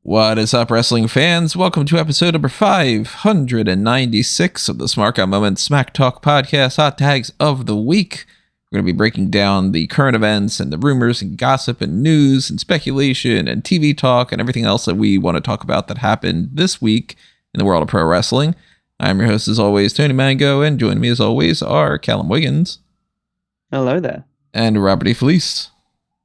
What is up, wrestling fans? Welcome to episode number 596 of the Smark Moment Smack Talk Podcast Hot Tags of the Week. We're going to be breaking down the current events and the rumors and gossip and news and speculation and TV talk and everything else that we want to talk about that happened this week in the world of pro wrestling. I'm your host, as always, Tony Mango, and joining me, as always, are Callum Wiggins. Hello there. And Robert E. Felice.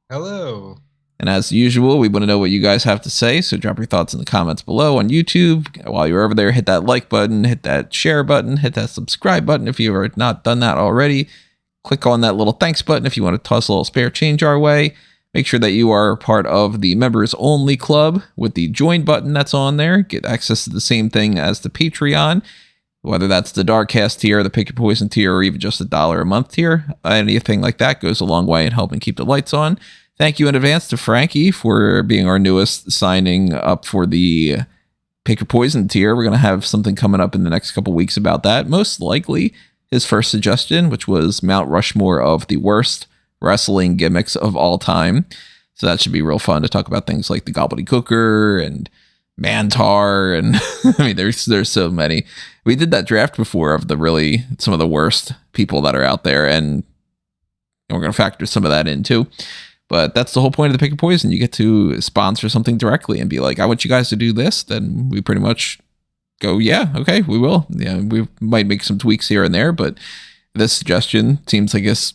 Hello. And as usual, we want to know what you guys have to say, so drop your thoughts in the comments below on YouTube. While you're over there, hit that like button, hit that share button, hit that subscribe button if you've not done that already. Click on that little thanks button if you want to toss a little spare change our way. Make sure that you are part of the members only club with the join button that's on there. Get access to the same thing as the Patreon, whether that's the Darkcast tier, the Pick Your Poison tier, or even just $1 a month tier. Anything like that goes a long way in helping keep the lights on. Thank you in advance to Frankie for being our newest signing up for the Pick Your Poison tier. We're going to have something coming up in the next couple weeks about that. Most likely his first suggestion, which was Mount Rushmore of the worst wrestling gimmicks of all time. So that should be real fun to talk about things like the Gobbledygooker and Mantar. And I mean, there's so many. We did that draft before of some of the worst people that are out there. And we're going to factor some of that in too. But that's the whole point of the Pick Your Poison. You get to sponsor something directly and be like, I want you guys to do this. Then we pretty much go, yeah, okay, we will. Yeah, we might make some tweaks here and there, but this suggestion seems like it's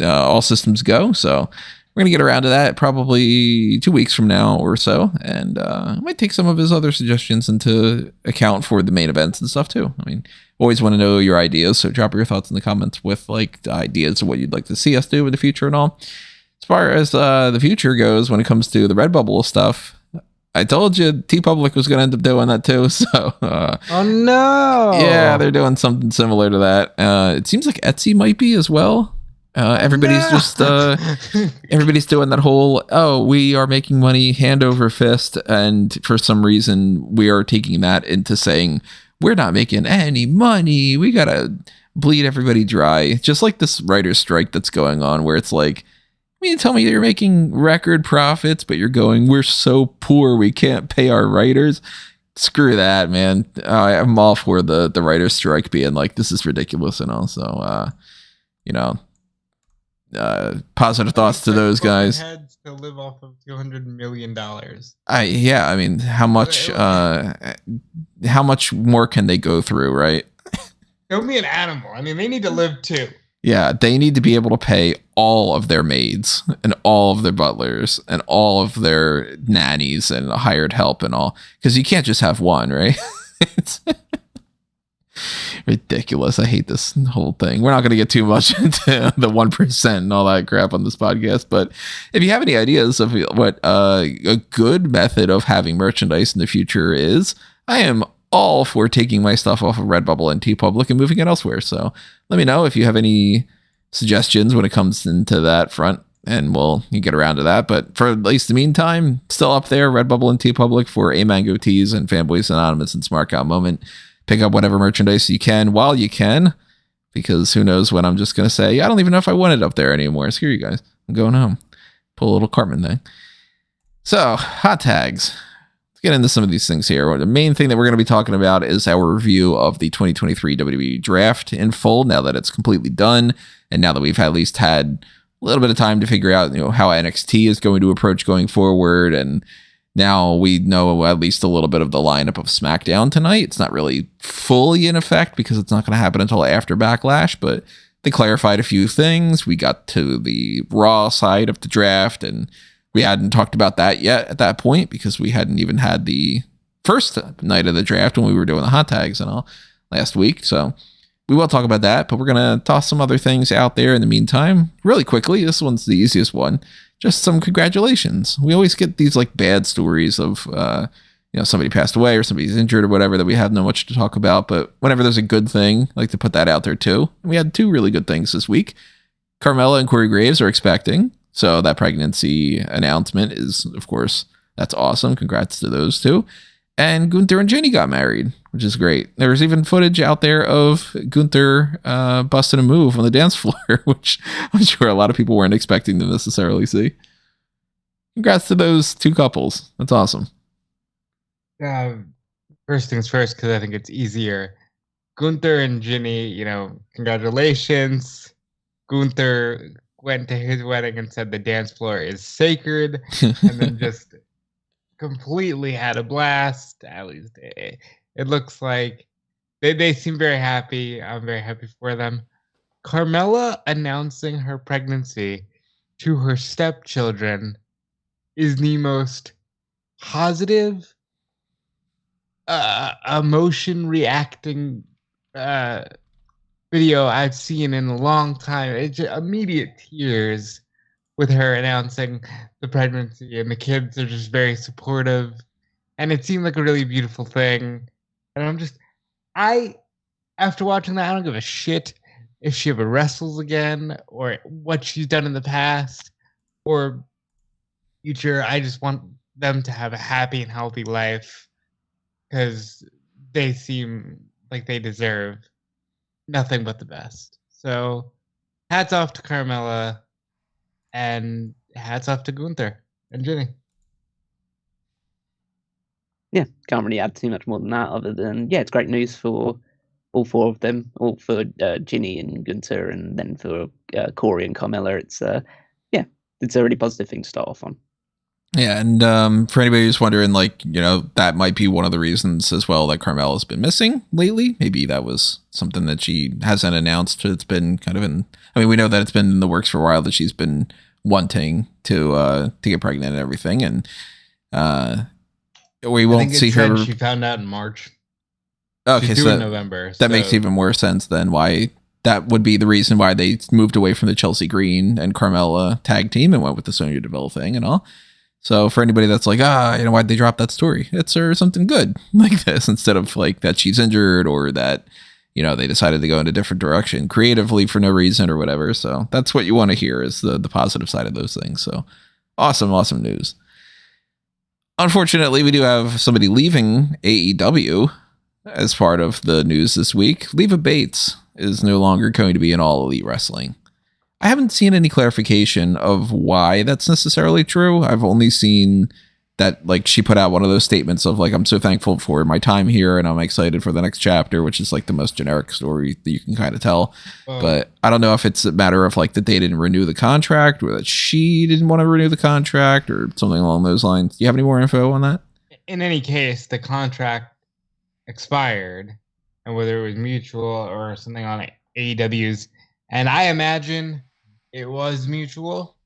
all systems go. So we're going to get around to that probably 2 weeks from now or so. And I might take some of his other suggestions into account for the main events and stuff too. I mean, always want to know your ideas. So drop your thoughts in the comments with like the ideas of what you'd like to see us do in the future and all. As far as the future goes, when it comes to the Redbubble stuff, I told you TeePublic was going to end up doing that too. So, oh no! Yeah, they're doing something similar to that. It seems like Etsy might be as well. Everybody's everybody's doing that whole, we are making money hand over fist, and for some reason we are taking that into saying we're not making any money. We gotta bleed everybody dry, just like this writer's strike that's going on, where it's like, you tell me you're making record profits, but you're going, we're so poor we can't pay our writers. Screw that, man. I'm all for the writer's strike being like, this is ridiculous. And also, positive thoughts to those guys. Had to live off of $200 million. I mean, how much more can they go through, right? Don't be an animal. I mean, they need to live too. Yeah, they need to be able to pay all of their maids and all of their butlers and all of their nannies and hired help and all. Because you can't just have one, right? It's ridiculous. I hate this whole thing. We're not going to get too much into the 1% and all that crap on this podcast. But if you have any ideas of what a good method of having merchandise in the future is, I am all for taking my stuff off of Redbubble and TeePublic and moving it elsewhere. So let me know if you have any suggestions when it comes into that front, and we'll get around to that. But for at least the meantime, still up there, Redbubble and TeePublic for A Mango Tees and Fanboys Anonymous and Smark Moment. Pick up whatever merchandise you can while you can, because who knows when I'm just going to say, I don't even know if I want it up there anymore. Screw you guys. I'm going home. Pull a little Cartman thing. So, hot tags. Get into some of these things here. The main thing that we're going to be talking about is our review of the 2023 WWE Draft in full, now that it's completely done, and now that we've at least had a little bit of time to figure out, how NXT is going to approach going forward, and now we know at least a little bit of the lineup of SmackDown tonight. It's not really fully in effect because it's not going to happen until after Backlash, but they clarified a few things. We got to the Raw side of the draft, and we hadn't talked about that yet at that point because we hadn't even had the first night of the draft when we were doing the hot tags and all last week. So we will talk about that, but we're going to toss some other things out there in the meantime. Really quickly, this one's the easiest one. Just some congratulations. We always get these like bad stories of, somebody passed away or somebody's injured or whatever that we have no much to talk about. But whenever there's a good thing, I like to put that out there too. And we had 2 really good things this week. Carmella and Corey Graves are expecting. So that pregnancy announcement is, of course, that's awesome. Congrats to those 2. And Gunther and Jinny got married, which is great. There's even footage out there of Gunther busting a move on the dance floor, which I'm sure a lot of people weren't expecting to necessarily see. Congrats to those two couples. That's awesome. First things first, because I think it's easier. Gunther and Jinny, congratulations. Gunther went to his wedding and said the dance floor is sacred, and then just completely had a blast. At least it looks like they seem very happy. I'm very happy for them. Carmella announcing her pregnancy to her stepchildren is the most positive emotion reacting video I've seen in a long time. It's just immediate tears with her announcing the pregnancy, and the kids are just very supportive, and it seemed like a really beautiful thing. And after watching that, I don't give a shit if she ever wrestles again or what she's done in the past or future. I just want them to have a happy and healthy life, because they seem like they deserve nothing but the best. So hats off to Carmella, and hats off to Gunther and Jinny. Yeah, can't really add too much more than that, other than, yeah, it's great news for all four of them, all for Jinny and Gunther, and then for Corey and Carmella. It's a really positive thing to start off on. Yeah, and for anybody who's wondering, that might be one of the reasons as well that Carmella's been missing lately. Maybe that was something that she hasn't announced. It's been kind of we know that it's been in the works for a while, that she's been wanting to get pregnant and everything, and we won't see her. She found out in March. Okay, so in November. That makes even more sense than why. That would be the reason why they moved away from the Chelsea Green and Carmella tag team and went with the Sonya Deville thing and all. So for anybody that's like, why'd they drop that story? It's something good like this, instead of like that she's injured or that, they decided to go in a different direction creatively for no reason or whatever. So that's what you want to hear, is the positive side of those things. So awesome news. Unfortunately, we do have somebody leaving AEW as part of the news this week. Leva Bates is no longer going to be in All Elite Wrestling. I haven't seen any clarification of why that's necessarily true. I've only seen that she put out one of those statements of I'm so thankful for my time here and I'm excited for the next chapter, which is the most generic story that you can kind of tell. But I don't know if it's a matter of that they didn't renew the contract, or that she didn't want to renew the contract, or something along those lines. Do you have any more info on that? In any case, the contract expired, and whether it was mutual or something on AEW's, and I imagine it was mutual.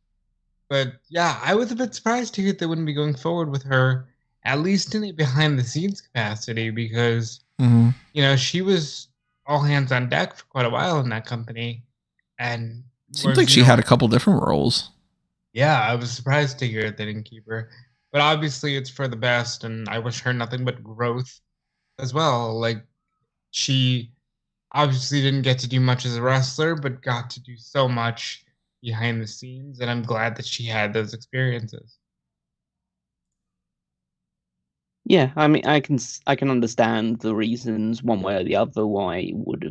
But yeah, I was a bit surprised to hear they wouldn't be going forward with her, at least in a behind the scenes capacity, because she was all hands on deck for quite a while in that company, and seems like she had a couple different roles. Yeah, I was surprised to hear they didn't keep her, but obviously it's for the best, and I wish her nothing but growth as well. She obviously didn't get to do much as a wrestler, but got to do so much behind the scenes, and I'm glad that she had those experiences. Yeah, I can understand the reasons one way or the other why it would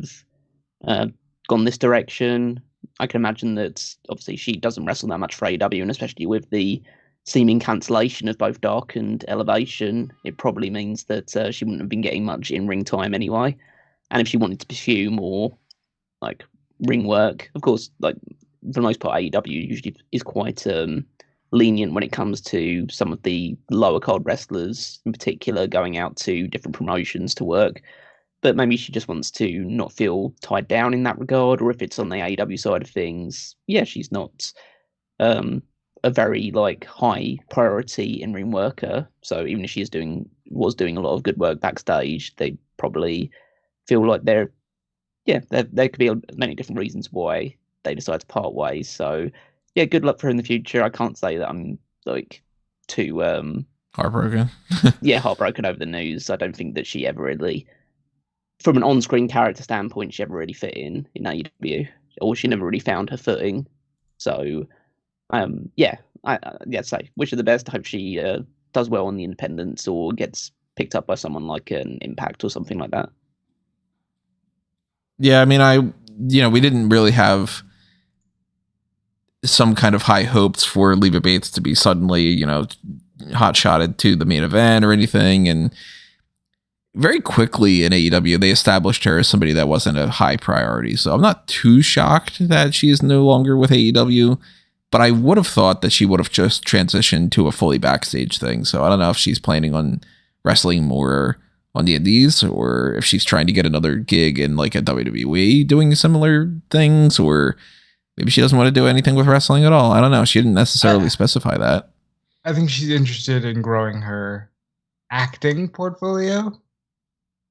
have gone this direction. I can imagine that obviously she doesn't wrestle that much for AEW, and especially with the seeming cancellation of both Dark and Elevation, it probably means that she wouldn't have been getting much in-ring time anyway. And if she wanted to pursue more ring work, of course, for the most part, AEW usually is quite lenient when it comes to some of the lower card wrestlers, in particular, going out to different promotions to work. But maybe she just wants to not feel tied down in that regard, or if it's on the AEW side of things, yeah, she's not a very high priority in-ring worker. So even if she was doing a lot of good work backstage, they probably feel like there could be many different reasons why they decide to part ways. So yeah, good luck for her in the future. I can't say that I'm too heartbroken. Heartbroken over the news. I don't think that she ever really, from an on-screen character standpoint, she ever really fit in AEW, or she never really found her footing. So I wish her the best. I hope she does well on the independents or gets picked up by someone like an Impact or something like that. Yeah, I mean, we didn't really have some kind of high hopes for Leva Bates to be suddenly, hot-shotted to the main event or anything. And very quickly in AEW, they established her as somebody that wasn't a high priority. So I'm not too shocked that she is no longer with AEW, but I would have thought that she would have just transitioned to a fully backstage thing. So I don't know if she's planning on wrestling more on the indies, or if she's trying to get another gig in like a WWE doing similar things, or maybe she doesn't want to do anything with wrestling at all. I don't know. She didn't necessarily specify that. I think she's interested in growing her acting portfolio.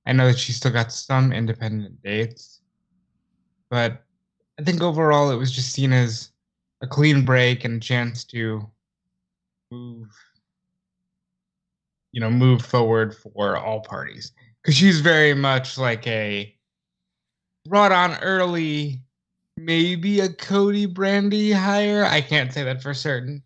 I know that she's still got some independent dates, but I think overall it was just seen as a clean break and a chance to move forward for all parties. Because she's very much like a brought on early, maybe a Cody Brandy hire. I can't say that for certain.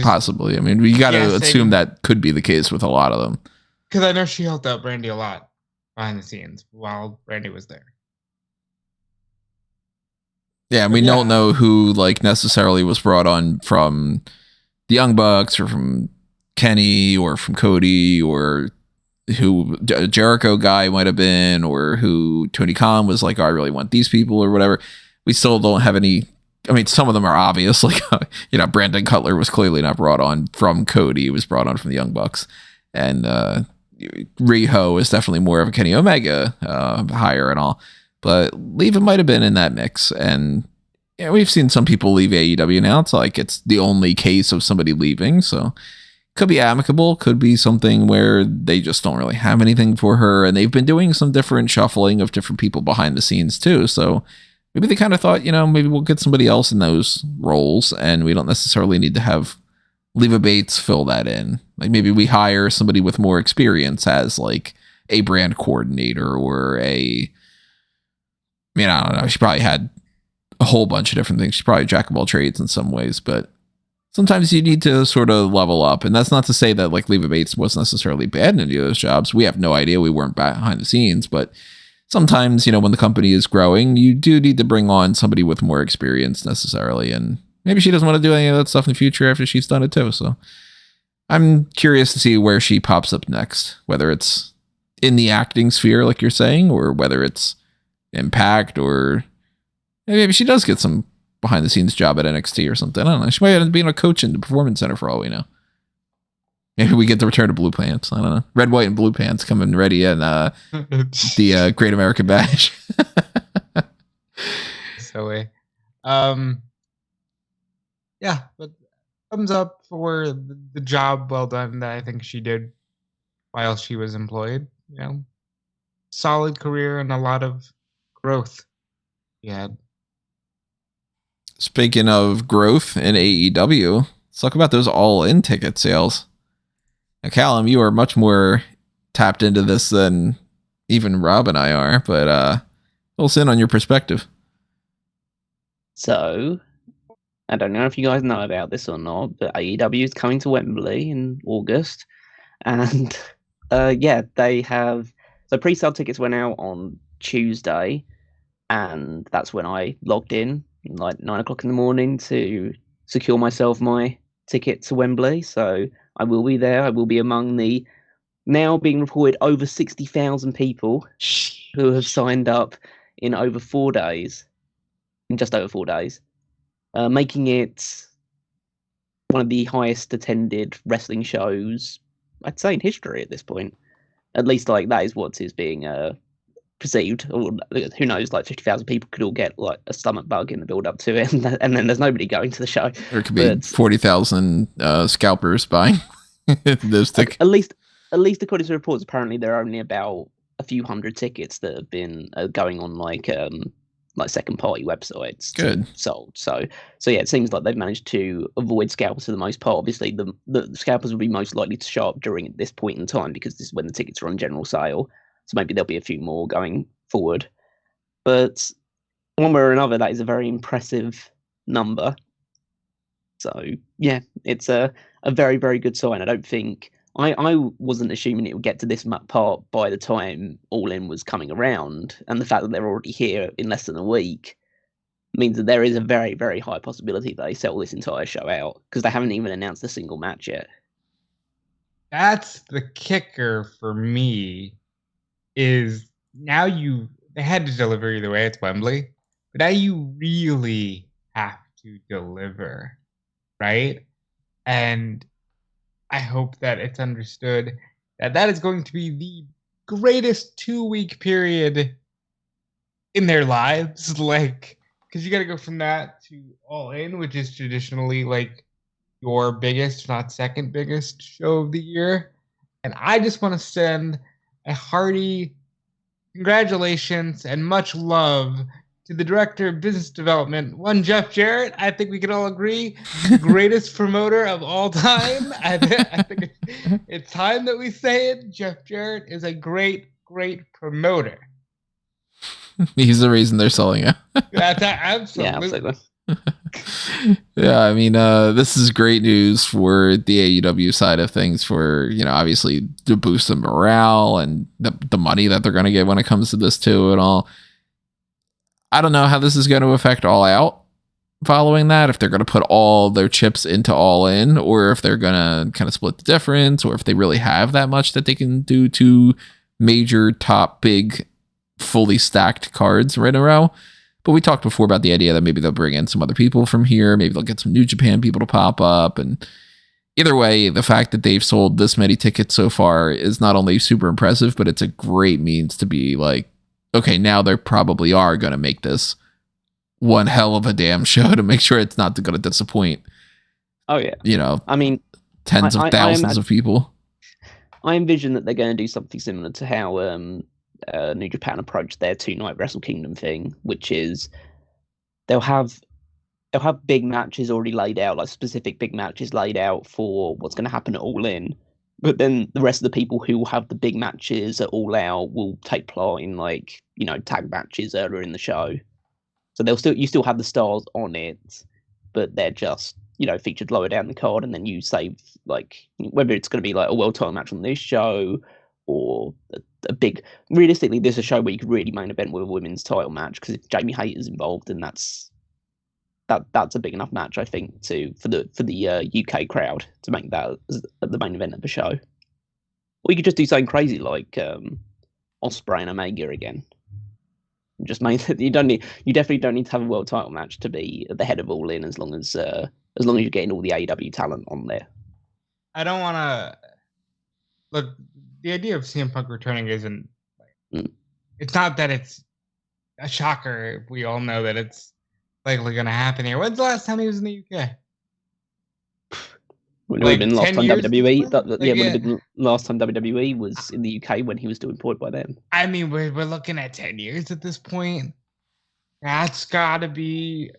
Possibly. I mean, we got to assume that could be the case with a lot of them. Because I know she helped out Brandy a lot behind the scenes while Brandy was there. Yeah, and we don't know who like necessarily was brought on from the Young Bucks or from Kenny or from Cody, or who Jericho guy might have been, or who Tony Khan was like, oh, I really want these people or whatever. We still don't have any. I mean, some of them are obvious, like, Brandon Cutler was clearly not brought on from Cody. He was brought on from the Young Bucks. And Riho is definitely more of a Kenny Omega hire and all. But Leva might have been in that mix. And we've seen some people leave AEW now. It's like it's the only case of somebody leaving. So could be amicable. Could be something where they just don't really have anything for her. And they've been doing some different shuffling of different people behind the scenes too. So maybe they kind of thought, maybe we'll get somebody else in those roles, and we don't necessarily need to have Leva Bates fill that in. Like maybe we hire somebody with more experience as like a brand coordinator or I don't know. She probably had a whole bunch of different things. She's probably a jack of all trades in some ways, but sometimes you need to sort of level up. And that's not to say that like Leva Bates was necessarily bad in any of those jobs. We have no idea. We weren't behind the scenes, but sometimes, when the company is growing, you do need to bring on somebody with more experience necessarily. And maybe she doesn't want to do any of that stuff in the future after she's done it too. So I'm curious to see where she pops up next, whether it's in the acting sphere, like you're saying, or whether it's Impact, or maybe she does get some behind the scenes job at NXT or something. I don't know. She might end up being a coach in the Performance Center for all we know. Maybe we get the return of Blue Pants. I don't know. Red, white, and blue pants coming ready in the Great American Bash. Silly. Yeah, but thumbs up for the job well done that I think she did while she was employed. Solid career and a lot of growth she had. Speaking of growth in AEW, let's talk about those All In ticket sales. Now, Callum, you are much more tapped into this than even Rob and I are, but fill us in on your perspective. So, I don't know if you guys know about this or not, but AEW is coming to Wembley in August. And, they have... So, pre-sale tickets went out on Tuesday, and that's when I logged in, like 9 o'clock in the morning, to secure myself my ticket to Wembley. So I will be there. I will be among the now being reported over 60,000 people who have signed up in over 4 days, in just over 4 days, making it one of the highest attended wrestling shows, I'd say, in history at this point. At least, like, that is what is being perceived. Or who knows, like 50,000 people could all get like a stomach bug in the build up to it, and then there's nobody going to the show. Or it could be 40,000 scalpers buying those tickets. At least according to reports, apparently there are only about a few hundred tickets that have been going on like second party websites. Good. Sold. So yeah, it seems like they've managed to avoid scalpers for the most part. Obviously, the scalpers will be most likely to show up during this point in time because this is when the tickets are on general sale. So maybe there'll be a few more going forward. But one way or another, that is a very impressive number. So yeah, it's a very, very good sign. I don't think I wasn't assuming it would get to this part by the time All In was coming around, and the fact that they're already here in less than a week means that there is a very, very high possibility that they sell this entire show out, because they haven't even announced a single match yet. That's the kicker for me, is now they had to deliver either way, it's Wembley, but now you really have to deliver, right? And I hope that it's understood that is going to be the greatest 2-week period in their lives, like, because you got to go from that to All In, which is traditionally like your biggest, if not second biggest show of the year. And I just want to send a hearty congratulations and much love to the director of business development, one Jeff Jarrett. I think we can all agree, the greatest promoter of all time. I think it's time that we say it. Jeff Jarrett is a great, great promoter. He's the reason they're selling it. That's absolutely. Yeah, absolutely. Yeah, I mean, this is great news for the AEW side of things, for, you know, obviously to boost the morale and the money that they're going to get when it comes to this too and all. I don't know how this is going to affect All Out following that, if they're going to put all their chips into All In, or if they're going to kind of split the difference, or if they really have that much that they can do two major top big fully stacked cards right in a row. But we talked before about the idea that maybe they'll bring in some other people from here. Maybe they'll get some New Japan people to pop up. And either way, the fact that they've sold this many tickets so far is not only super impressive, but it's a great means to be like, okay, now they probably are going to make this one hell of a damn show to make sure it's not going to disappoint. Oh, yeah. You know, I mean, tens of thousands of people. I envision that they're going to do something similar to how New Japan approached their 2-night Wrestle Kingdom thing, which is they'll have big matches already laid out, like specific big matches laid out for what's going to happen at All In, but then the rest of the people who will have the big matches at All Out will take part in, like, you know, tag matches earlier in the show. So you still have the stars on it, but they're just, you know, featured lower down the card, and then you save, like, whether it's going to be like a world title match on this show or a big, realistically, there's a show where you could really main event with a women's title match, because if Jamie Hayter's involved, and that's a big enough match, I think, for the UK crowd to make that the main event of the show. Or you could just do something crazy like Ospreay and Omega again. Just you definitely don't need to have a world title match to be at the head of All In, as long as you're getting all the AEW talent on there. I don't want to look. The idea of CM Punk returning isn't. It's not that it's a shocker. We all know that it's likely going to happen here. When's the last time he was in the UK? Would have been last time WWE. Would have been last time WWE was in the UK when he was still employed by them. I mean, we're looking at 10 years at this point. That's got to be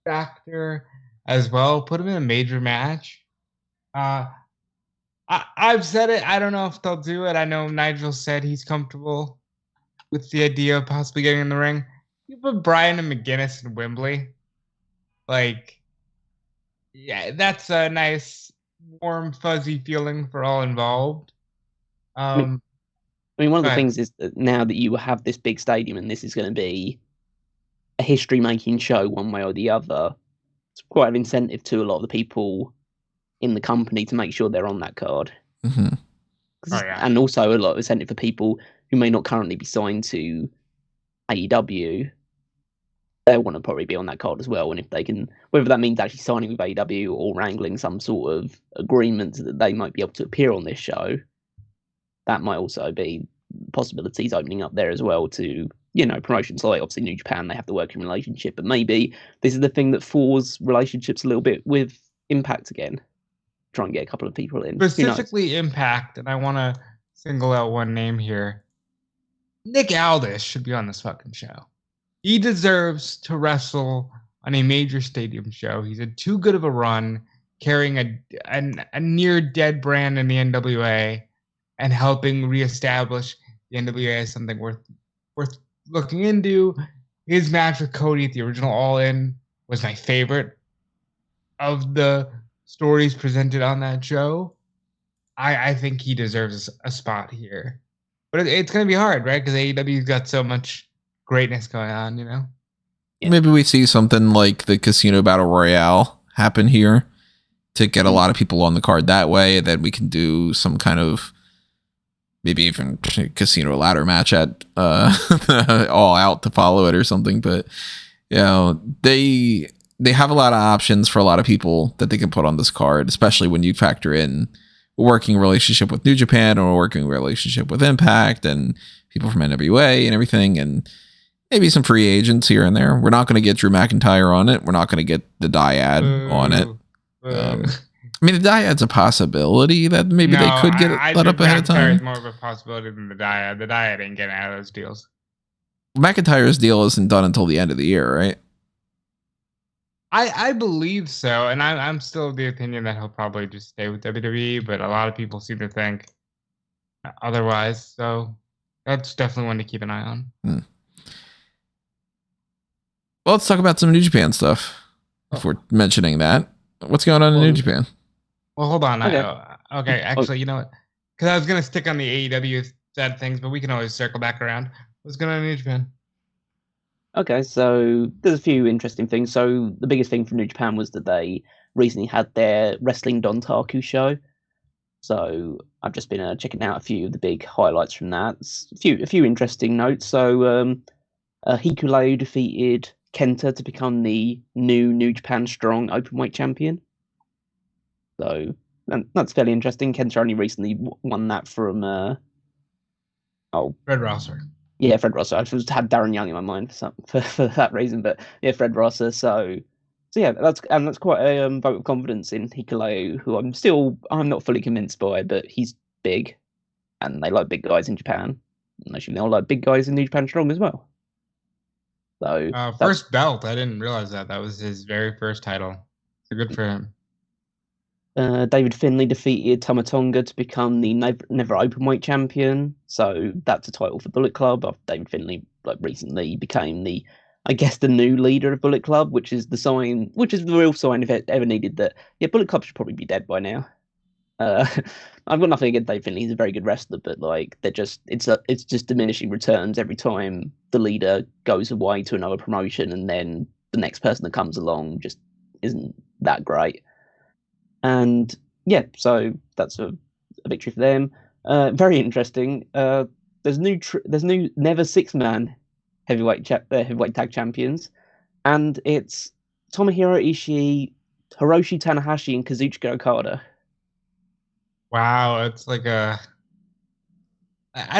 a factor as well. Put him in a major match. I've said it. I don't know if they'll do it. I know Nigel said he's comfortable with the idea of possibly getting in the ring. You put Bryan and McGuinness in Wembley. Like, yeah, that's a nice, warm, fuzzy feeling for all involved. I mean, one of the things is that now that you have this big stadium and this is going to be a history-making show one way or the other, it's quite an incentive to a lot of the people in the company to make sure they're on that card. Mm-hmm. And also a lot of incentive for people who may not currently be signed to AEW. They want to probably be on that card as well. And if they can, whether that means actually signing with AEW or wrangling some sort of agreement that they might be able to appear on this show, that might also be possibilities opening up there as well to, you know, promotions like obviously New Japan, they have the working relationship, but maybe this is the thing that forces relationships a little bit with Impact again. Try and get a couple of people in. Specifically Impact, and I want to single out one name here. Nick Aldis should be on this fucking show. He deserves to wrestle on a major stadium show. He's had too good of a run carrying a near dead brand in the NWA and helping reestablish the NWA as something worth looking into. His match with Cody at the original All In was my favorite of the stories presented on that show. I think he deserves a spot here. But it's going to be hard, right? Because AEW's got so much greatness going on, Yeah. Maybe we see something like the Casino Battle Royale happen here to get a lot of people on the card that way. Then we can do some kind of maybe even casino ladder match at All Out to follow it or something. But they have a lot of options for a lot of people that they can put on this card, especially when you factor in a working relationship with New Japan or a working relationship with Impact and people from NWA and everything, and maybe some free agents here and there. We're not going to get Drew McIntyre on it. We're not going to get the Dyad on it. I mean, the Dyad's a possibility that maybe they could get let up ahead of time. Is more of a possibility than the Dyad. The Dyad ain't getting out of those deals. McIntyre's deal isn't done until the end of the year, right? I believe so, and I'm still of the opinion that he'll probably just stay with WWE, but a lot of people seem to think otherwise, so that's definitely one to keep an eye on. Well, let's talk about some New Japan stuff. If we're mentioning that, what's going on in New Japan? Well, hold on. Okay, actually, you know what? Because I was going to stick on the AEW side of things, but we can always circle back around. What's going on in New Japan? Okay, so there's a few interesting things. So the biggest thing from New Japan was that they recently had their Wrestling Dontaku show. So I've just been checking out a few of the big highlights from that. A few interesting notes. So Hikuleo defeated Kenta to become the New Japan Strong Openweight champion. So that's fairly interesting. Kenta only recently won that from Fred Rosser. Yeah, Fred Rosser. I just had Darren Young in my mind for that reason, but yeah, Fred Rosser. So yeah, that's quite a vote of confidence in Hikuleo, who I'm not fully convinced by, but he's big, and they like big guys in Japan. And I think they'll like big guys in New Japan Strong as well. So first belt, I didn't realize that was his very first title. So good for him. David Finlay defeated Tama Tonga to become the Never Openweight champion. So that's a title for Bullet Club. David Finlay recently became the new leader of Bullet Club, which is the real sign if it ever needed that. Yeah, Bullet Club should probably be dead by now. I've got nothing against David Finlay. He's a very good wrestler, but it's just diminishing returns every time the leader goes away to another promotion, and then the next person that comes along just isn't that great. And yeah, so that's a victory for them. Very interesting. There's new Never 6-man heavyweight tag champions, and it's Tomohiro Ishii, Hiroshi Tanahashi, and Kazuchika Okada. Wow, it's like I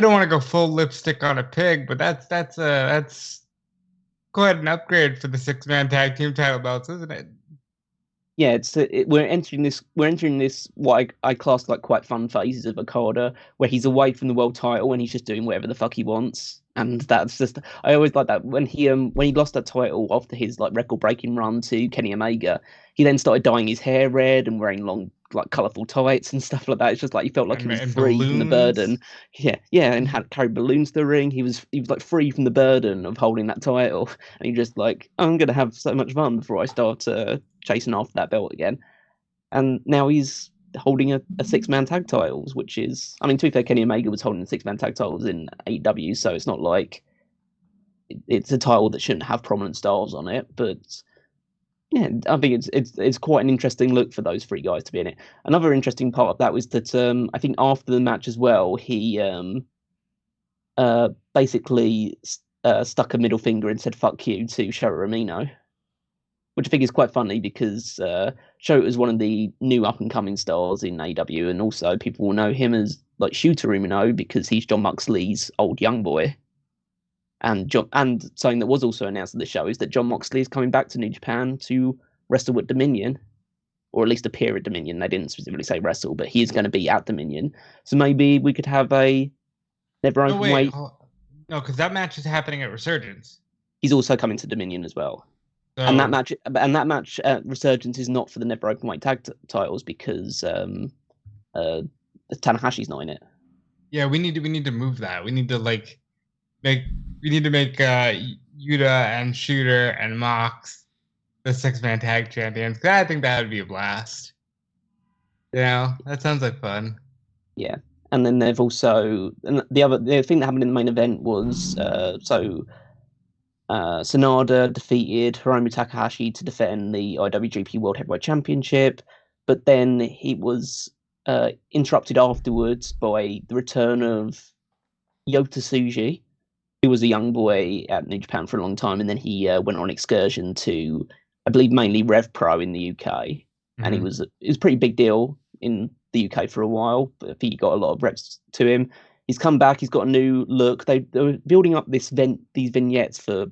don't want to go full lipstick on a pig, but that's quite an upgrade for the 6-man tag team title belts, isn't it? Yeah, we're entering this what I class like quite fun phases of Okada, where he's away from the world title and he's just doing whatever the fuck he wants, and that's just I always like that when he lost that title after his record breaking run to Kenny Omega, he then started dyeing his hair red and wearing long colourful tights and stuff like that. It's just he felt like he was free from the burden. Yeah, and had carried balloons to the ring. He was free from the burden of holding that title, and he just I'm gonna have so much fun before I start chasing after that belt again. And now he's holding a 6-man tag titles, which is, I mean, to be fair, Kenny Omega was holding the 6-man tag titles in AEW, so it's not like it's a title that shouldn't have prominent stars on it, but yeah, I think it's quite an interesting look for those 3 guys to be in it. Another interesting part of that was that I think after the match as well, he basically stuck a middle finger and said "fuck you" to Shota Umino, which I think is quite funny because Shota is one of the new up and coming stars in AEW, and also people will know him as Shooter Umino because he's Jon Moxley's old young boy. And something that was also announced at the show is that Jon Moxley is coming back to New Japan to wrestle at Dominion, or at least appear at Dominion. They didn't specifically say wrestle, but he is going to be at Dominion. So maybe we could have a Never Openweight. No, because that match is happening at Resurgence. He's also coming to Dominion as well. So... And that match at Resurgence is not for the Never Openweight tag titles because Tanahashi's not in it. Yeah, we need to move that. We need to make Yuta and Shooter and Mox the 6-man tag champions. I think that would be a blast. That sounds like fun. Yeah. And then they've also, and the thing that happened in the main event was Sanada defeated Hiromu Takahashi to defend the IWGP World Heavyweight Championship, but then he was interrupted afterwards by the return of Yota Tsuji, who was a young boy at New Japan for a long time, and then he went on an excursion to, I believe, mainly Rev Pro in the UK, and it was a pretty big deal in the UK for a while. But he got a lot of reps to him. He's come back. He's got a new look. They were building up these vignettes for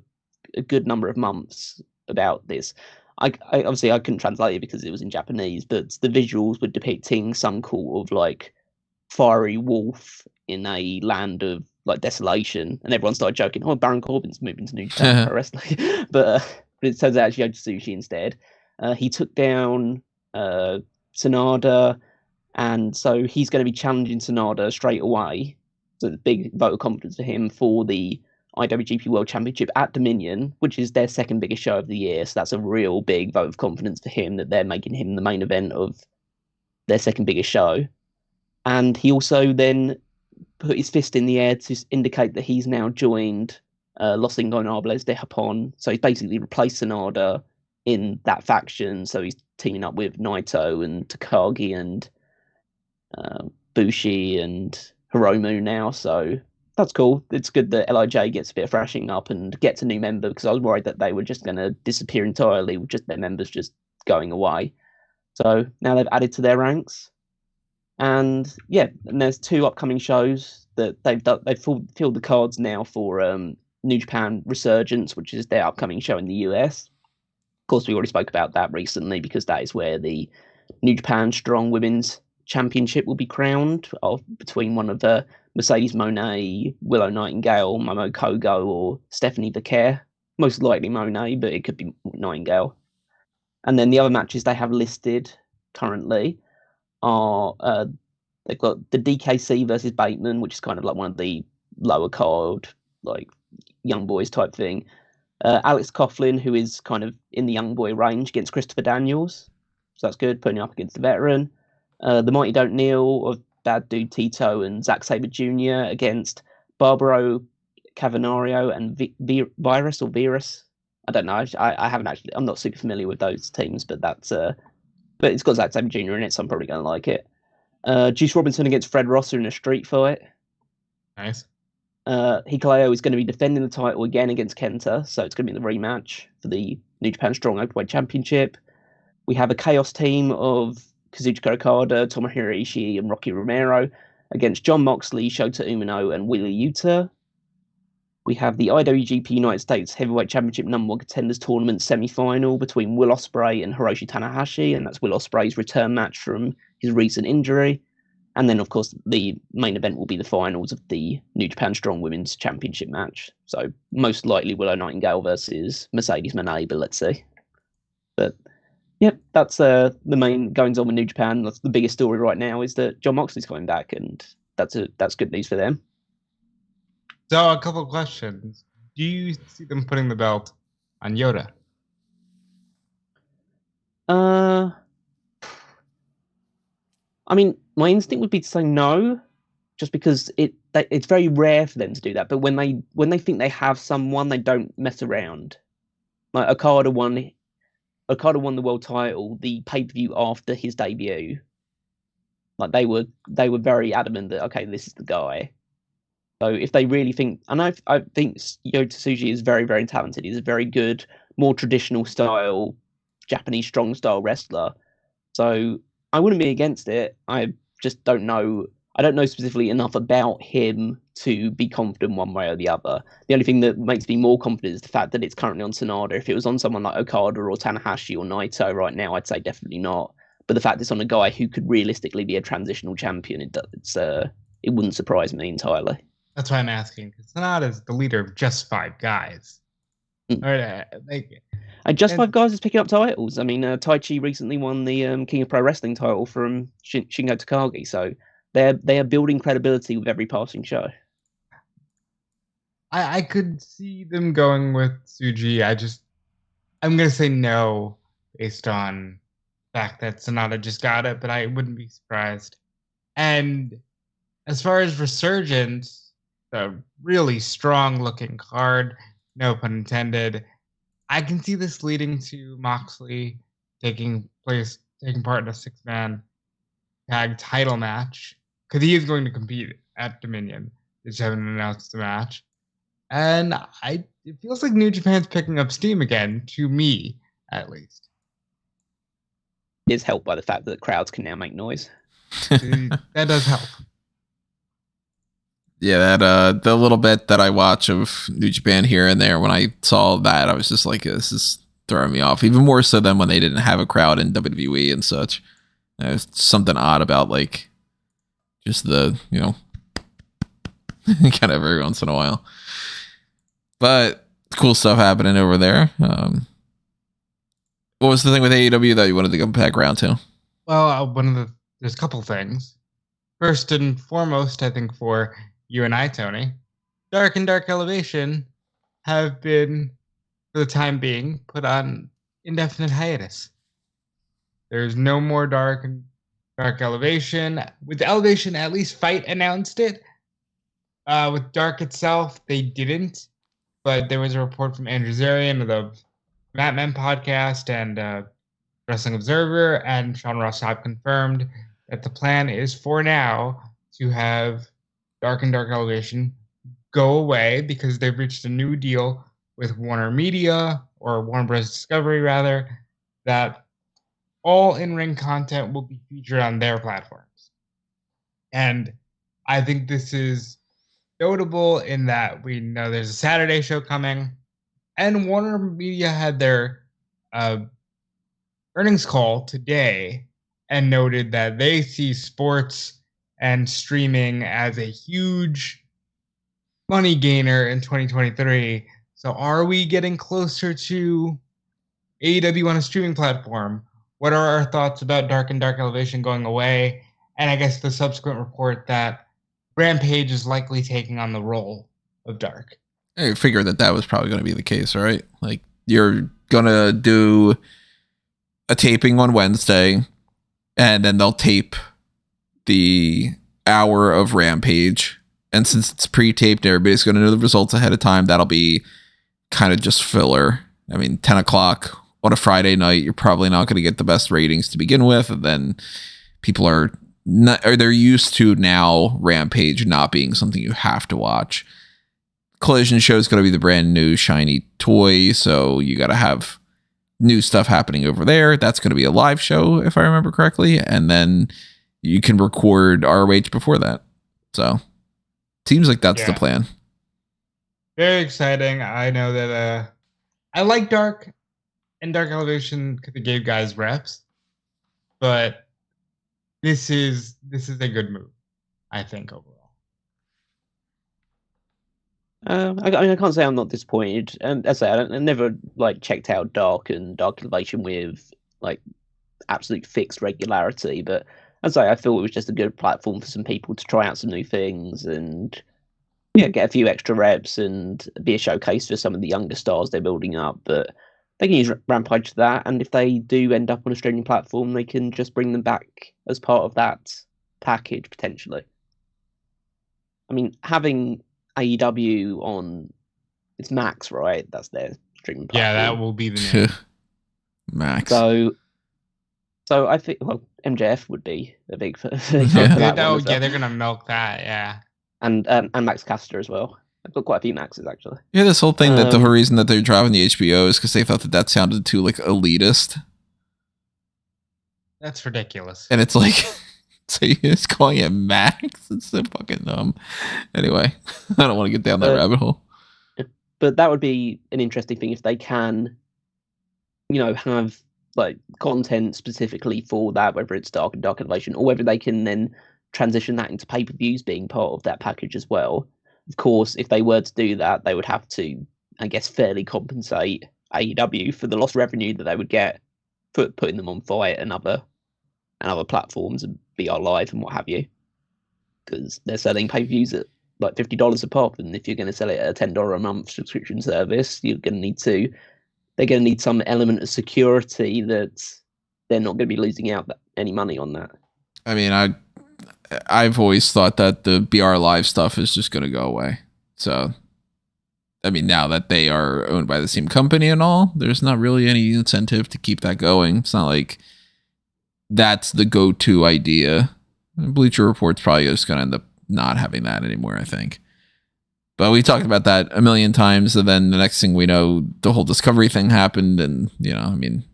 a good number of months about this. I obviously I couldn't translate it because it was in Japanese, but the visuals were depicting some kind of like fiery wolf in a land of like desolation, and everyone started joking, "Oh, Baron Corbin's moving to New Japan Pro Wrestling," but it turns out it's Yota Tsuji instead. He took down Sanada, and so he's going to be challenging Sanada straight away. So the big vote of confidence for him for the IWGP World Championship at Dominion, which is their second biggest show of the year. So that's a real big vote of confidence for him that they're making him the main event of their second biggest show. And he also then put his fist in the air to indicate that he's now joined Los Ingobernables de Japón. So he's basically replaced Sanada in that faction. So he's teaming up with Naito and Takagi and Bushi and Hiromu now. So that's cool. It's good that LIJ gets a bit of freshening up and gets a new member, because I was worried that they were just going to disappear entirely with just their members just going away. So now they've added to their ranks. And yeah, and there's 2 upcoming shows that they've filled the cards now for New Japan Resurgence, which is their upcoming show in the US. Of course, we already spoke about that recently, because that is where the New Japan Strong Women's Championship will be crowned between one of the Mercedes Moné, Willow Nightingale, Momo Kogo, or Stephanie Vaquer. Most likely Moné, but it could be Nightingale. And then the other matches they have listed currently are they've got the DKC versus Bateman, which is kind of like one of the lower card, like young boys type thing. Alex Coughlin, who is kind of in the young boy range, against Christopher Daniels. So that's good, putting him up against the veteran. The Mighty Don't Kneel of Bad Dude Tito and Zack Sabre Jr. against Barbaro Cavanario and Virus. I don't know. I haven't actually. I'm not super familiar with those teams, but that's but it's got Zack Sabre Jr. in it, so I'm probably going to like it. Juice Robinson against Fred Rosser in a street fight. Nice. Hikuleo is going to be defending the title again against Kenta, so it's going to be the rematch for the New Japan Strong Openweight Championship. We have a Chaos team of Kazuchika Okada, Tomohiro Ishii, and Rocky Romero against Jon Moxley, Shota Umino, and Wheeler Yuta. We have the IWGP United States Heavyweight Championship No. 1 Contenders Tournament semi-final between Will Ospreay and Hiroshi Tanahashi, and that's Will Ospreay's return match from his recent injury. And then, of course, the main event will be the finals of the New Japan Strong Women's Championship match. So most likely Willow Nightingale versus Mercedes Moné, but let's see. But yep, that's the main goings on with New Japan. That's the biggest story right now, is that Jon Moxley's coming back, and that's good news for them. So a couple of questions. Do you see them putting the belt on Yoda? I mean, my instinct would be to say no, just because it's very rare for them to do that. But when they think they have someone, they don't mess around. Like Okada won the world title, the pay-per-view after his debut. Like they were very adamant that, okay, this is the guy. So if they really think, and I think Yota Tsuji is very, very talented. He's a very good, more traditional style, Japanese strong style wrestler. So I wouldn't be against it. I just don't know. I don't know specifically enough about him to be confident one way or the other. The only thing that makes me more confident is the fact that it's currently on Sonada. If it was on someone like Okada or Tanahashi or Naito right now, I'd say definitely not. But the fact it's on a guy who could realistically be a transitional champion, it wouldn't surprise me entirely. That's why I'm asking, because Sonada is the leader of just 5 guys. And just 5 guys is picking up titles. I mean, Taichi recently won the King of Pro Wrestling title from Shingo Takagi, so they are building credibility with every passing show. I could see them going with Tsuji. I'm going to say no based on the fact that Sonata just got it, but I wouldn't be surprised. And as far as Resurgence, the really strong-looking card, no pun intended, I can see this leading to Moxley taking part in a 6-man tag title match, because he is going to compete at Dominion. They just haven't announced the match. And it feels like New Japan's picking up steam again, to me, at least. It's helped by the fact that crowds can now make noise. That does help. Yeah, that the little bit that I watch of New Japan here and there, when I saw that, I was just like, this is throwing me off. Even more so than when they didn't have a crowd in WWE and such. There's something odd about, like, just the, kind of every once in a while. But cool stuff happening over there. What was the thing with AEW that you wanted to come back around to? Well, there's a couple things. First and foremost, I think for you and I, Tony, Dark and Dark Elevation have been, for the time being, put on indefinite hiatus. There's no more Dark and Dark Elevation. With Elevation, at least Fight announced it. With Dark itself, they didn't. But there was a report from Andrew Zarian of the Matt Men podcast and Wrestling Observer, and Sean Ross Sapp confirmed that the plan is for now to have Dark and Dark Elevation go away because they've reached a new deal with Warner Media, or Warner Bros. Discovery rather, that all in-ring content will be featured on their platforms. And I think this is notable in that we know there's a Saturday show coming, and Warner Media had their earnings call today and noted that they see sports and streaming as a huge money gainer in 2023. So are we getting closer to AEW on a streaming platform? What are our thoughts about Dark and Dark Elevation going away? And I guess the subsequent report that Rampage is likely taking on the role of Dark. I figured that was probably going to be the case, right? Like, you're going to do a taping on Wednesday, and then they'll tape the hour of Rampage. And since it's pre-taped, everybody's going to know the results ahead of time. That'll be kind of just filler. I mean, 10 o'clock on a Friday night, you're probably not going to get the best ratings to begin with. And then people they're used to now Rampage not being something you have to watch. Collision Show is going to be the brand new shiny toy, so you got to have new stuff happening over there. That's going to be a live show, if I remember correctly, and then you can record ROH before that. So, seems like that's the plan. Very exciting. I know that I like Dark and Dark Elevation because they gave guys reps, but this is a good move, I think, overall. I can't say I'm not disappointed. As I say, I never checked out Dark and Dark Elevation with absolute fixed regularity, but as I thought it was just a good platform for some people to try out some new things and get a few extra reps and be a showcase for some of the younger stars they're building up. But they can use Rampage for that, and if they do end up on a streaming platform, they can just bring them back as part of that package, potentially. I mean, having AEW on, it's Max, right? That's their streaming platform. Yeah, that will be the name. Max. So I think, MJF would be a big fan for that one. Yeah, they're going to milk that, yeah. And Max Caster as well. I've got quite a few Maxes, actually. Yeah, this whole thing that the whole reason that they're driving the HBO is because they thought that sounded too elitist. That's ridiculous. And it's like, so you're just calling it Max? It's so fucking dumb. Anyway, I don't want to get down that rabbit hole. But that would be an interesting thing if they can, have content specifically for that, whether it's Dark and Dark Elevation, or whether they can then transition that into pay-per-views being part of that package as well. Of course, if they were to do that, they would have to, I guess, fairly compensate AEW for the lost revenue that they would get for putting them on Fight and other platforms and BR Live and what have you. Because they're selling pay-per-views at $50 a pop, and if you're going to sell it at a $10 a month subscription service, they're going to need some element of security that they're not going to be losing out any money on that. I mean, I I've always thought that the BR Live stuff is just going to go away. So, I mean, now that they are owned by the same company and all, there's not really any incentive to keep that going. It's not like that's the go-to idea. Bleacher Report's probably just going to end up not having that anymore, I think. But we talked about that a million times, and then the next thing we know, the whole Discovery thing happened, and, you know, I mean,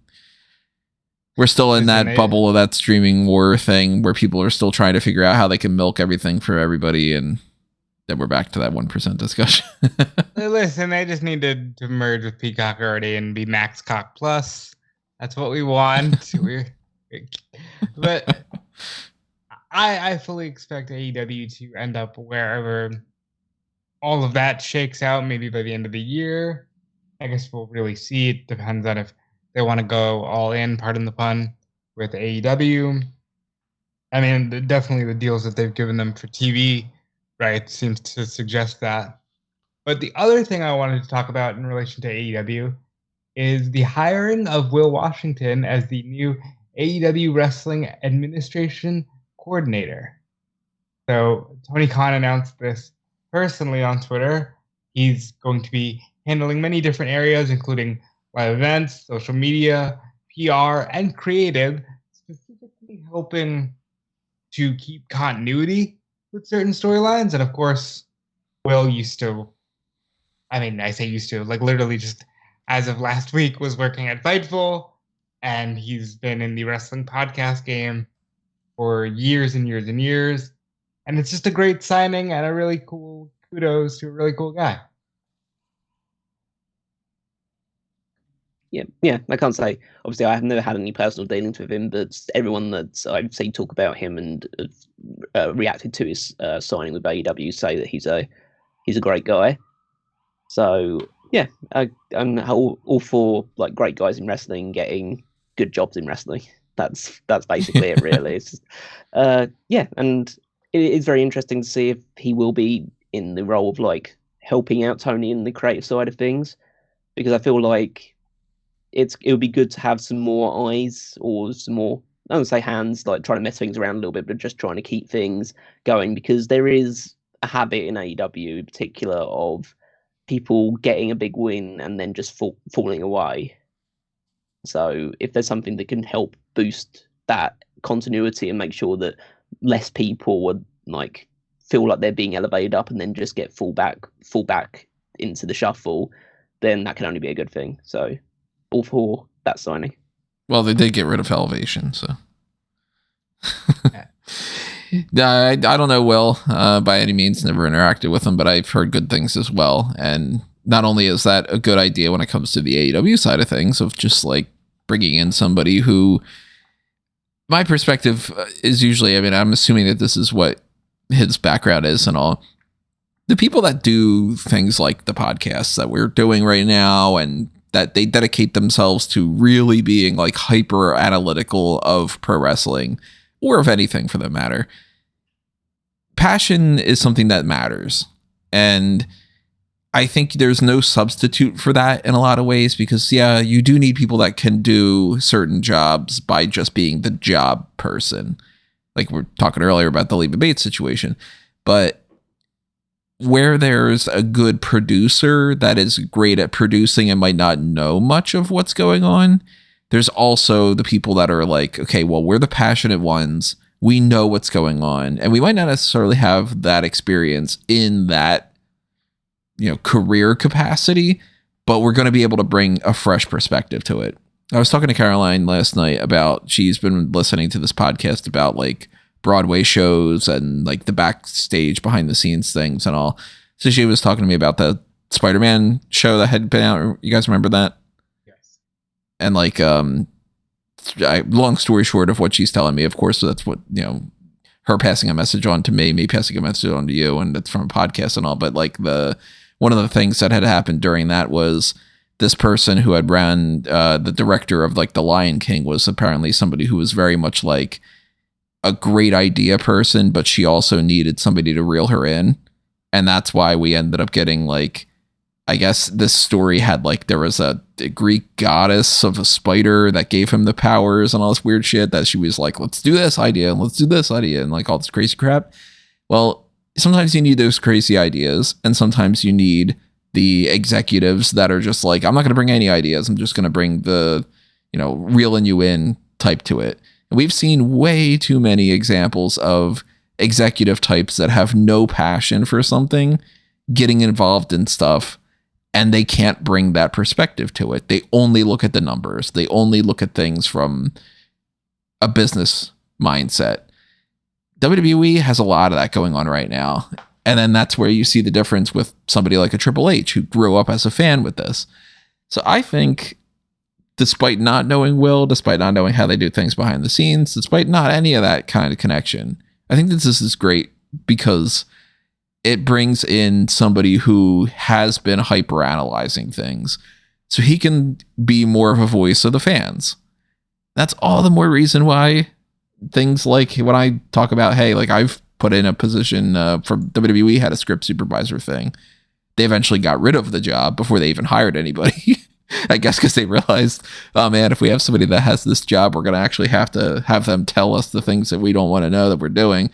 we're still in that bubble of that streaming war thing where people are still trying to figure out how they can milk everything for everybody, and then we're back to that 1% discussion. Listen, they just need to merge with Peacock already and be Max Cock Plus. That's what we want. But I fully expect AEW to end up wherever all of that shakes out, maybe by the end of the year. I guess we'll really see. It depends on if they want to go all in, pardon the pun, with AEW. I mean, definitely the deals that they've given them for TV, right, seems to suggest that. But the other thing I wanted to talk about in relation to AEW is the hiring of Will Washington as the new AEW Wrestling Administration Coordinator. So Tony Khan announced this personally on Twitter. He's going to be handling many different areas, including live events, social media, PR, and creative, specifically helping to keep continuity with certain storylines. And of course, Will used to, I say used to, like literally just as of last week was working at Fightful, and he's been in the wrestling podcast game for years and years and years. And it's just a great signing and a really cool kudos to a really cool guy. Yeah, I can't say. Obviously, I have never had any personal dealings with him, but everyone that I've seen talk about him and reacted to his signing with AEW say that he's a great guy. So yeah, I'm all for like great guys in wrestling getting good jobs in wrestling. That's basically it, really. It's just, yeah, and it is very interesting to see if he will be in the role of like helping out Tony in the creative side of things, because I feel like it would be good to have some more eyes or some more, I don't say hands, like trying to mess things around a little bit, but just trying to keep things going, because there is a habit in AEW in particular of people getting a big win and then just falling away. So if there's something that can help boost that continuity and make sure that less people would like feel like they're being elevated up and then just get fall back into the shuffle, then that can only be a good thing. So all for that signing. Well, they did get rid of Elevation, so I don't know Will by any means, never interacted with him, but I've heard good things as well. And not only is that a good idea when it comes to the AEW side of things, of just like bringing in somebody who, my perspective is usually, I mean, I'm assuming that this is what his background is and all. The people that do things like the podcasts that we're doing right now, and that they dedicate themselves to really being like hyper analytical of pro wrestling, or of anything for that matter. Passion is something that matters. And I think there's no substitute for that in a lot of ways, because yeah, you do need people that can do certain jobs by just being the job person. Like we're talking earlier about the Leva Bates situation, but where there's a good producer that is great at producing and might not know much of what's going on, there's also the people that are like, okay, well, we're the passionate ones. We know what's going on, and we might not necessarily have that experience in that, career capacity, but we're going to be able to bring a fresh perspective to it. I was talking to Caroline last night about, she's been listening to this podcast about like Broadway shows and like the backstage behind the scenes things and all. So she was talking to me about the Spider-Man show that had been out. You guys remember that? Yes. And like, long story short of what she's telling me, of course, that's what, her passing a message on to me passing a message on to you, and it's from a podcast and all. But like one of the things that had happened during that was this person who had ran, the director of like The Lion King, was apparently somebody who was very much like a great idea person, but she also needed somebody to reel her in. And that's why we ended up getting like I guess this story had like, there was a Greek goddess of a spider that gave him the powers and all this weird shit that she was like, let's do this idea and let's do this idea and like all this crazy crap. Well, sometimes you need those crazy ideas, and sometimes you need the executives that are just like, I'm not going to bring any ideas. I'm just going to bring the, reeling you in type to it. And we've seen way too many examples of executive types that have no passion for something getting involved in stuff, and they can't bring that perspective to it. They only look at the numbers. They only look at things from a business mindset. WWE has a lot of that going on right now. And then that's where you see the difference with somebody like a Triple H who grew up as a fan with this. So I think, despite not knowing Will, despite not knowing how they do things behind the scenes, despite not any of that kind of connection, I think that this is great because it brings in somebody who has been hyper analyzing things, so he can be more of a voice of the fans. That's all the more reason why things like when I talk about, hey, like I've put in a position from WWE, had a script supervisor thing. They eventually got rid of the job before they even hired anybody. I guess because they realized, oh man, if we have somebody that has this job, we're going to actually have to have them tell us the things that we don't want to know that we're doing.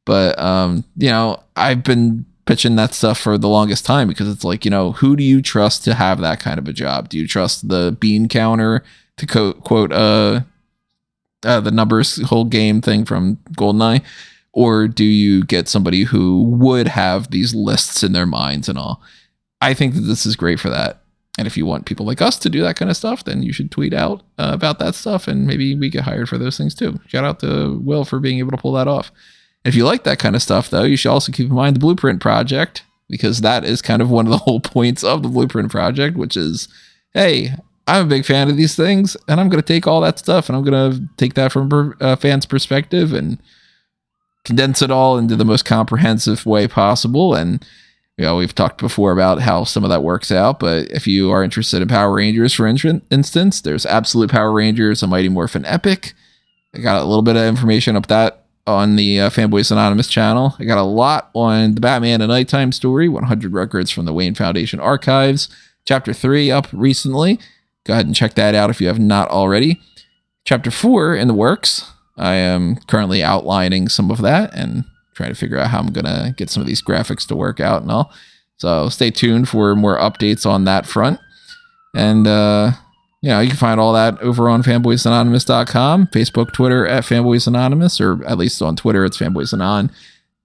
But, I've been pitching that stuff for the longest time because it's like, who do you trust to have that kind of a job? Do you trust the bean counter to quote the numbers whole game thing from GoldenEye? Or do you get somebody who would have these lists in their minds and all? I think that this is great for that. And if you want people like us to do that kind of stuff, then you should tweet out about that stuff, and maybe we get hired for those things too. Shout out to Will for being able to pull that off. If you like that kind of stuff, though, you should also keep in mind the Blueprint Project, because that is kind of one of the whole points of the Blueprint Project, which is, hey, I'm a big fan of these things, and I'm going to take all that stuff, and I'm going to take that from a fan's perspective and condense it all into the most comprehensive way possible. And we've talked before about how some of that works out, but if you are interested in Power Rangers, for instance, there's Absolute Power Rangers, a Mighty Morphin Epic. I got a little bit of information up that on the Fanboys Anonymous channel. I got a lot on the Batman A Nighttime Story, 100 records from the Wayne Foundation archives. Chapter 3 up recently. Go ahead and check that out if you have not already. Chapter 4 in the works. I am currently outlining some of that and trying to figure out how I'm going to get some of these graphics to work out and all. So stay tuned for more updates on that front. And, you can find all that over on fanboysanonymous.com, Facebook, Twitter at Fanboys Anonymous, or at least on Twitter, it's Fanboys Anon.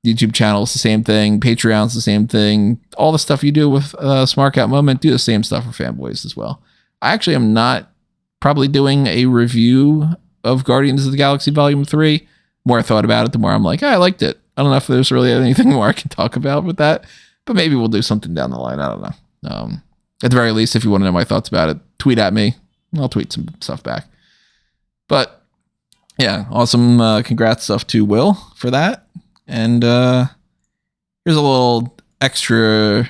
YouTube channel is the same thing. Patreon's the same thing. All the stuff you do with Smark at Moment, do the same stuff for Fanboys as well. I actually am not probably doing a review of Guardians of the Galaxy Volume 3. The more I thought about it, the more I'm like, I liked it. I don't know if there's really anything more I can talk about with that, but maybe we'll do something down the line. I don't know. At the very least, if you want to know my thoughts about it, tweet at me. I'll tweet some stuff back. But yeah, awesome. Congrats stuff to Will for that. And here's a little extra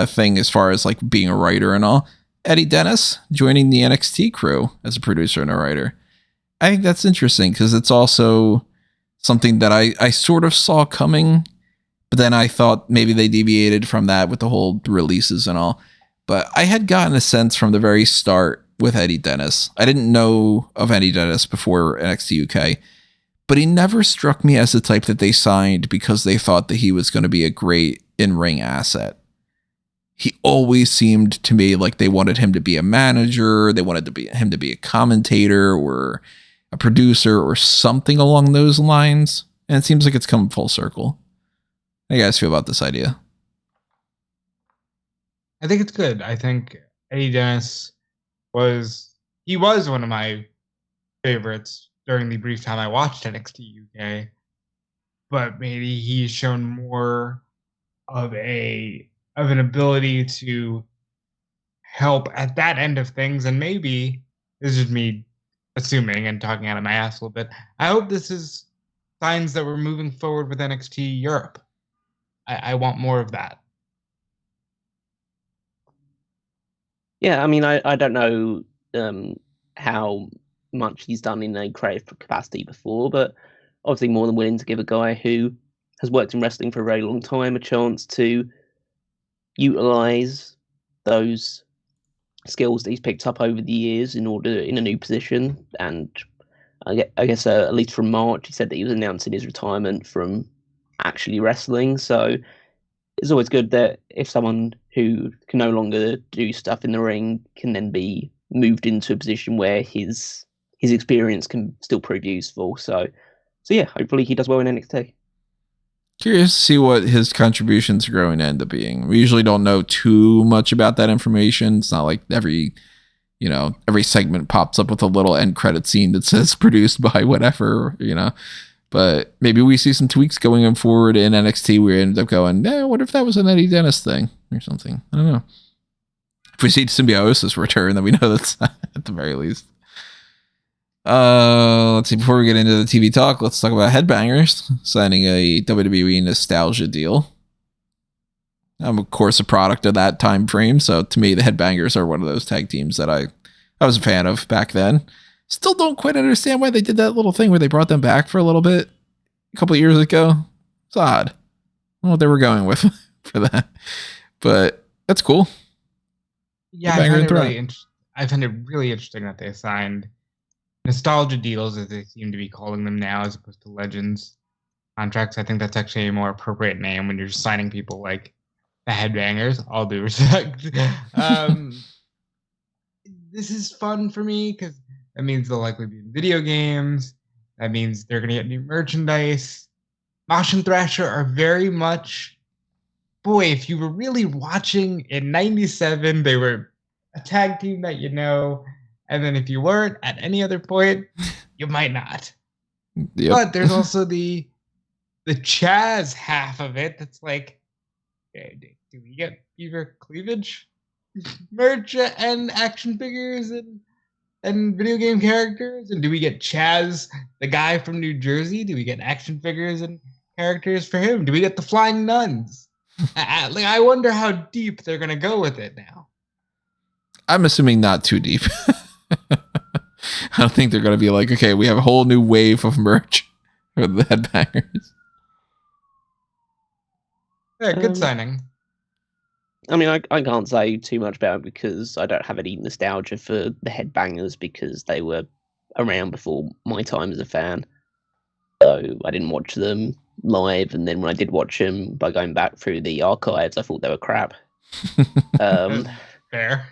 thing as far as like being a writer and all. Eddie Dennis joining the NXT crew as a producer and a writer. I think that's interesting because it's also something that I sort of saw coming, but then I thought maybe they deviated from that with the whole releases and all. But I had gotten a sense from the very start with Eddie Dennis. I didn't know of Eddie Dennis before NXT UK, but he never struck me as the type that they signed because they thought that he was going to be a great in-ring asset. He always seemed to me like they wanted him to be a manager, they wanted him to be a commentator or a producer or something along those lines. And it seems like it's come full circle. How do you guys feel about this idea? I think it's good. I think Eddie Dennis was one of my favorites during the brief time I watched NXT UK. But maybe he's shown more of an ability to help at that end of things. And maybe this is me assuming and talking out of my ass a little bit. I hope this is signs that we're moving forward with NXT Europe. I want more of that. Yeah, I mean, I don't know how much he's done in a creative capacity before, but obviously more than willing to give a guy who has worked in wrestling for a very long time a chance to utilize those skills that he's picked up over the years in a new position. And I guess at least from March, he said that he was announcing his retirement from actually wrestling. So it's always good that if someone who can no longer do stuff in the ring can then be moved into a position where his experience can still prove useful. So yeah, hopefully he does well in NXT. Curious to see what his contributions are going to end up being. We usually don't know too much about that information. It's not like every segment pops up with a little end credit scene that says produced by whatever, But maybe we see some tweaks going forward in NXT. We end up going, what if that was an Eddie Dennis thing or something? I don't know. If we see Symbiosis return, then we know that's at the very least. Let's see. Before we get into the TV talk, let's talk about Headbangers signing a WWE Nostalgia deal. I'm of course a product of that time frame, so to me, the Headbangers are one of those tag teams that I was a fan of back then. Still don't quite understand why they did that little thing where they brought them back for a little bit a couple of years ago. It's odd. I don't know what they were going with for that, but that's cool. Yeah, I find it really interesting that they signed nostalgia deals, as they seem to be calling them now, as opposed to legends contracts. I think that's actually a more appropriate name when you're just signing people like the Headbangers, all due respect. This is fun for me because that means they'll likely be in video games. That means they're going to get new merchandise. Mosh and Thrasher are very much, boy, if you were really watching in 97, they were a tag team that you know. And then if you weren't at any other point, you might not. Yep. But there's also the Chaz half of it that's like, do we get Beaver Cleavage merch and action figures and video game characters? And do we get Chaz, the guy from New Jersey? Do we get action figures and characters for him? Do we get the Flying Nuns? I wonder how deep they're going to go with it now. I'm assuming not too deep. I don't think they're going to be like, okay, we have a whole new wave of merch for the Headbangers. Yeah, good signing. I mean, I can't say too much about it because I don't have any nostalgia for the Headbangers because they were around before my time as a fan. So I didn't watch them live, and then when I did watch them, by going back through the archives, I thought they were crap. Fair.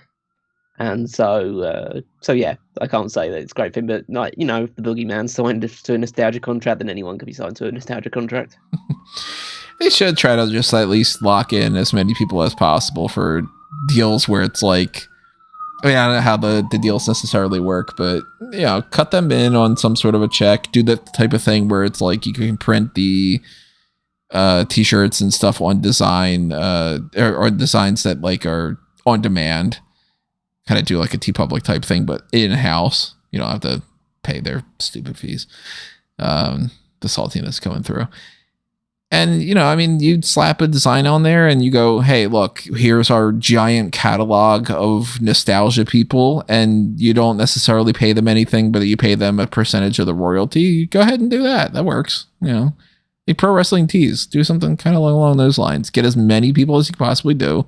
And so yeah, I can't say that it's a great thing, but like, if the Boogeyman signed to a nostalgia contract, then anyone could be signed to a nostalgia contract. They should try to just at least lock in as many people as possible for deals where it's like, I don't know how the deals necessarily work, but cut them in on some sort of a check. Do that type of thing where it's like you can print the t-shirts and stuff on design or designs that like are on demand. Kind of do like a TeePublic type thing, but in-house. You don't have to pay their stupid fees. The saltiness coming through. And, you'd slap a design on there and you go, hey, look, here's our giant catalog of nostalgia people, and you don't necessarily pay them anything, but you pay them a percentage of the royalty. You go ahead and do that. That works. Like Pro Wrestling Tees, do something kind of along those lines. Get as many people as you can possibly do.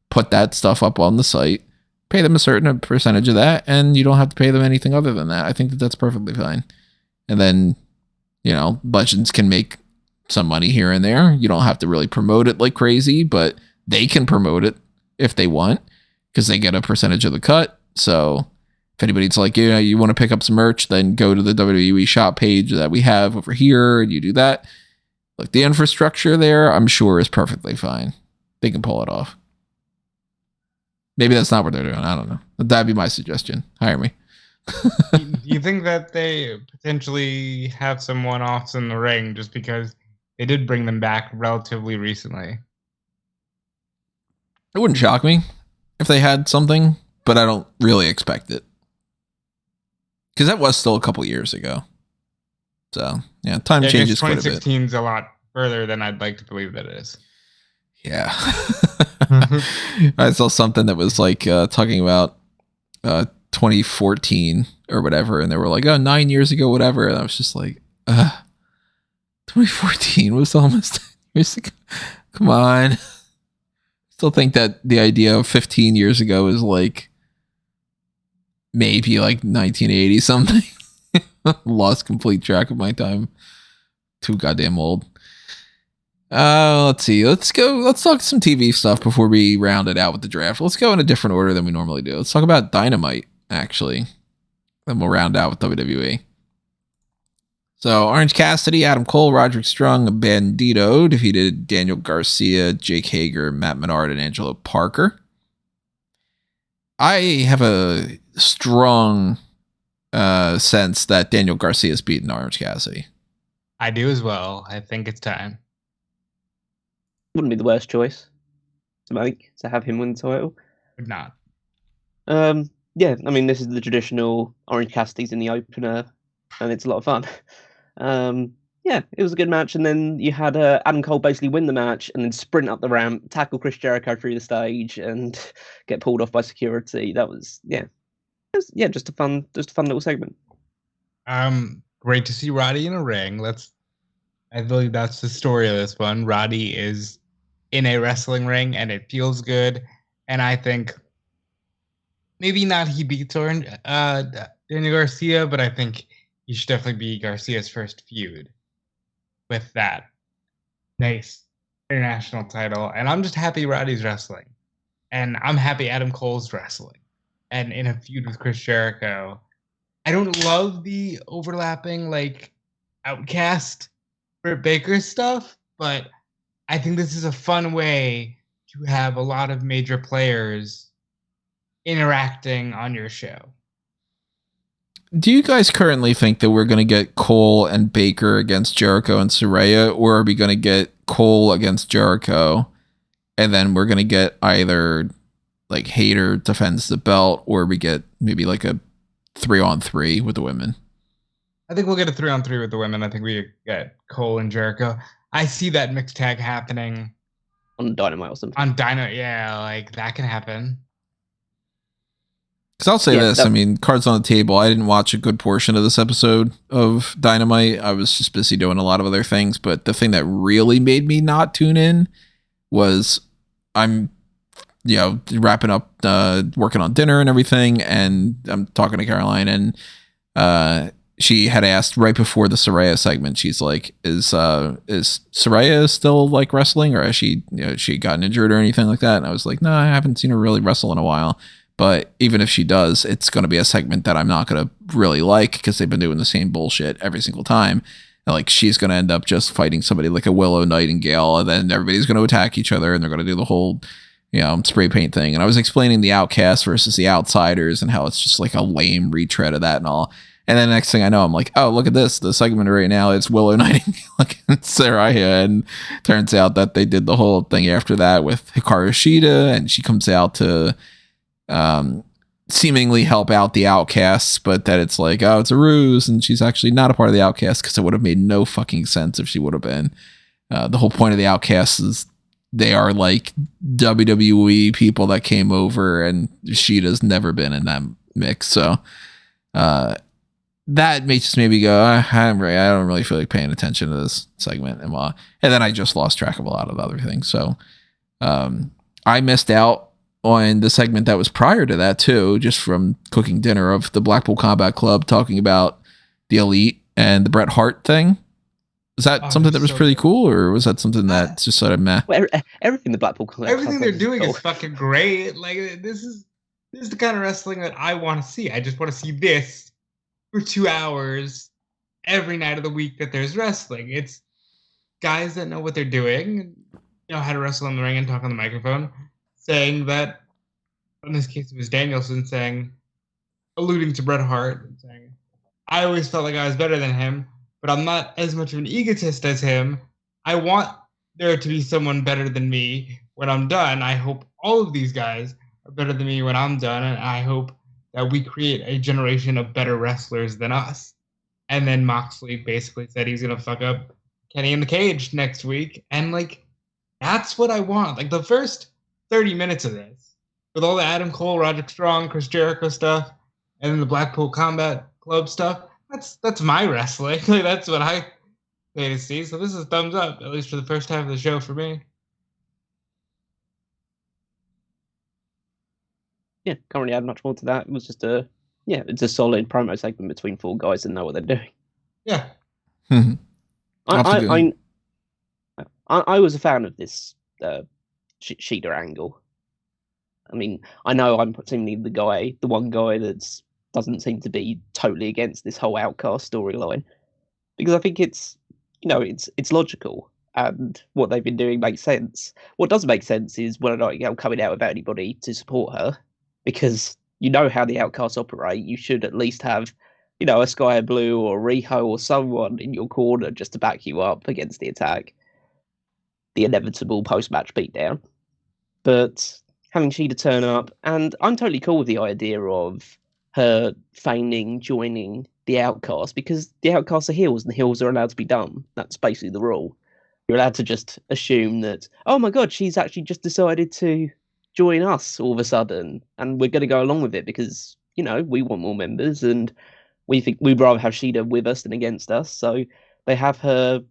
Put that stuff up on the site. Pay them a certain percentage of that, and you don't have to pay them anything other than that. I think that that's perfectly fine. And then, Legends can make some money here and there. You don't have to really promote it like crazy, but they can promote it if they want because they get a percentage of the cut. So if anybody's like, you want to pick up some merch, then go to the WWE shop page that we have over here and you do that. Like the infrastructure there, I'm sure is perfectly fine. They can pull it off. Maybe that's not what they're doing. I don't know. That'd be my suggestion. Hire me. Do you think that they potentially have some one-offs in the ring just because they did bring them back relatively recently? It wouldn't shock me if they had something, but I don't really expect it. Because that was still a couple years ago. So, yeah, time changes quite a bit. 2016 is a lot further than I'd like to believe that it is. Yeah. I saw something that was like talking about 2014 or whatever, and they were like, 9 years ago, whatever. And I was just like, 2014 was almost 10 years ago. Come on. Still think that the idea of 15 years ago is like maybe like 1980 something. Lost complete track of my time. Too goddamn old. Let's see. Let's talk some TV stuff before we round it out with the draft. Let's go in a different order than we normally do. Let's talk about Dynamite, actually. Then we'll round out with WWE. So Orange Cassidy, Adam Cole, Roderick Strong, Bandito defeated Daniel Garcia, Jake Hager, Matt Menard, and Angelo Parker. I have a strong sense that Daniel Garcia has beaten Orange Cassidy. I do as well. I think it's time. Wouldn't be the worst choice to make, to have him win the title. Would not. Yeah, I mean, this is the traditional Orange Cassidy's in the opener, and it's a lot of fun. Yeah, it was a good match, and then you had Adam Cole basically win the match and then sprint up the ramp, tackle Chris Jericho through the stage, and get pulled off by security. That was just a fun little segment. Great to see Roddy in a ring. I believe that's the story of this one. Roddy is in a wrestling ring, and it feels good. And I think maybe not he beats Daniel Garcia, but I think he should definitely be Garcia's first feud with that nice international title. And I'm just happy Roddy's wrestling. And I'm happy Adam Cole's wrestling. And in a feud with Chris Jericho. I don't love the overlapping, like, Outcast Britt Baker stuff, but I think this is a fun way to have a lot of major players interacting on your show. Do you guys currently think that we're going to get Cole and Baker against Jericho and Saraya, or are we going to get Cole against Jericho, and then we're going to get either like Hayter defends the belt, or we get maybe like a 3-on-3 with the women? I think we'll get a 3-on-3 with the women. I think we get Cole and Jericho. I see that mixed tag happening on Dynamite or something. On Dynamite, yeah, like that can happen. Because I'll say this, I mean, cards on the table. I didn't watch a good portion of this episode of Dynamite. I was just busy doing a lot of other things. But the thing that really made me not tune in was I'm, wrapping up, working on dinner and everything. And I'm talking to Caroline, and she had asked right before the Saraya segment, she's like, is Saraya still like wrestling, or has she gotten injured or anything like that? And I was like, no, I haven't seen her really wrestle in a while. But even if she does, it's going to be a segment that I'm not going to really like, because they've been doing the same bullshit every single time. And like, she's going to end up just fighting somebody like a Willow Nightingale, and then everybody's going to attack each other, and they're going to do the whole, spray paint thing. And I was explaining the Outcasts versus the Outsiders and how it's just like a lame retread of that and all. And then next thing I know, I'm like, oh, look at this. The segment right now, it's Willow Nightingale against Saraya. And turns out that they did the whole thing after that with Hikaru Shida, and she comes out to seemingly help out the Outcasts, but that it's like, oh, it's a ruse, and she's actually not a part of the Outcasts, because it would have made no fucking sense if she would have been. The whole point of the Outcasts is they are like WWE people that came over, and Sheeta's never been in that mix. So that makes maybe go, I don't really feel like paying attention to this segment. And then I just lost track of a lot of other things. So I missed out on the segment that was prior to that too, just from cooking dinner, of the Blackpool Combat Club talking about the Elite and the Bret Hart thing. Was that something that was pretty cool, or was that something that's just sort of meh? Well, everything the Blackpool Combat Club, everything they're doing is fucking great. Like, this is the kind of wrestling that I want to see. I just want to see this for 2 hours every night of the week that there's wrestling. It's guys that know what they're doing, know how to wrestle in the ring and talk on the microphone, saying that, in this case, it was Danielson alluding to Bret Hart, and saying, I always felt like I was better than him, but I'm not as much of an egotist as him. I want there to be someone better than me when I'm done. I hope all of these guys are better than me when I'm done, and I hope that we create a generation of better wrestlers than us. And then Moxley basically said he's going to fuck up Kenny in the cage next week, and like, that's what I want. Like, the first 30 minutes of this, with all the Adam Cole, Roderick Strong, Chris Jericho stuff, and then the Blackpool Combat Club stuff, that's my wrestling. Like, that's what I pay to see. So this is thumbs up, at least for the first half of the show for me. yeah, can't really add much more to that. It was just it's a solid promo segment between 4 guys that know what they're doing. Yeah. I was a fan of this Sheeta angle. I mean, I know I'm seemingly the one guy that doesn't seem to be totally against this whole Outcast storyline, because I think it's logical and what they've been doing makes sense. What doesn't make sense is Willow Nightingale coming out without anybody to support her, because you know how the Outcasts operate. You should at least have, a Sky Blue or Riho or someone in your corner just to back you up against the attack, the inevitable post-match beatdown. But having Sheeta turn up, and I'm totally cool with the idea of her feigning joining the Outcast, because the Outcasts are heels and the heels are allowed to be dumb. That's basically the rule. You're allowed to just assume that, oh my god, she's actually just decided to join us all of a sudden, and we're going to go along with it because, we want more members and we think we'd rather have Sheeta with us than against us. So they have her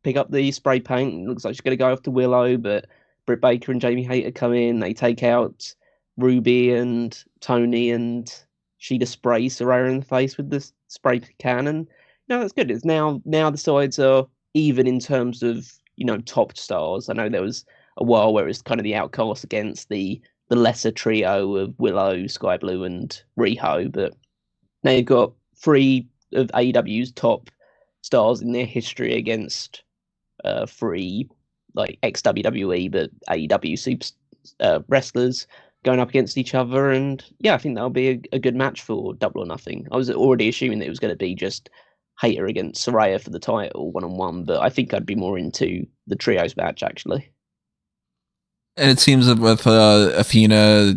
pick up the spray paint. It looks like she's going to go after Willow, but Britt Baker and Jamie Hayter come in. They take out Ruby and Tony, and Sheeta sprays Saraya in the face with the spray can. And that's good. It's now the sides are even in terms of top stars. I know there was a while where it was kind of the Outcasts against the lesser trio of Willow, Sky Blue, and Riho, but now you've got 3 of AEW's top stars in their history against 3 like ex-WWE but AEW super wrestlers going up against each other, and I think that'll be a good match for Double or Nothing. I was already assuming that it was going to be just Hayter against Saraya for the title 1-on-1, but I think I'd be more into the trios match actually. And it seems that with Athena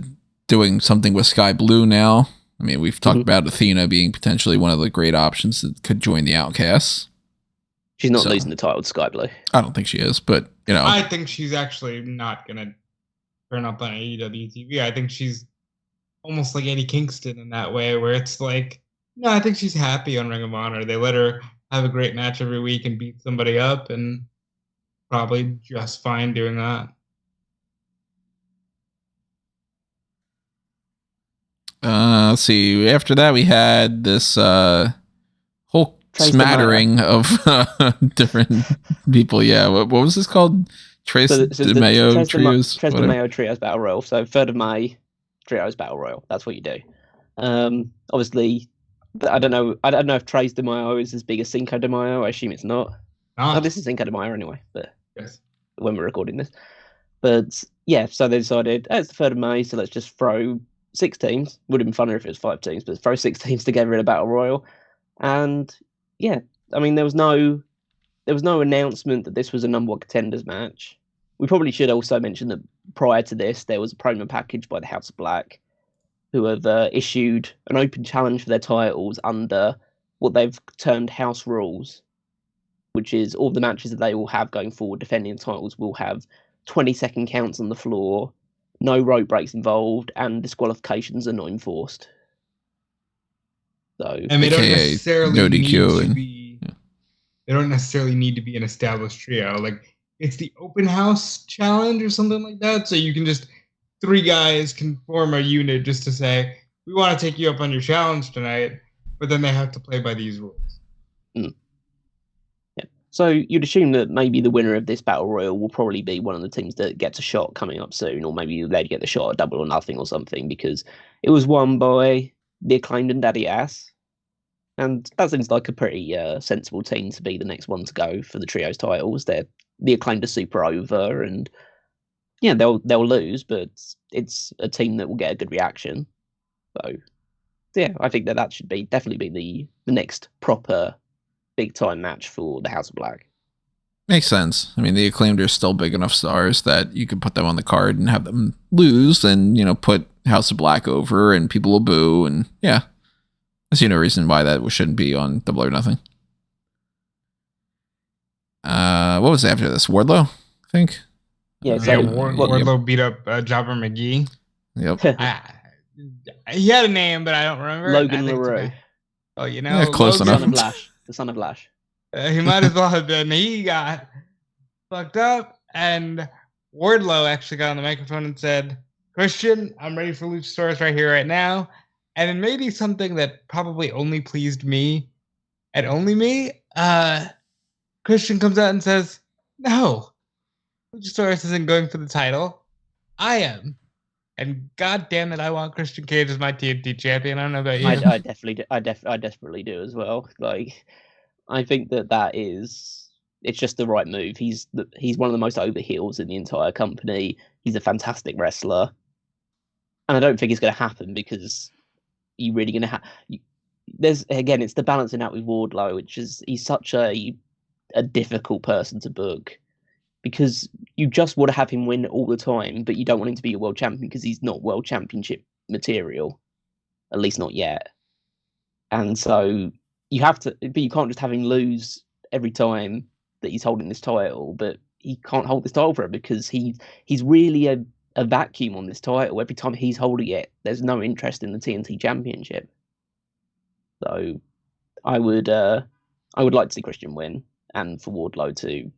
doing something with Sky Blue now, I mean, we've talked about Athena being potentially one of the great options that could join the Outcasts. She's not losing the title to Sky Blue. I don't think she is, but I think she's actually not gonna turn up on AEW TV. I think she's almost like Eddie Kingston in that way, where it's like, no, I think she's happy on Ring of Honor. They let her have a great match every week and beat somebody up, and probably just fine doing that. Let's see. After that, we had this whole smattering of different people. Yeah, what was this called? Tres de Mayo Trios? Tres de Mayo Trios Battle Royal. So 3rd of May Trios Battle Royal. That's what you do. Obviously, I don't know if Tres de Mayo is as big as Cinco de Mayo. I assume it's not. Oh, this is Cinco de Mayo anyway, but yes, when we're recording this. But yeah, so they decided, it's the 3rd of May, so let's just throw 6 teams. Would have been funner if it was 5 teams, but throw 6 teams together in a battle royal. And I mean, there was no announcement that this was a number 1 contenders match. We probably should also mention that prior to this, there was a promo package by the House of Black, who have issued an open challenge for their titles under what they've termed house rules, which is all the matches that they will have going forward defending the titles will have 20-second counts on the floor, no rope breaks involved, and disqualifications are not enforced. So, and they don't necessarily need to be. They don't necessarily need to be an established trio. Like, it's the open house challenge or something like that. So you can just 3 guys can form a unit just to say, we want to take you up on your challenge tonight, but then they have to play by these rules. So you'd assume that maybe the winner of this battle royal will probably be one of the teams that gets a shot coming up soon, or maybe they'd get the shot at Double or Nothing or something, because it was won by the Acclaimed and Daddy Ass, and that seems like a pretty sensible team to be the next one to go for the trios titles. The Acclaimed are super over, and they'll lose, but it's a team that will get a good reaction. So I think that should definitely be the next proper big time match for the House of Black. Makes sense. I mean, the Acclaimed are still big enough stars that you could put them on the card and have them lose, and put House of Black over, and people will boo, and I see no reason why that shouldn't be on Double or Nothing. What was after this? Wardlow, I think. Yeah, Wardlow beat up Jobber McGee. Yep. He had a name, but I don't remember. Logan LaRue. Oh, close enough. The son of Lash. He might as well have been. He got fucked up, and Wardlow actually got on the microphone and said, Christian, I'm ready for Luchasaurus right here, right now. And then maybe something that probably only pleased me and only me. Christian comes out and says, "No, Luchasaurus isn't going for the title. I am." And god damn it, I want Christian Cage as my TNT champion. I don't know about you. I definitely do. I desperately do as well. Like, I think that is, it's just the right move. He's one of the most over heels in the entire company. He's a fantastic wrestler, and I don't think it's going to happen because you really going to have. There's again, it's the balancing out with Wardlow, which is he's such a difficult person to book because you just want to have him win all the time, but you don't want him to be a world champion because he's not world championship material, at least not yet. And so you have to, but you can't just have him lose every time that he's holding this title. But he can't hold this title forever because he's really a vacuum on this title. Every time he's holding it, there's no interest in the TNT Championship. So I would like to see Christian win, and for Wardlow to,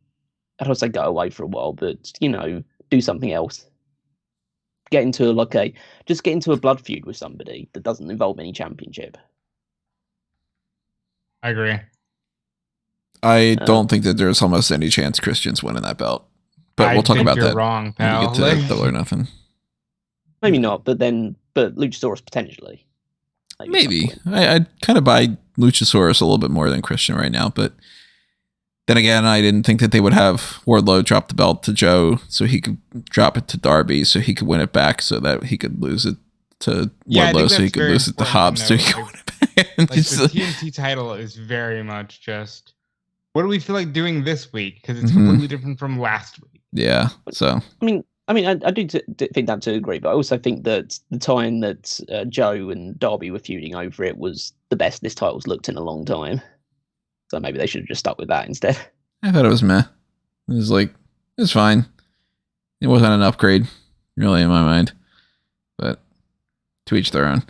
I don't say go away for a while, but do something else. Get into a blood feud with somebody that doesn't involve any championship. I agree. I don't think that there's almost any chance Christian's winning that belt. But we'll talk about that. You're wrong, pal. When we get to Double or Nothing. Maybe not, but Luchasaurus potentially. Maybe. I'd kind of buy Luchasaurus a little bit more than Christian right now, but then again, I didn't think that they would have Wardlow drop the belt to Joe so he could drop it to Darby so he could win it back so that he could lose it to Wardlow so he could lose it to Hobbs so he could win it back. Like the TNT title is very much just, what do we feel like doing this week? Because it's completely different from last week. Yeah, so. I do think that to agree, but I also think that the time that Joe and Darby were feuding over it was the best this title's looked in a long time. So maybe they should have just stuck with that instead. I thought it was meh. It was fine. It wasn't an upgrade, really, in my mind. But to each their own.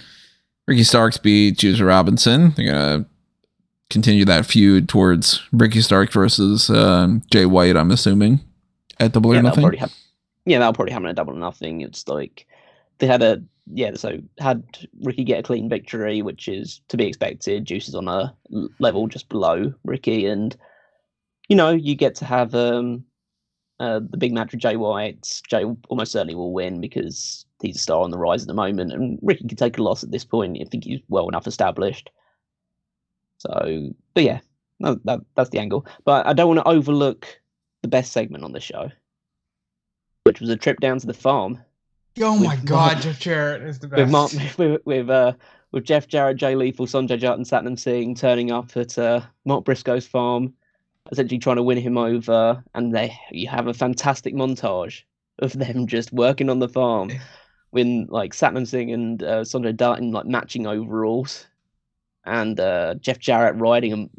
Ricky Starks beat Juice Robinson. They're going to continue that feud towards Ricky Starks versus Jay White, I'm assuming, at Double or Nothing. That'll probably happen at Double or Nothing. It's like they had had Ricky get a clean victory, which is to be expected. Juice is on a level just below Ricky, and you get to have the big match with Jay White. Jay almost certainly will win because he's a star on the rise at the moment, and Ricky can take a loss at this point. I think he's well enough established. So, but yeah, that's the angle. But I don't want to overlook the best segment on the show, which was a trip down to the farm. Oh my God, Jeff Jarrett is the best. With Jeff Jarrett, Jay Lethal, Sanjay Dutt, and Satnam Singh turning up at Mark Briscoe's farm, essentially trying to win him over, and you have a fantastic montage of them just working on the farm, with like Satnam Singh and Sanjay Dutt in like matching overalls, and Jeff Jarrett riding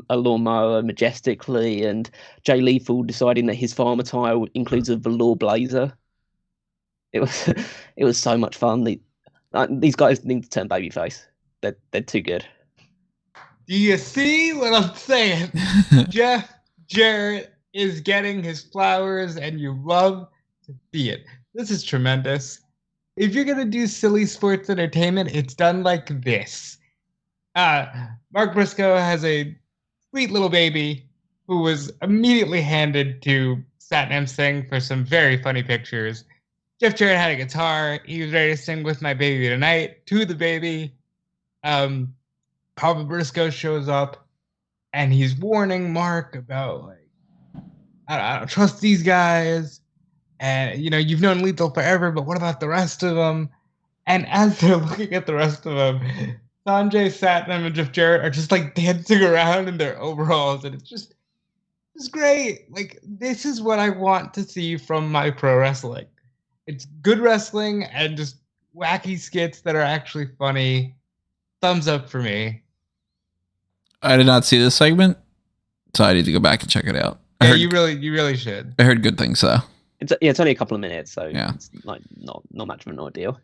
a lawnmower majestically, and Jay Lethal deciding that his farm attire includes a velour blazer. It was so much fun. These guys need to turn babyface. They're too good. Do you see what I'm saying? Jeff Jarrett is getting his flowers, and you love to see it. This is tremendous. If you're gonna do silly sports entertainment, it's done like this. Mark Briscoe has a sweet little baby who was immediately handed to Satnam Singh for some very funny pictures. Jeff Jarrett had a guitar. He was ready to sing "With My Baby Tonight" to the baby. Papa Briscoe shows up, and he's warning Mark about, like, I don't trust these guys. And, you've known Lethal forever, but what about the rest of them? And as they're looking at the rest of them, Sanjay, Satnam, and Jeff Jarrett are just, like, dancing around in their overalls, and it's great. Like, this is what I want to see from my pro wrestling. It's good wrestling and just wacky skits that are actually funny. Thumbs up for me. I did not see this segment, so I need to go back and check it out. You really should. I heard good things, though. It's only a couple of minutes, so yeah. It's like not much of an ordeal.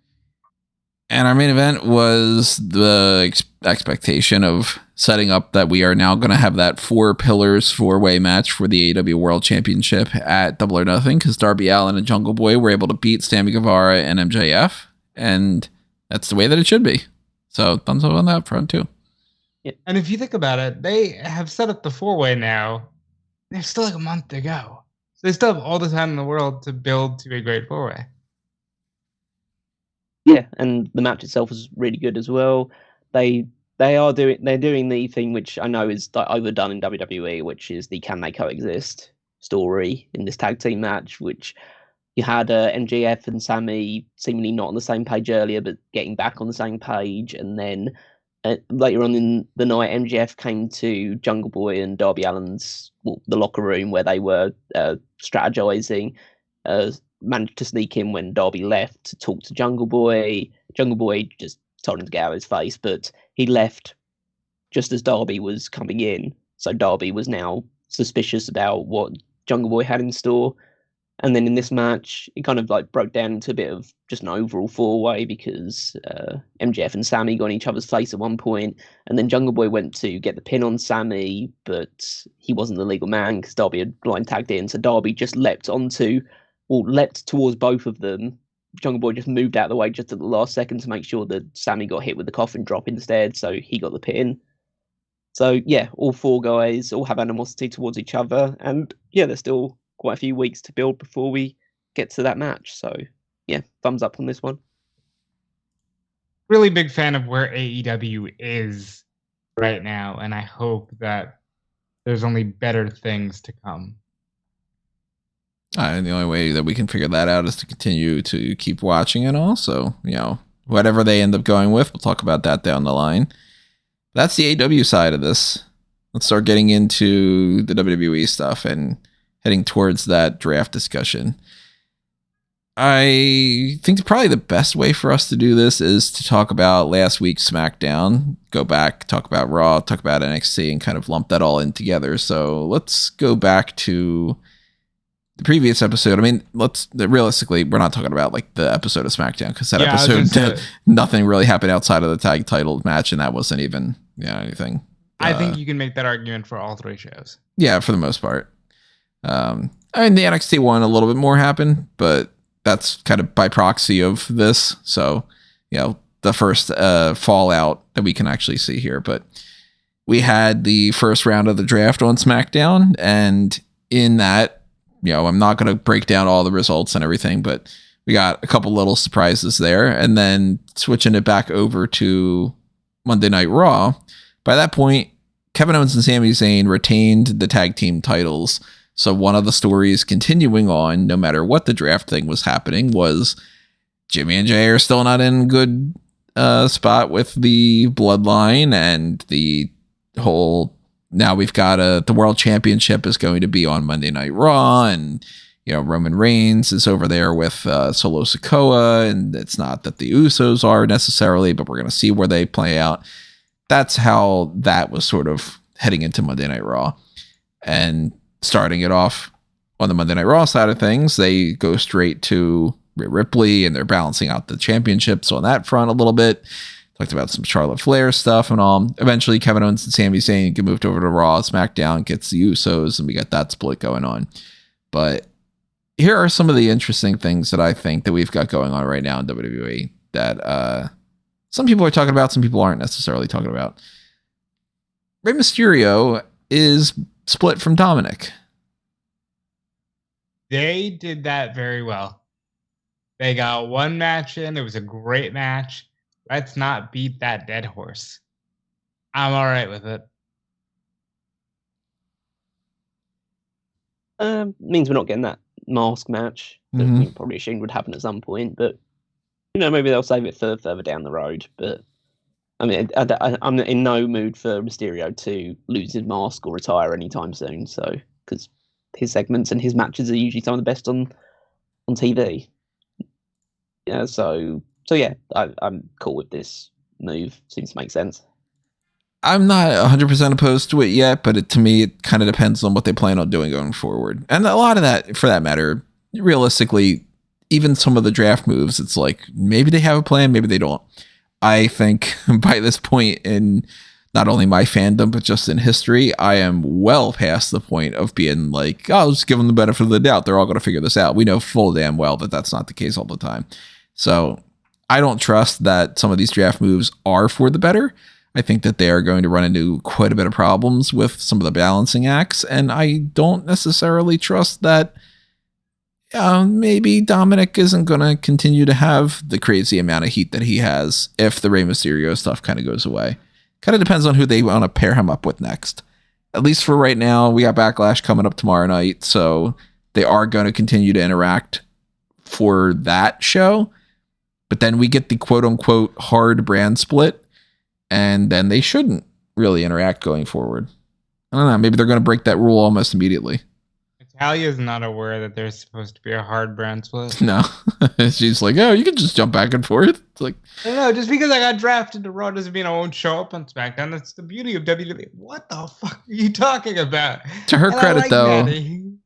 And our main event was the expectation of setting up that we are now going to have that 4 pillars 4-way match for the AEW World Championship at Double or Nothing, because Darby Allin and Jungle Boy were able to beat Sammy Guevara and MJF, and that's the way that it should be. So thumbs up on that front too. Yeah. And if you think about it, they have set up the 4-way now. There's still like a month to go. So they still have all the time in the world to build to a great 4-way. Yeah, and the match itself was really good as well. They're doing the thing which I know is overdone in WWE, which is the can they coexist story in this tag team match, which you had MJF and Sammy seemingly not on the same page earlier, but getting back on the same page, and then later on in the night, MJF came to Jungle Boy and Darby Allin's the locker room where they were strategizing. Managed to sneak in when Darby left to talk to Jungle Boy. Jungle Boy just told him to get out of his face, but he left just as Darby was coming in. So Darby was now suspicious about what Jungle Boy had in store. And then in this match, it kind of like broke down into a bit of just an overall 4-way because MJF and Sammy got in each other's face at one point, and then Jungle Boy went to get the pin on Sammy, but he wasn't the legal man because Darby had blind tagged in. So Darby just leapt towards both of them. Jungle Boy just moved out of the way just at the last second to make sure that Sammy got hit with the coffin drop instead, so he got the pin. So yeah, all 4 guys all have animosity towards each other, and yeah, there's still quite a few weeks to build before we get to that match. So yeah, thumbs up on this one. Really big fan of where AEW is right now, and I hope that there's only better things to come. And the only way that we can figure that out is to continue to keep watching it all. So, whatever they end up going with, we'll talk about that down the line. That's the AEW side of this. Let's start getting into the WWE stuff and heading towards that draft discussion. I think probably the best way for us to do this is to talk about last week's SmackDown, go back, talk about Raw, talk about NXT, and kind of lump that all in together. So let's go back to the previous episode. I mean, realistically, we're not talking about like the episode of SmackDown because that episode, nothing really happened outside of the tag title match, and that wasn't even anything. I think you can make that argument for all 3 shows. Yeah, for the most part. I mean, the NXT one, a little bit more happened, but that's kind of by proxy of this. So, the first fallout that we can actually see here. But we had the first round of the draft on SmackDown, and in that, I'm not going to break down all the results and everything, but we got a couple little surprises there. And then switching it back over to Monday Night Raw, by that point, Kevin Owens and Sami Zayn retained the tag team titles. So one of the stories continuing on, no matter what the draft thing was happening, was Jimmy and Jay are still not in good spot with the bloodline, and the whole, now we've got the world championship is going to be on Monday Night Raw, and Roman Reigns is over there with Solo Sikoa, and it's not that the Usos are necessarily, but we're going to see where they play out. That's how that was sort of heading into Monday Night Raw. And starting it off on the Monday Night Raw side of things, they go straight to Rhea Ripley, and they're balancing out the championships on that front a little bit. Talked about some Charlotte Flair stuff and all. Eventually, Kevin Owens and Sami Zayn get moved over to Raw. SmackDown gets the Usos, and we got that split going on. But here are some of the interesting things that I think that we've got going on right now in WWE that some people are talking about, some people aren't necessarily talking about. Rey Mysterio is split from Dominic. They did that very well. They got one match in. It was a great match. Let's not beat that dead horse. I'm all right with it. Means we're not getting that mask match that we probably assumed would happen at some point, but maybe they'll save it for further down the road. But I mean, I'm in no mood for Mysterio to lose his mask or retire anytime soon. So, because his segments and his matches are usually some of the best on TV. Yeah, so yeah, I'm cool with this move. Seems to make sense. I'm not 100% opposed to it yet, but to me, it kind of depends on what they plan on doing going forward. And a lot of that, for that matter, realistically, even some of the draft moves, it's like maybe they have a plan, maybe they don't. I think by this point in not only my fandom, but just in history, I am well past the point of being like, oh, I'll just give them the benefit of the doubt. They're all going to figure this out. We know full damn well that that's not the case all the time. So I don't trust that some of these draft moves are for the better. I think that they are going to run into quite a bit of problems with some of the balancing acts. And I don't necessarily trust that maybe Dominic isn't going to continue to have the crazy amount of heat that he has if the Rey Mysterio stuff kind of goes away. Kind of depends on who they want to pair him up with next. At least for right now, we got Backlash coming up tomorrow night, so they are going to continue to interact for that show. But then we get the quote-unquote hard brand split, and then they shouldn't really interact going forward. I don't know, maybe they're going to break that rule almost immediately. Natalia is not aware that there's supposed to be a hard brand split. No. She's like, oh, you can just jump back and forth. It's like, no, just because I got drafted to Raw doesn't mean I won't show up on SmackDown. That's the beauty of WWE. What the fuck are you talking about? To her credit, though,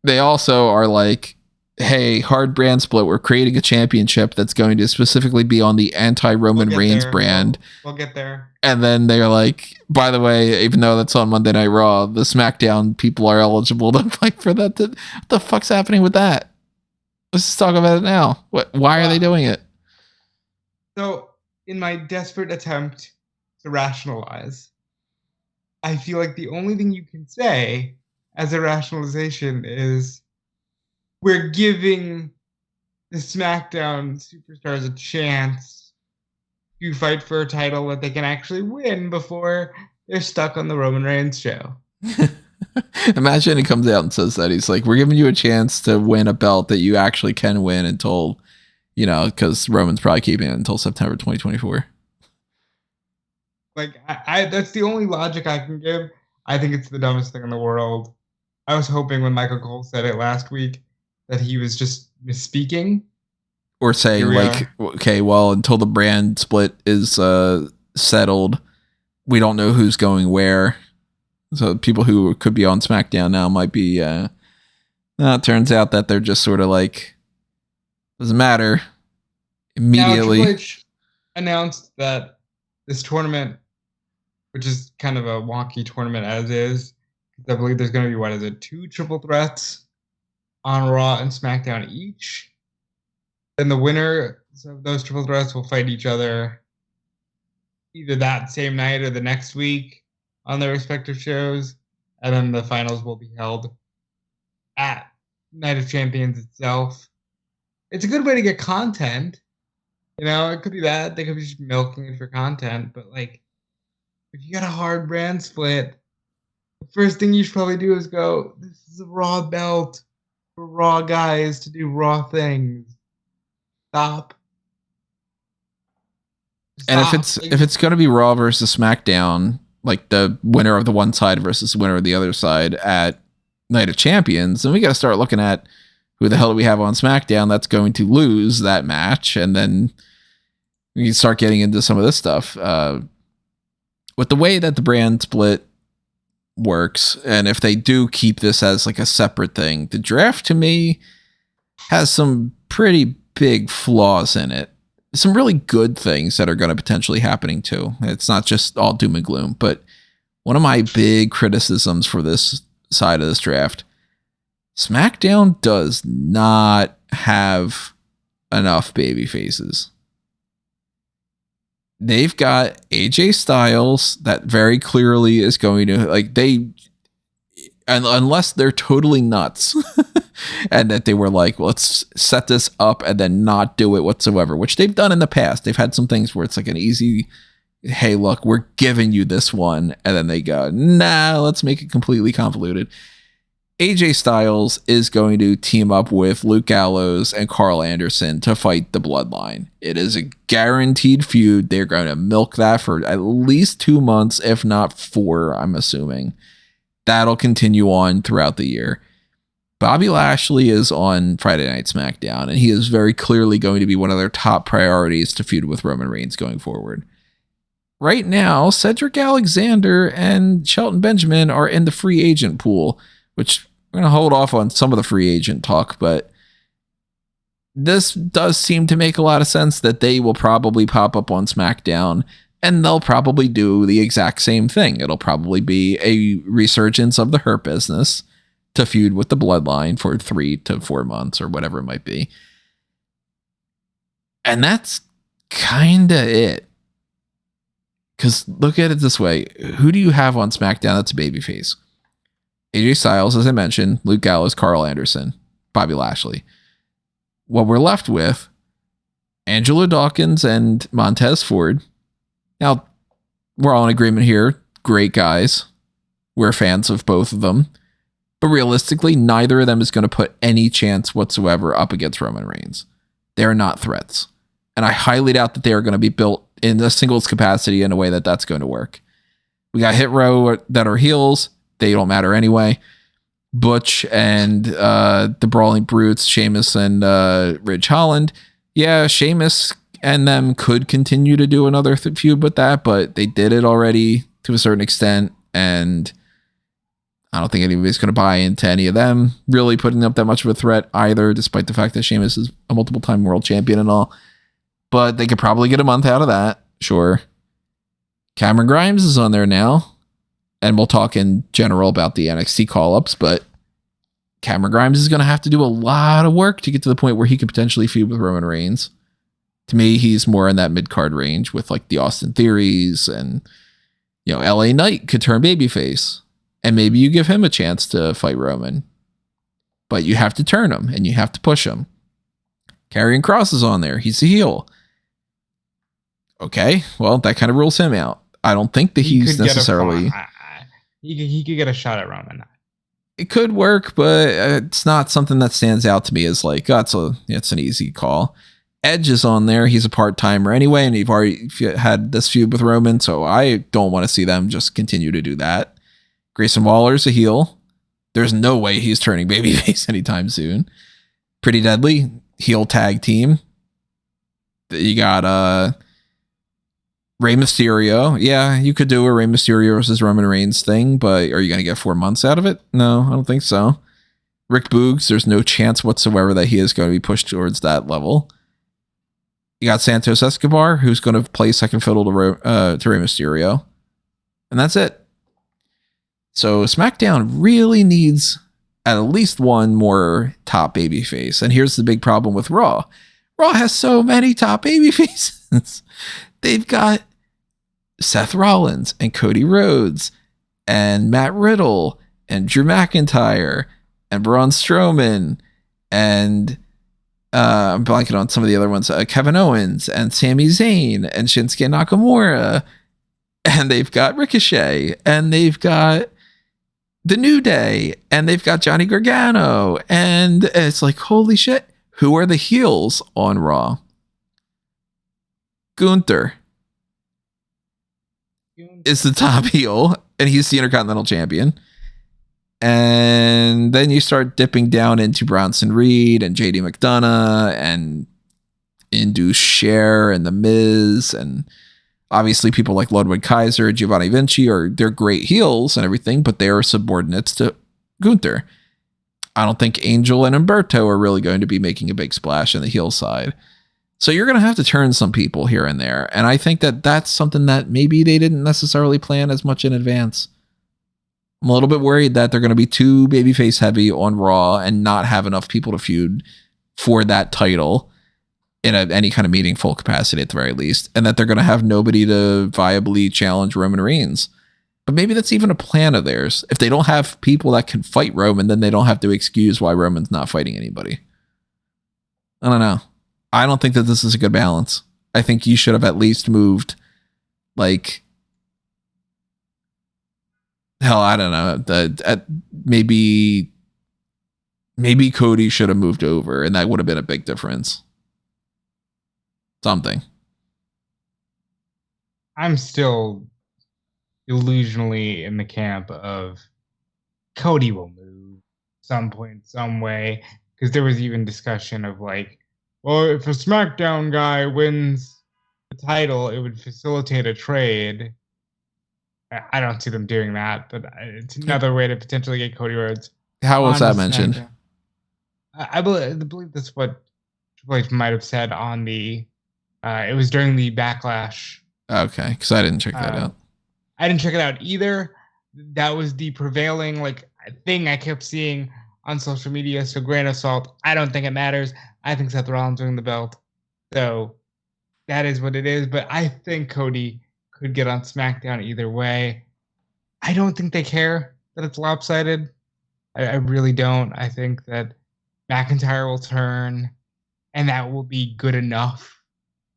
they also are like, hey, hard brand split. We're creating a championship that's going to specifically be on the anti-Roman Reigns brand. We'll get there. And then they're like, by the way, even though that's on Monday Night Raw, the SmackDown people are eligible to fight for that. What the fuck's happening with that? Let's just talk about it now. Why are they doing it? So, in my desperate attempt to rationalize, I feel like the only thing you can say as a rationalization is we're giving the SmackDown superstars a chance to fight for a title that they can actually win before they're stuck on the Roman Reigns show. Imagine he comes out and says that. He's like, we're giving you a chance to win a belt that you actually can win until, because Roman's probably keeping it until September 2024. Like, I that's the only logic I can give. I think it's the dumbest thing in the world. I was hoping when Michael Cole said it last week that he was just misspeaking. Or saying like, okay, well, until the brand split is settled, we don't know who's going where. So people who could be on SmackDown now might be, it turns out that they're just sort of like, doesn't matter. Immediately. Now, Triple H announced that this tournament, which is kind of a wonky tournament as is, I believe there's going to be, 2 triple threats on Raw and SmackDown each. Then the winner of those triple threats will fight each other either that same night or the next week on their respective shows. And then the finals will be held at Night of Champions itself. It's a good way to get content. It could be that. They could be just milking it for content. But, like, if you got a hard brand split, the first thing you should probably do is go, this is a Raw belt for Raw guys to do Raw things. Stop. And if it's going to be Raw versus SmackDown, like the winner of the one side versus the winner of the other side at Night of Champions, then we got to start looking at who the hell do we have on SmackDown that's going to lose that match, and then we start getting into some of this stuff. With the way that the brand split works, and if they do keep this as like a separate thing, the draft to me has some pretty big flaws in it. Some really good things that are going to potentially happening too. It's not just all doom and gloom, but one of my big criticisms for this side of this draft, SmackDown does not have enough baby faces. They've got AJ Styles that very clearly is going to, like, unless they're totally nuts and that they were like, well, let's set this up and then not do it whatsoever, which they've done in the past. They've had some things where it's like an easy, hey, look, we're giving you this one. And then they go, nah, let's make it completely convoluted. AJ Styles is going to team up with Luke Gallows and Carl Anderson to fight the Bloodline. It is a guaranteed feud. They're going to milk that for at least 2 months, if not 4, I'm assuming. That'll continue on throughout the year. Bobby Lashley is on Friday Night SmackDown, and he is very clearly going to be one of their top priorities to feud with Roman Reigns going forward. Right now, Cedric Alexander and Shelton Benjamin are in the free agent pool, which we're going to hold off on some of the free agent talk, but this does seem to make a lot of sense that they will probably pop up on SmackDown and they'll probably do the exact same thing. It'll probably be a resurgence of the Hurt Business to feud with the Bloodline for 3 to 4 months or whatever it might be. And that's kind of it. Because look at it this way. Who do you have on SmackDown that's a babyface? AJ Styles, as I mentioned, Luke Gallows, Carl Anderson, Bobby Lashley. What we're left with, Angelo Dawkins and Montez Ford. Now, we're all in agreement here. Great guys. We're fans of both of them. But realistically, neither of them is going to put any chance whatsoever up against Roman Reigns. They're not threats. And I highly doubt that they are going to be built in a singles capacity in a way that that's going to work. We got Hit Row that are heels. They don't matter anyway. Butch and the Brawling Brutes, Sheamus and Ridge Holland. Yeah, Sheamus and them could continue to do another feud with that, but they did it already to a certain extent, and I don't think anybody's going to buy into any of them really putting up that much of a threat either, despite the fact that Sheamus is a multiple-time world champion and all. But they could probably get a month out of that, sure. Cameron Grimes is on there now, and we'll talk in general about the NXT call-ups, but Cameron Grimes is going to have to do a lot of work to get to the point where he could potentially feud with Roman Reigns. To me, he's more in that mid-card range with like the Austin Theories and, you know, LA Knight could turn babyface. And maybe you give him a chance to fight Roman. But you have to turn him and you have to push him. Karrion Kross is on there. He's a heel. Okay, well, that kind of rules him out. I don't think that he's necessarily... He could get a shot at Roman. It could work, but it's not something that stands out to me as like, oh, it's an easy call. Edge is on there. He's a part-timer anyway, and you've already had this feud with Roman, so I don't want to see them just continue to do that. Grayson Waller's a heel. There's no way he's turning babyface anytime soon. Pretty Deadly, heel tag team. You got Rey Mysterio. Yeah, you could do a Rey Mysterio versus Roman Reigns thing, but are you going to get 4 months out of it? No, I don't think so. Rick Boogs, there's no chance whatsoever that he is going to be pushed towards that level. You got Santos Escobar, who's going to play second fiddle to Rey Mysterio. And that's it. So SmackDown really needs at least one more top babyface. And here's the big problem with Raw. Raw has so many top babyfaces. They've got Seth Rollins and Cody Rhodes and Matt Riddle and Drew McIntyre and Braun Strowman and I'm blanking on some of the other ones. Kevin Owens and Sami Zayn and Shinsuke Nakamura. And they've got Ricochet. And they've got The New Day. And they've got Johnny Gargano. And it's like, holy shit. Who are the heels on Raw? Gunther is the top heel. And he's the Intercontinental Champion. And then you start dipping down into Bronson Reed and JD McDonough and Indus Sher and The Miz. And obviously people like Ludwig Kaiser, Giovanni Vinci, they're great heels and everything, but they are subordinates to Gunther. I don't think Angel and Humberto are really going to be making a big splash on the heel side. So you're going to have to turn some people here and there. And I think that that's something that maybe they didn't necessarily plan as much in advance. I'm a little bit worried that they're going to be too babyface heavy on Raw and not have enough people to feud for that title in any kind of meaningful capacity at the very least. And that they're going to have nobody to viably challenge Roman Reigns. But maybe that's even a plan of theirs. If they don't have people that can fight Roman, then they don't have to excuse why Roman's not fighting anybody. I don't know. I don't think that this is a good balance. I think you should have at least moved like... Hell, I don't know. Maybe Cody should have moved over, and that would have been a big difference. Something. I'm still illusionally in the camp of Cody will move some point, some way, because there was even discussion of like, well, if a SmackDown guy wins the title, it would facilitate a trade. I don't see them doing that, but it's another way to potentially get Cody Rhodes. How was that mentioned? I believe that's what Triple H might have said on the, it was during the Backlash. Okay, because I didn't check that out. I didn't check it out either. That was the prevailing thing I kept seeing on social media. So grain of salt. I don't think it matters. I think Seth Rollins winning the belt. So that is what it is. But I think Cody could get on SmackDown either way. I don't think they care that it's lopsided. I really don't. I think that McIntyre will turn, and that will be good enough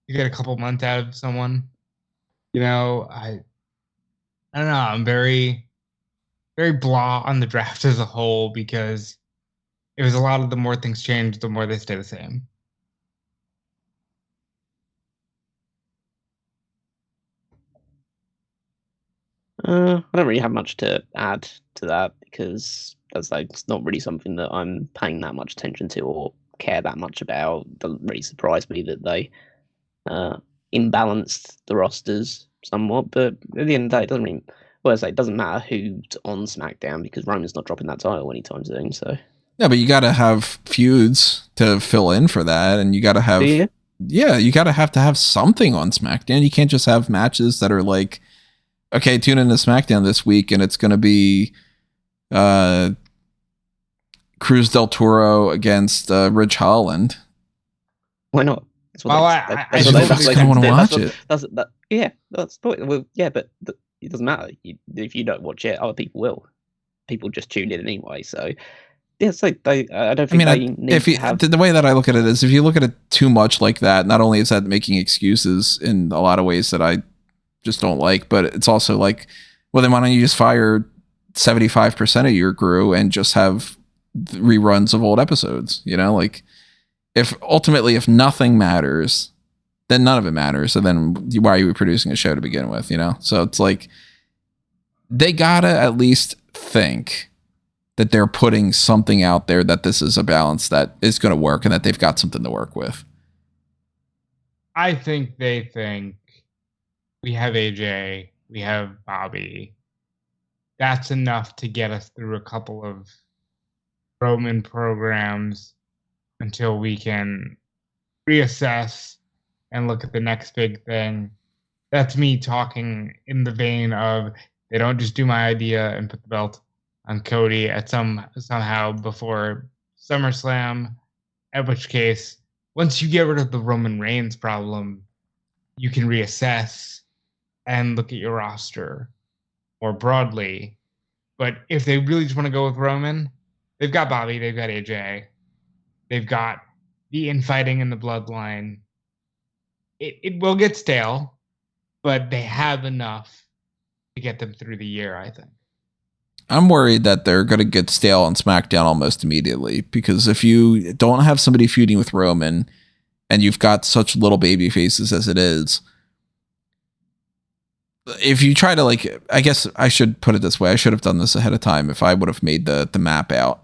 to get a couple months out of someone. You know, I don't know. I'm very, very blah on the draft as a whole because it was a lot of the more things change, the more they stay the same. I don't really have much to add to that because that's it's not really something that I'm paying that much attention to or care that much about. It doesn't really surprise me that they imbalanced the rosters somewhat, but at the end of the day, it doesn't really. Well, I say it doesn't matter who's on SmackDown because Roman's not dropping that title anytime soon. So yeah, but you got to have feuds to fill in for that, and you got to have you got to have something on SmackDown. You can't just have matches that are like, okay, tune into SmackDown this week, and it's going to be Cruz del Toro against Ridge Holland. Why not? Well, I just want to watch it. That's the point. Well, yeah, but it doesn't matter. If you don't watch it, other people will. People just tune in anyway. So yeah, so I don't think they need to have. The way that I look at it is, if you look at it too much like that, not only is that making excuses in a lot of ways that I just don't like, but it's also like, well, then why don't you just fire 75% of your crew and just have reruns of old episodes? You know, like if nothing matters, then none of it matters. So then why are you producing a show to begin with? You know, so it's like they gotta at least think that they're putting something out there, that this is a balance that is going to work and that they've got something to work with. I think they think we have AJ, we have Bobby. That's enough to get us through a couple of Roman programs until we can reassess and look at the next big thing. That's me talking in the vein of they don't just do my idea and put the belt on Cody at somehow before SummerSlam, at which case, once you get rid of the Roman Reigns problem, you can reassess and look at your roster more broadly. But if they really just want to go with Roman, they've got Bobby, they've got AJ, they've got the infighting in the bloodline. It will get stale, but they have enough to get them through the year, I think. I'm worried that they're going to get stale on SmackDown almost immediately, because if you don't have somebody feuding with Roman and you've got such little baby faces as it is, if you try to I guess I should put it this way. I should have done this ahead of time if I would have made the map out.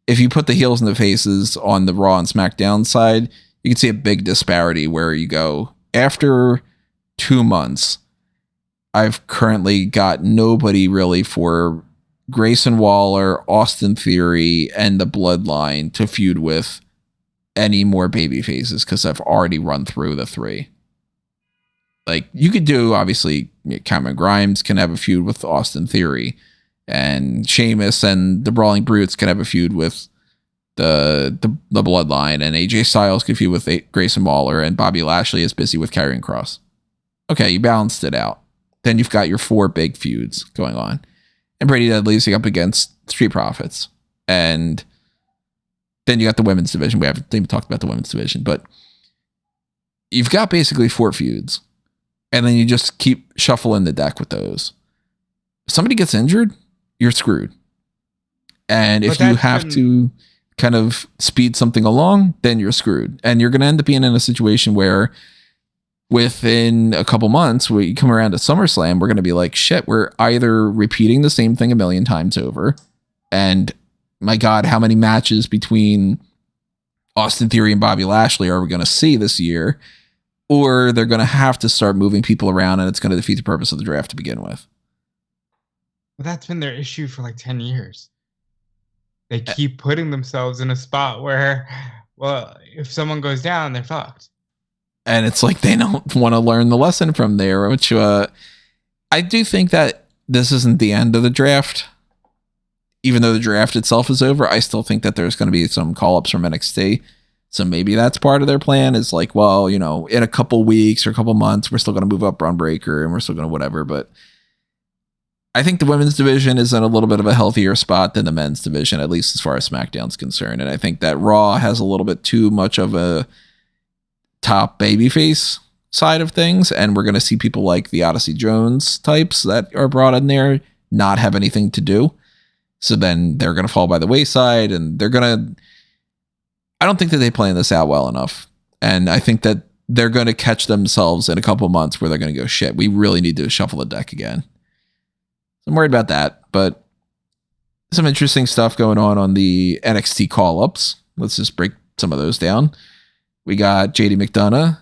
If you put the heels and the faces on the Raw and SmackDown side, you can see a big disparity where you go, after 2 months, I've currently got nobody really for Grayson Waller, Austin Theory, and the Bloodline to feud with any more baby faces, because I've already run through the 3. Like, you could do, obviously, Cameron Grimes can have a feud with Austin Theory, and Sheamus and the Brawling Brutes can have a feud with the Bloodline, and AJ Styles can feud with Grayson Waller, and Bobby Lashley is busy with Karrion Kross. Okay, you balanced it out. Then you've got your 4 big feuds going on. And Brady Dudley's up against Street Profits. And then you got the women's division. We haven't even talked about the women's division, but you've got basically 4 feuds. And then you just keep shuffling the deck with those. If somebody gets injured, you're screwed. And if you have to kind of speed something along, then you're screwed. And you're going to end up being in a situation where within a couple months, we come around to SummerSlam, we're going to be like, shit, we're either repeating the same thing a million times over. And my God, how many matches between Austin Theory and Bobby Lashley are we going to see this year? Or they're going to have to start moving people around, and it's going to defeat the purpose of the draft to begin with. Well, that's been their issue for 10 years. They keep putting themselves in a spot where well, if someone goes down, they're fucked. And it's like they don't want to learn the lesson from there, which I do think that this isn't the end of the draft. Even though the draft itself is over, I still think that there's going to be some call-ups from NXT. So maybe that's part of their plan is like, well, in a couple weeks or a couple months, we're still going to move up Braun Breaker and we're still going to whatever. But I think the women's division is in a little bit of a healthier spot than the men's division, at least as far as SmackDown's concerned. And I think that Raw has a little bit too much of a top babyface side of things. And we're going to see people like the Odyssey Jones types that are brought in there not have anything to do. So then they're going to fall by the wayside and I don't think that they plan this out well enough. And I think that they're going to catch themselves in a couple months where they're going to go, shit, we really need to shuffle the deck again. I'm worried about that, but some interesting stuff going on the NXT call-ups. Let's just break some of those down. We got JD McDonough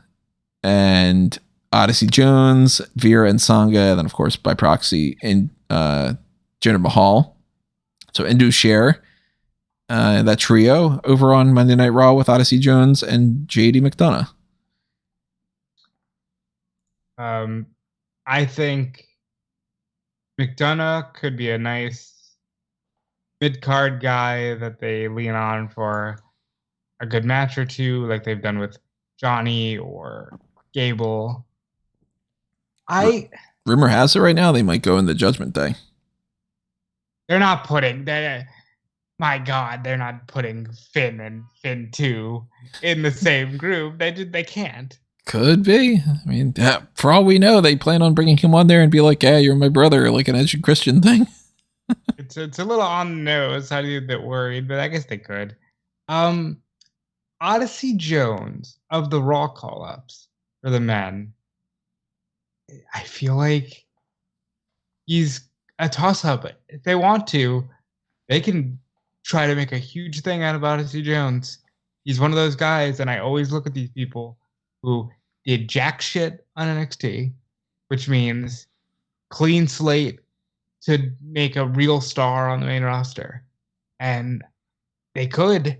and Odyssey Jones, Vera and Sanga, and then of course by proxy in Jinder Mahal. So Indu Sher, that trio over on Monday Night Raw with Odyssey Jones and JD McDonough. I think McDonough could be a nice mid-card guy that they lean on for a good match or two, like they've done with Johnny or Gable. Rumor has it right now they might go in the Judgment Day. They're not putting my God, they're not putting Finn and Finn 2 in the same group. They can't. Could be. I mean, for all we know, they plan on bringing him on there and be like, "Yeah, you're my brother," like an Edge Christian thing. It's a little on the nose. I'd be a bit worried, but I guess they could. Odyssey Jones of the Raw call-ups for the men. I feel like he's a toss-up. If they want to, they can try to make a huge thing out of Odyssey Jones. He's one of those guys, and I always look at these people who did jack shit on NXT, which means clean slate to make a real star on the main roster. And they could.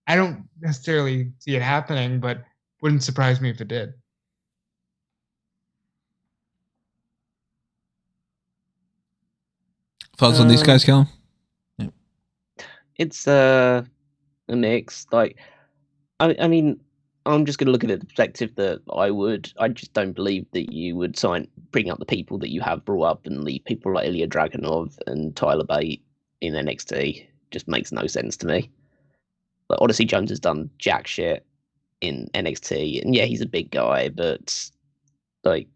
I don't necessarily see it happening, but wouldn't surprise me if it did. Thoughts on these guys, Callum? Yeah. It's a mix. Like, I mean, I'm just going to look at it the perspective that I just don't believe that you would bring up the people that you have brought up and leave people like Ilya Dragunov and Tyler Bate in NXT. Just makes no sense to me. Like, Odyssey Jones has done jack shit in NXT, and yeah, he's a big guy, but like,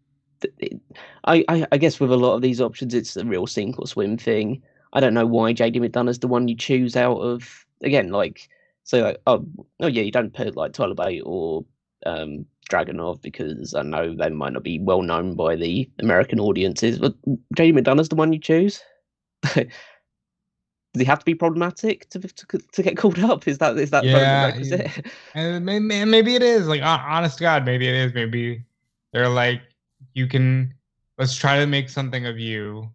I guess with a lot of these options, it's a real sink or swim thing. I don't know why JD McDonough's the one you choose out of, again, like, so like, oh yeah, you don't put like Tyler Bate or Dragunov because I know they might not be well known by the American audiences, but JD McDonough's the one you choose. Does he have to be problematic to get called up? Is that yeah, requisite? And maybe it is. Like, honest to God, maybe it is. Maybe they're like, let's try to make something of you.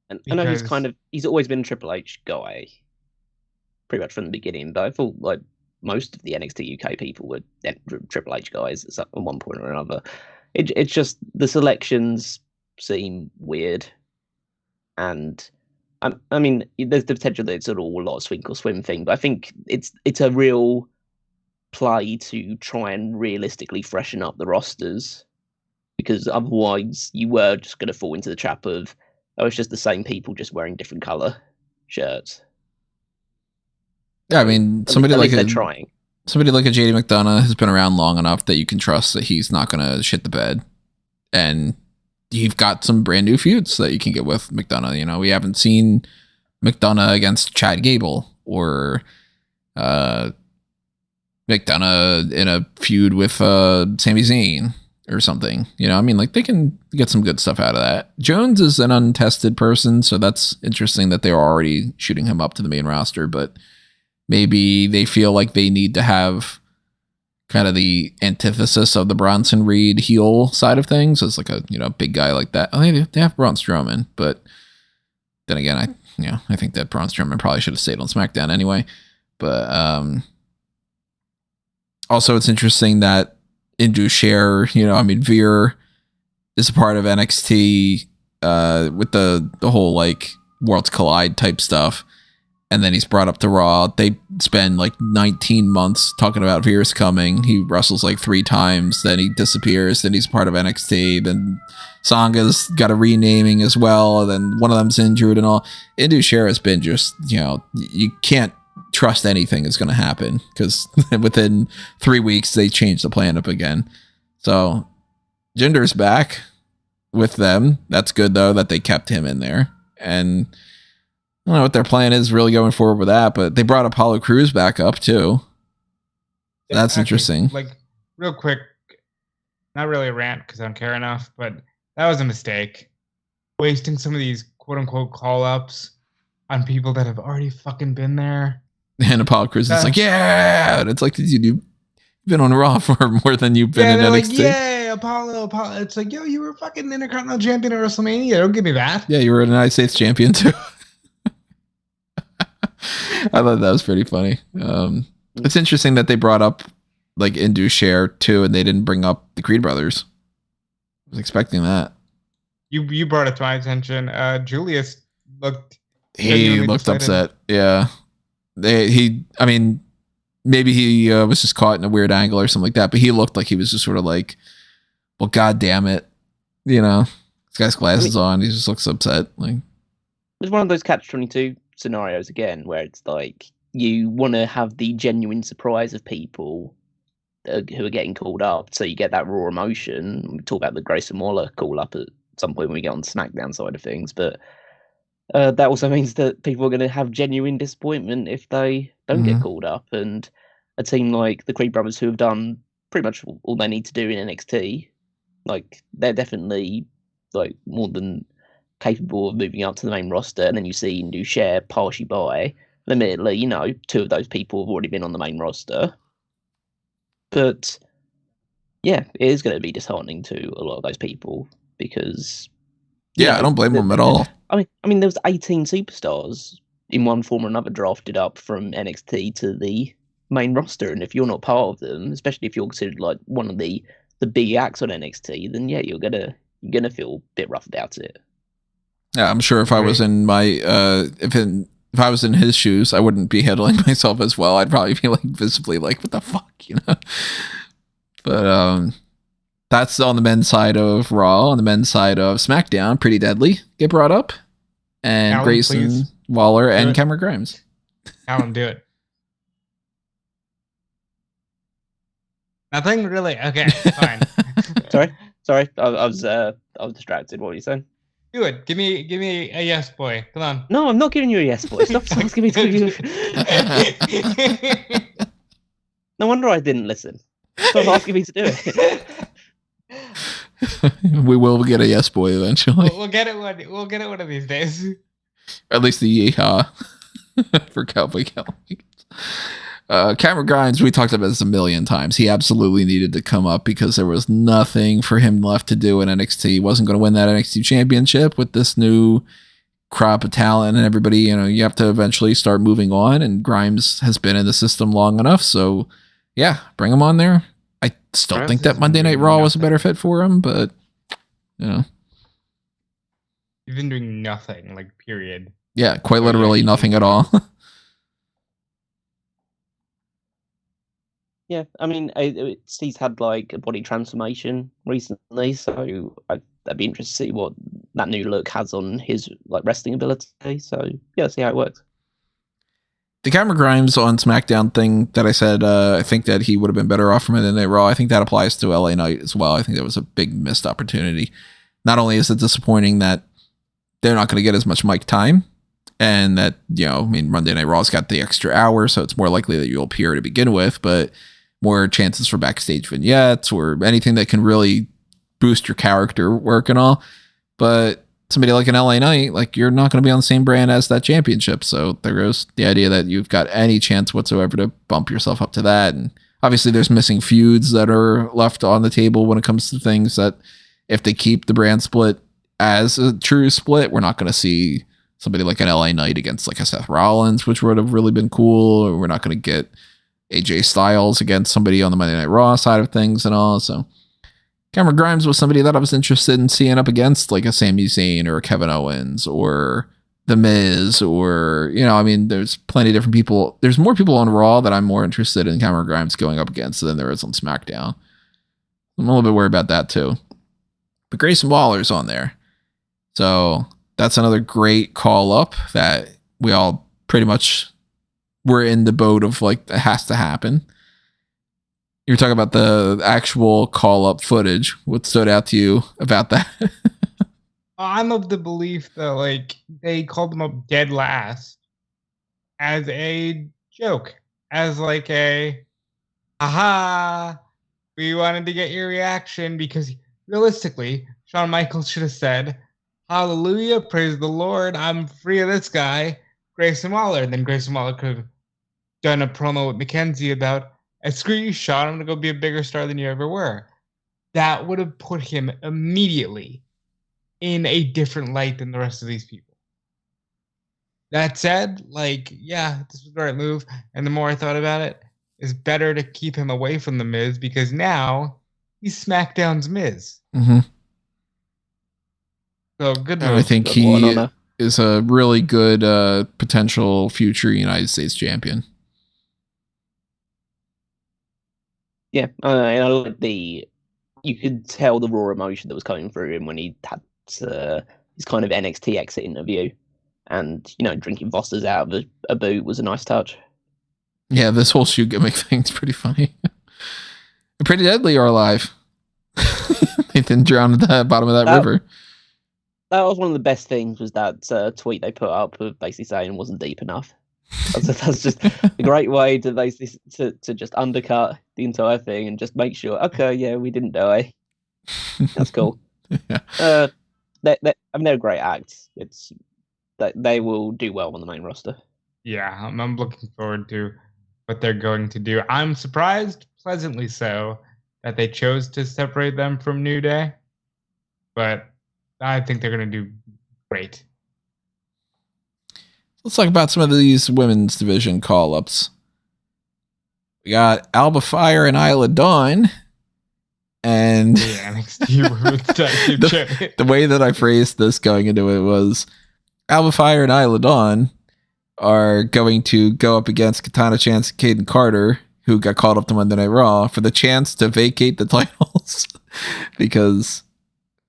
And I know he's always been a Triple H guy, pretty much from the beginning. But I thought like most of the NXT UK people were Triple H guys at one point or another. It's just the selections seem weird, and I mean, there's the potential that it's all a lot of swing or swim thing. But I think it's a real play to try and realistically freshen up the rosters, because otherwise you were just going to fall into the trap of, oh, it's just the same people just wearing different color shirts. Yeah, I mean, somebody like they're trying. Somebody like a JD McDonough has been around long enough that you can trust that he's not going to shit the bed, and you've got some brand new feuds that you can get with McDonough. You know, we haven't seen McDonough against Chad Gable or McDonough in a feud with Sami Zayn or something. You know, I mean, like, they can get some good stuff out of that. Jones is an untested person, so that's interesting that they're already shooting him up to the main roster, but maybe they feel like they need to have kind of the antithesis of the Bronson Reed heel side of things. It's like a, big guy like that. Oh, they have Braun Strowman, but then again, I think that Braun Strowman probably should have stayed on SmackDown anyway. But Also, it's interesting that Indus Veer is a part of NXT with the whole like Worlds Collide type stuff. And then he's brought up to Raw. They spend like 19 months talking about Veer's coming. He wrestles like 3 times, then he disappears, then he's part of NXT. Then Sanga's got a renaming as well. And then one of them's injured and all. Indus has been just, you can't trust anything is going to happen because within 3 weeks they change the plan up again. So Jinder's back with them. That's good though that they kept him in there. And I don't know what their plan is really going forward with that, but they brought Apollo Crews back up too. That's actually interesting. Like, real quick, not really a rant because I don't care enough, but that was a mistake. Wasting some of these quote unquote call ups on people that have already fucking been there. And Apollo Crews is like, yeah. And it's like, you've been on Raw for more than you've been in NXT. Like, yeah, Apollo. It's like, yo, you were fucking Intercontinental Champion at WrestleMania. Don't give me that. Yeah, you were a United States Champion too. I thought that was pretty funny. It's interesting that they brought up like Indus too, and they didn't bring up the Creed brothers. I was expecting that. You brought it to my attention. Julius looked. He looked excited. Upset. Yeah. Maybe he was just caught in a weird angle or something like that, but he looked like he was just sort of like, well, God damn it. This guy's glasses on. He just looks upset. Like, it's one of those catch-22 scenarios again, where it's like you want to have the genuine surprise of people who are getting called up, so you get that raw emotion. We talk about the Grayson Waller call up at some point when we get on the SmackDown side of things, but that also means that people are going to have genuine disappointment if they don't get called up. And a team like the Creed brothers, who have done pretty much all they need to do in NXT, like they're definitely like more than capable of moving up to the main roster. And then you see Indus pass you by. Admittedly, 2 of those people have already been on the main roster. But yeah, it is going to be disheartening to a lot of those people because I don't blame them at all. I mean, there was 18 superstars in one form or another drafted up from NXT to the main roster, and if you're not part of them, especially if you're considered like one of the big acts on NXT, then yeah, you're gonna feel a bit rough about it. Yeah, I'm sure if I was in my if I was in his shoes, I wouldn't be handling myself as well. I'd probably be like visibly like, what the fuck, But that's on the men's side of Raw. On the men's side of SmackDown, Pretty Deadly get brought up, and Alan, Grayson please. Waller and Cameron Grimes. Alan, do it. Nothing really. Okay, fine. Sorry. I was distracted. What were you saying? Do it. Give me a yes, boy. Come on. No, I'm not giving you a yes, boy. Stop asking me to give you. No wonder I didn't listen. Stop asking me to do it. We will get a yes, boy eventually. We'll get it one. We'll get it one of these days. At least the yeehaw for Cowboy Kelly. Cameron Grimes, we talked about this a million times. He absolutely needed to come up because there was nothing for him left to do in NXT. He wasn't going to win that NXT championship with this new crop of talent and everybody. You have to eventually start moving on, and Grimes has been in the system long enough. So, yeah, bring him on there. I still think that Monday Night Raw was a better fit for him, but, You've been doing nothing, like, period. Yeah, quite literally nothing at all. Yeah, I mean, he's had like a body transformation recently, so I'd be interested to see what that new look has on his like wrestling ability. So yeah, see how it works. The Cameron Grimes on SmackDown thing that I said, I think that he would have been better off from it than Raw. I think that applies to LA Knight as well. I think that was a big missed opportunity. Not only is it disappointing that they're not going to get as much mic time, and that Monday Night Raw's got the extra hour, so it's more likely that you'll appear to begin with, but more chances for backstage vignettes or anything that can really boost your character work and all. But somebody like an LA Knight, like, you're not going to be on the same brand as that championship. So there goes the idea that you've got any chance whatsoever to bump yourself up to that. And obviously there's missing feuds that are left on the table when it comes to things that if they keep the brand split as a true split, we're not going to see somebody like an LA Knight against like a Seth Rollins, which would have really been cool. Or we're not going to get AJ Styles against somebody on the Monday Night Raw side of things and all. So Cameron Grimes was somebody that I was interested in seeing up against like a Sami Zayn or a Kevin Owens or The Miz or, there's plenty of different people. There's more people on Raw that I'm more interested in Cameron Grimes going up against than there is on SmackDown. I'm a little bit worried about that too. But Grayson Waller's on there. So that's another great call up that we all pretty much were in the boat of like, it has to happen. You're talking about the actual call up footage. What stood out to you about that? I'm of the belief that like they called them up dead last as a joke, as like a, aha, we wanted to get your reaction, because realistically, Shawn Michaels should have said, hallelujah, praise the Lord, I'm free of this guy, Grayson Waller. And then Grayson Waller could have done a promo with Mackenzie about, screw you, Shawn, I'm going to go be a bigger star than you ever were. That would have put him immediately in a different light than the rest of these people. That said, like, yeah, this was the right move. And the more I thought about it, it's better to keep him away from The Miz, because now he's SmackDown's Miz. Mm-hmm. So good move. And I think he is a really good potential future United States champion. Yeah, and I like you could tell the raw emotion that was coming through him when he had his kind of NXT exit interview, and drinking Foster's out of a boot was a nice touch. Yeah, this whole shoe gimmick thing's pretty funny. Pretty Deadly are alive. They didn't drown at the bottom of that river. That was one of the best things, was that tweet they put up of basically saying it wasn't deep enough. That's just a great way to basically to just undercut the entire thing and just make sure, okay, yeah, we didn't die. That's cool. Yeah. They're a great act. It's that they will do well on the main roster. Yeah, I'm looking forward to what they're going to do. I'm surprised, pleasantly so, that they chose to separate them from New Day, but I think they're going to do great. Let's talk about some of these women's division call-ups. We got Alba Fire and Isla Dawn. And the way that I phrased this going into it was Alba Fire and Isla Dawn are going to go up against Katana Chance and Kaden Carter, who got called up to Monday Night Raw, for the chance to vacate the titles, because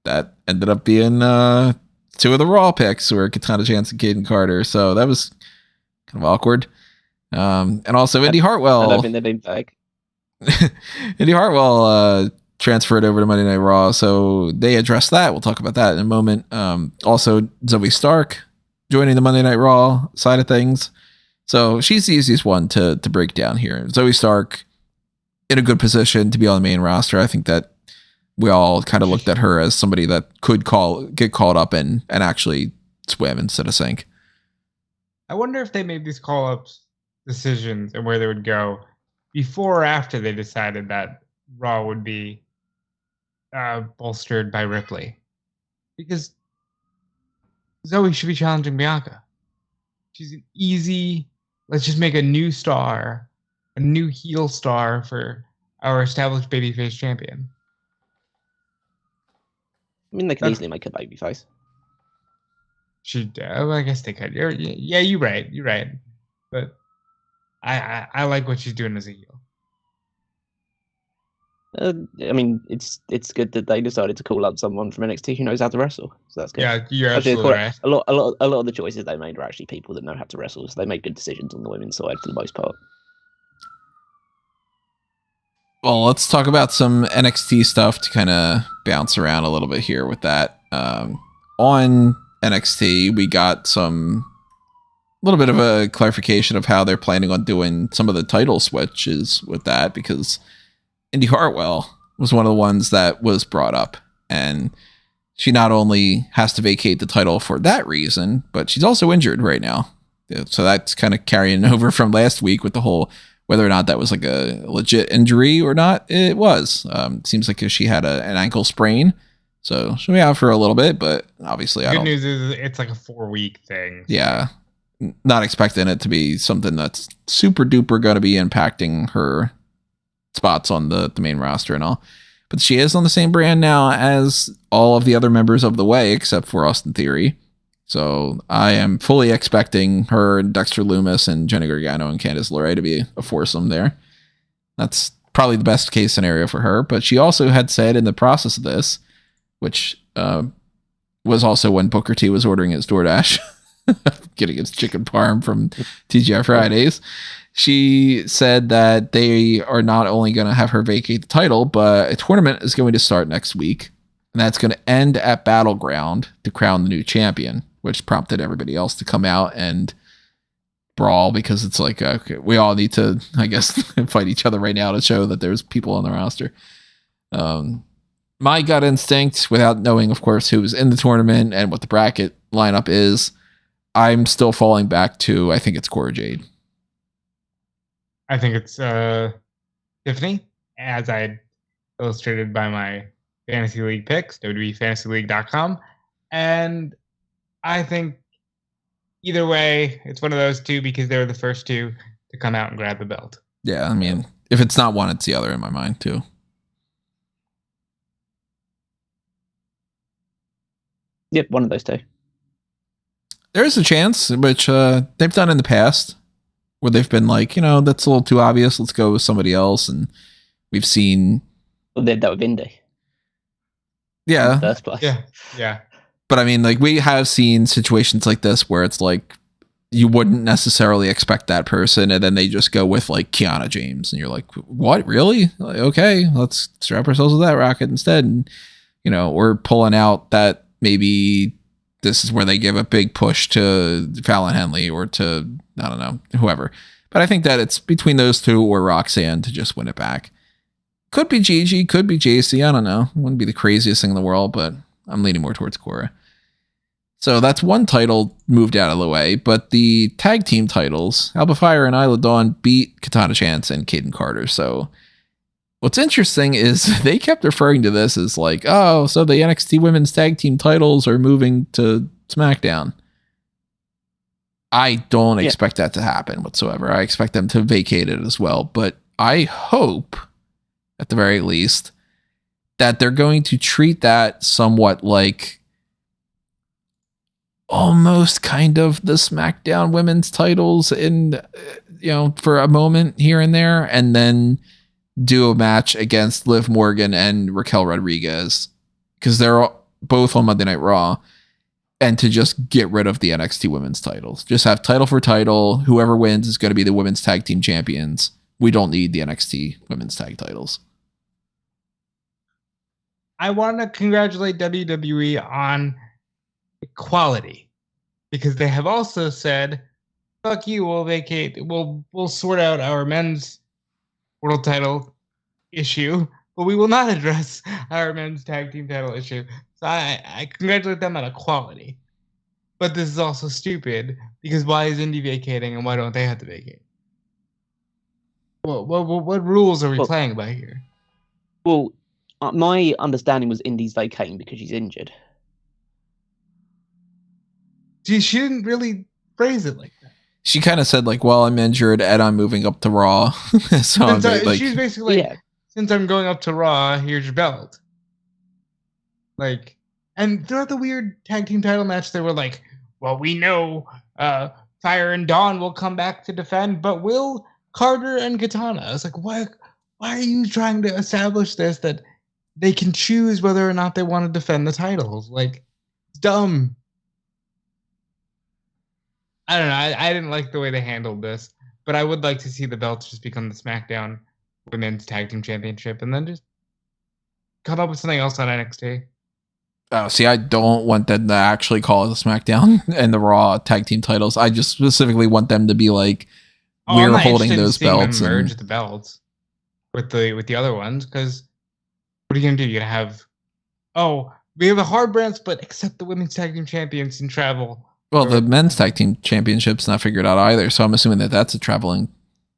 that ended up being two of the Raw picks were Katana Chance and Kaden Carter. So that was kind of awkward. And also Indy Hartwell. I don't think they've been back. Indy Hartwell transferred over to Monday Night Raw, so they addressed that. We'll talk about that in a moment. Also, Zoe Stark joining the Monday Night Raw side of things. So she's the easiest one to break down here. Zoe Stark in a good position to be on the main roster. I think that we all kind of looked at her as somebody that could get called up and actually swim instead of sink. I wonder if they made these call-ups decisions and where they would go before or after they decided that Raw would be bolstered by Ripley. Because Zoe should be challenging Bianca. She's an easy, let's just make a new star, a new heel star for our established babyface champion. I mean, they can easily make a babyface. I guess they could. Yeah, you're right. You're right. But I like what she's doing as a heel. I mean, it's good that they decided to call up someone from NXT who knows how to wrestle. So that's good. Yeah, you're absolutely right. A lot of the choices they made were actually people that know how to wrestle. So they made good decisions on the women's side for the most part. Well, let's talk about some NXT stuff to kind of bounce around a little bit here with that. On NXT, we got a little bit of a clarification of how they're planning on doing some of the title switches with that, because Indy Hartwell was one of the ones that was brought up, and she not only has to vacate the title for that reason, but she's also injured right now. So that's kind of carrying over from last week with the whole whether or not that was like a legit injury or not. It was. Seems like she had an ankle sprain, so she'll be out for a little bit. But obviously, good news is it's like a 4-week thing. Yeah, not expecting it to be something that's super duper going to be impacting her spots on the main roster and all. But she is on the same brand now as all of the other members of the Way, except for Austin Theory. So I am fully expecting her, Dexter Lumis, and Jenny Gargano and Candice LeRae to be a foursome there. That's probably the best case scenario for her. But she also had said in the process of this, which was also when Booker T was ordering his DoorDash, getting his chicken parm from TGI Fridays. She said that they are not only going to have her vacate the title, but a tournament is going to start next week. And that's going to end at Battleground to crown the new champion, which prompted everybody else to come out and brawl, because it's like, okay, we all need to, I guess, fight each other right now to show that there's people on the roster. My gut instinct, without knowing, of course, who was in the tournament and what the bracket lineup is, I'm still falling back to, I think it's Cora Jade. I think it's Tiffany, as I illustrated by my Fantasy League picks, WWEFantasyLeague.com. And I think either way, it's one of those two, because they were the first two to come out and grab the belt. Yeah, I mean, if it's not one, it's the other in my mind, too. Yep, one of those two. There's a chance, which they've done in the past, where they've been like, that's a little too obvious. Let's go with somebody else. And we've seen. Well, they did that with Indy. Yeah. In the first place. Yeah. But I mean, like, we have seen situations like this where it's like you wouldn't necessarily expect that person, and then they just go with like Kiana James, and you're like, what, really? Like, okay, let's strap ourselves with that rocket instead. And we're pulling out that maybe this is where they give a big push to Fallon Henley or to, I don't know, whoever. But I think that it's between those two or Roxanne to just win it back. Could be Gigi, could be JC. I don't know. It wouldn't be the craziest thing in the world, but I'm leaning more towards Cora. So that's one title moved out of the way. But the tag team titles, Alba Fire and Isla Dawn beat Katana Chance and Kaden Carter. So what's interesting is they kept referring to this as like, oh, so the NXT Women's Tag Team titles are moving to SmackDown. I don't expect that to happen whatsoever. I expect them to vacate it as well. But I hope, at the very least, that they're going to treat that somewhat like almost kind of the SmackDown women's titles in, for a moment here and there, and then do a match against Liv Morgan and Raquel Rodriguez, because they're both on Monday Night Raw, and to just get rid of the NXT women's titles. Just have title for title. Whoever wins is going to be the women's tag team champions. We don't need the NXT women's tag titles. I want to congratulate WWE on equality, because they have also said, fuck you, we'll vacate, we'll sort out our men's world title issue, but we will not address our men's tag team title issue. So I congratulate them on equality. But this is also stupid, because why is Indy vacating and why don't they have to vacate? What rules are we playing by here? Well, my understanding was Indy's vacating because she's injured. She didn't really phrase it like that. She kind of said like, well, I'm injured and I'm moving up to Raw. So she's basically like, since I'm going up to Raw, here's your belt. Like, and throughout the weird tag team title match, they were like, well, we know Fire and Dawn will come back to defend, but will Carter and Katana? I was like, why are you trying to establish this, that they can choose whether or not they want to defend the titles? Like, it's dumb. I don't know. I didn't like the way they handled this, but I would like to see the belts just become the SmackDown Women's Tag Team Championship, and then just come up with something else on NXT. Oh, see, I don't want them to actually call it the SmackDown and the Raw Tag Team titles. I just specifically want them to be like, we're holding those belts. Them merge the belts with the other ones, because what are you gonna do? You're gonna have, we have a hard brands, but accept the Women's Tag Team Champions and travel. Well, the men's tag team championship's not figured out either, so I'm assuming that that's a traveling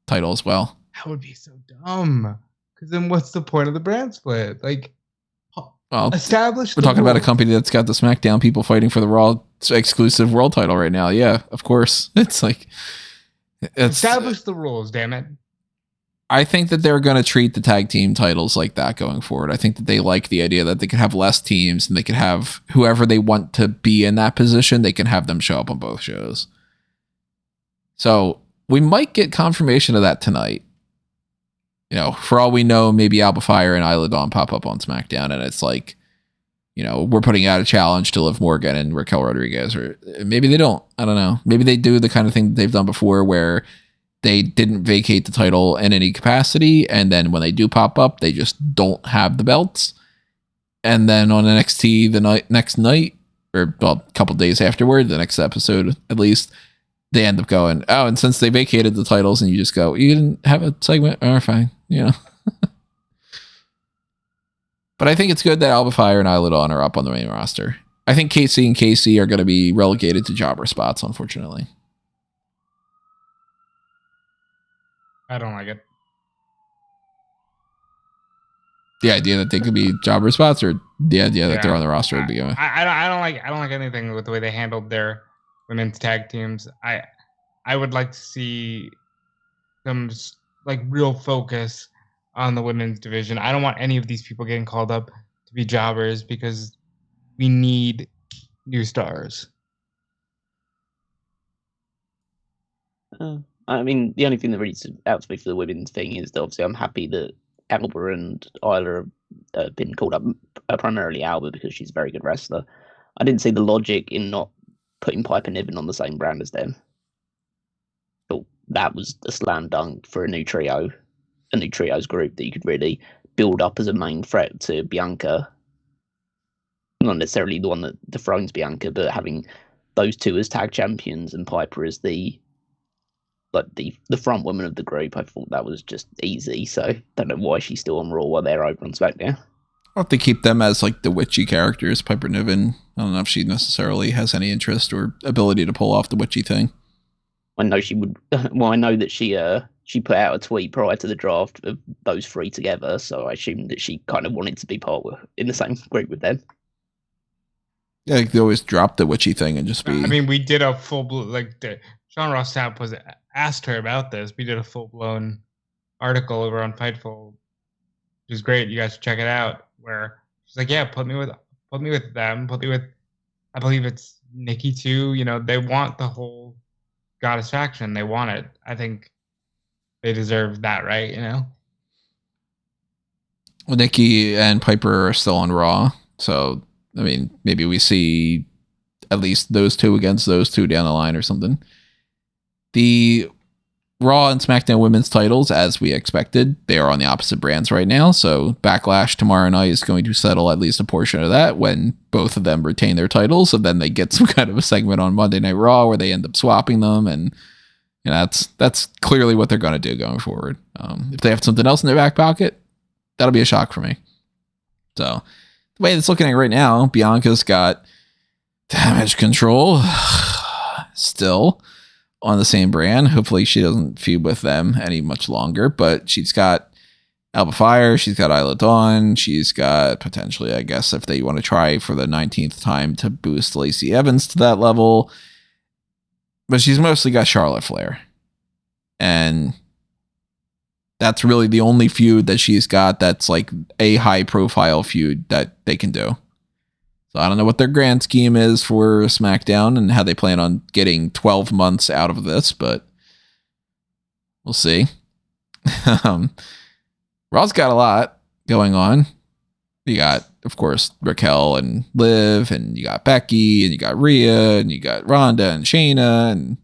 title as well. That would be so dumb. Because then what's the point of the brand split? Like, well, establish. We're talking about a company that's got the SmackDown people fighting for the Raw exclusive world title right now. Yeah, of course. It's like establish the rules, damn it. I think that they're going to treat the tag team titles like that going forward. I think that they like the idea that they could have less teams and they could have whoever they want to be in that position, they can have them show up on both shows. So we might get confirmation of that tonight. You know, for all we know, maybe Alba Fire and Isla Dawn pop up on SmackDown and it's like, you know, we're putting out a challenge to Liv Morgan and Raquel Rodriguez, or maybe they don't. I don't know. Maybe they do the kind of thing that they've done before where they didn't vacate the title in any capacity, and then when they do pop up, they just don't have the belts. And then on NXT the next night, or well, a couple days afterward, the next episode at least, they end up going, oh, and since they vacated the titles, and you just go, you didn't have a segment? Oh, fine, you know. But I think it's good that Alba Fire and Isla Dawn are up on the main roster. I think Casey and Casey are going to be relegated to jobber spots, unfortunately. I don't like it. The idea that they could be jobber spots, or the idea that they're on the roster to begin with. I don't like anything with the way they handled their women's tag teams. I would like to see some like real focus on the women's division. I don't want any of these people getting called up to be jobbers because we need new stars. I mean, the only thing that really stood out to me for the women's thing is that obviously I'm happy that Alba and Isla have been called up, primarily Alba because she's a very good wrestler. I didn't see the logic in not putting Piper Niven on the same brand as them. But that was a slam dunk for a new trios group that you could really build up as a main threat to Bianca. Not necessarily the one that dethrones Bianca, but having those two as tag champions and Piper as the front woman of the group, I thought that was just easy. So don't know why she's still on Raw while they're over on SmackDown. I'll have to keep them as like the witchy characters. Piper Niven, I don't know if she necessarily has any interest or ability to pull off the witchy thing. I know she would. Well, I know that she put out a tweet prior to the draft of those three together, so I assumed that she kind of wanted to be in the same group with them. Yeah, like they always drop the witchy thing and just be. I mean, we did a full Sean Ross Sapp was asked her about this. We did a full blown article over on Fightful, which is great. You guys should check it out. Where she's like, "Yeah, put me with them. Put me with, I believe it's Nikki too. You know, they want the whole Goddess faction. They want it. I think they deserve that, right? You know." Well, Nikki and Piper are still on Raw, so I mean, maybe we see at least those two against those two down the line or something. The Raw and SmackDown women's titles, as we expected, they are on the opposite brands right now. So Backlash tomorrow night is going to settle at least a portion of that when both of them retain their titles. And then they get some kind of a segment on Monday Night Raw where they end up swapping them. And you know, that's clearly what they're going to do going forward. If they have something else in their back pocket, that'll be a shock for me. So the way it's looking at right now, Bianca's got Damage Control still on the same brand. Hopefully she doesn't feud with them any much longer, but she's got Alba Fire, she's got Isla Dawn, she's got potentially, I guess, if they want to try for the 19th time to boost Lacey Evans to that level, but she's mostly got Charlotte Flair. And that's really the only feud that she's got that's like a high profile feud that they can do. So I don't know what their grand scheme is for SmackDown and how they plan on getting 12 months out of this, but we'll see. Raw's got a lot going on. You got, of course, Raquel and Liv, and you got Becky, and you got Rhea, and you got Ronda and Shayna, and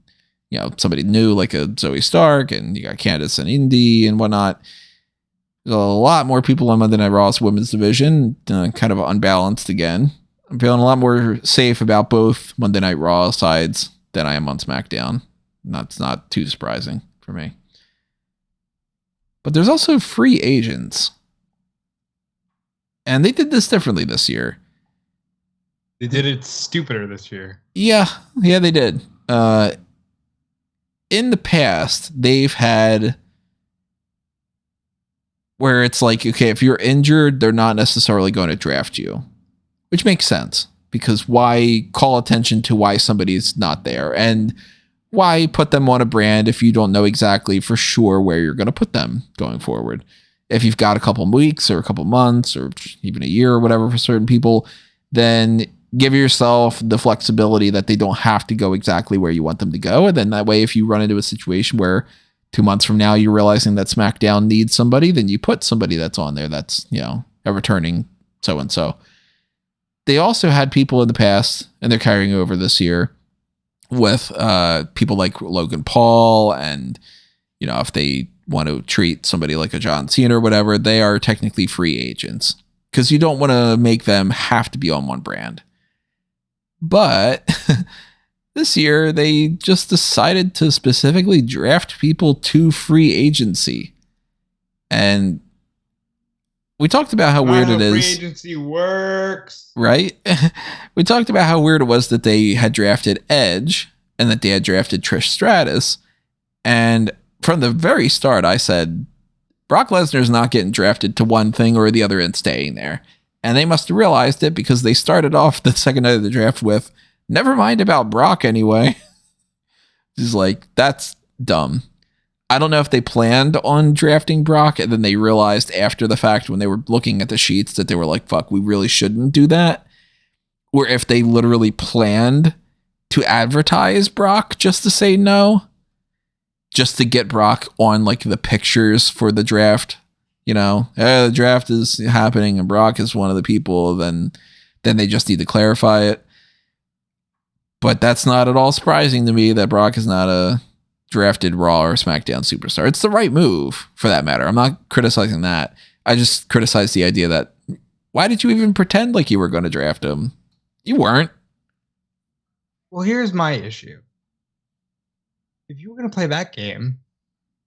you know, somebody new like a Zoe Stark, and you got Candice and Indy and whatnot. There's a lot more people on Monday Night Raw's women's division, kind of unbalanced again. I'm feeling a lot more safe about both Monday Night Raw sides than I am on SmackDown. That's not too surprising for me. But there's also free agents. And they did this differently this year. They did it stupider this year. Yeah, they did. In the past, they've had where it's like, okay, if you're injured, they're not necessarily going to draft you, which makes sense because why call attention to why somebody's not there? And why put them on a brand if you don't know exactly for sure where you're going to put them going forward? If you've got a couple weeks or a couple months or even a year or whatever for certain people, then give yourself the flexibility that they don't have to go exactly where you want them to go. And then that way, if you run into a situation where 2 months from now you're realizing that SmackDown needs somebody, then you put somebody that's on there that's, a returning so-and-so. They also had people in the past, and they're carrying over this year, with people like Logan Paul, and if they want to treat somebody like a John Cena or whatever, they are technically free agents because you don't want to make them have to be on one brand. But this year they just decided to specifically draft people to free agency, and we talked about how weird it is. Free agency works, right? We talked about how weird it was that they had drafted Edge and that they had drafted Trish Stratus. And from the very start, I said, Brock Lesnar's not getting drafted to one thing or the other and staying there. And they must have realized it because they started off the second night of the draft with, never mind about Brock anyway. Just like, that's dumb. I don't know if they planned on drafting Brock and then they realized after the fact when they were looking at the sheets that they were like, fuck, we really shouldn't do that. Or if they literally planned to advertise Brock just to say no, just to get Brock on like the pictures for the draft. The draft is happening and Brock is one of the people, then they just need to clarify it. But that's not at all surprising to me that Brock is not a drafted Raw or SmackDown superstar. It's the right move for that matter. I'm not criticizing that. I just criticize the idea that why did you even pretend like you were going to draft him? You weren't. Well, here's my issue. If you were going to play that game,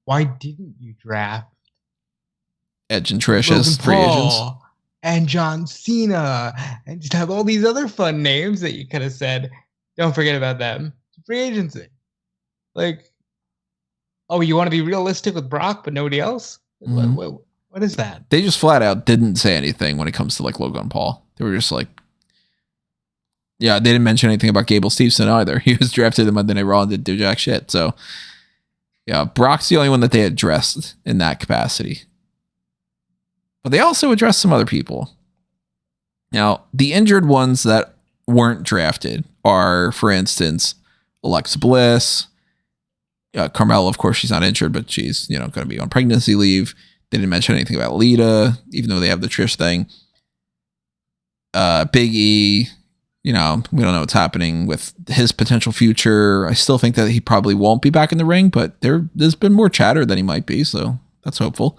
why didn't you draft Edge and Trish as free agents? And John Cena and just have all these other fun names that you could have said, don't forget about them. Free agency. Like, oh, you want to be realistic with Brock, but nobody else? Mm-hmm. What is that? They just flat out didn't say anything when it comes to like Logan Paul. They were just like, yeah, they didn't mention anything about Gable Steveson either. He was drafted in Monday Night Raw and didn't do jack shit. So, yeah, Brock's the only one that they addressed in that capacity. But they also addressed some other people. Now, the injured ones that weren't drafted are, for instance, Alexa Bliss. Carmella, of course, she's not injured, but she's, going to be on pregnancy leave. They didn't mention anything about Lita, even though they have the Trish thing. Big E, we don't know what's happening with his potential future. I still think that he probably won't be back in the ring, but there's been more chatter than he might be, so that's hopeful.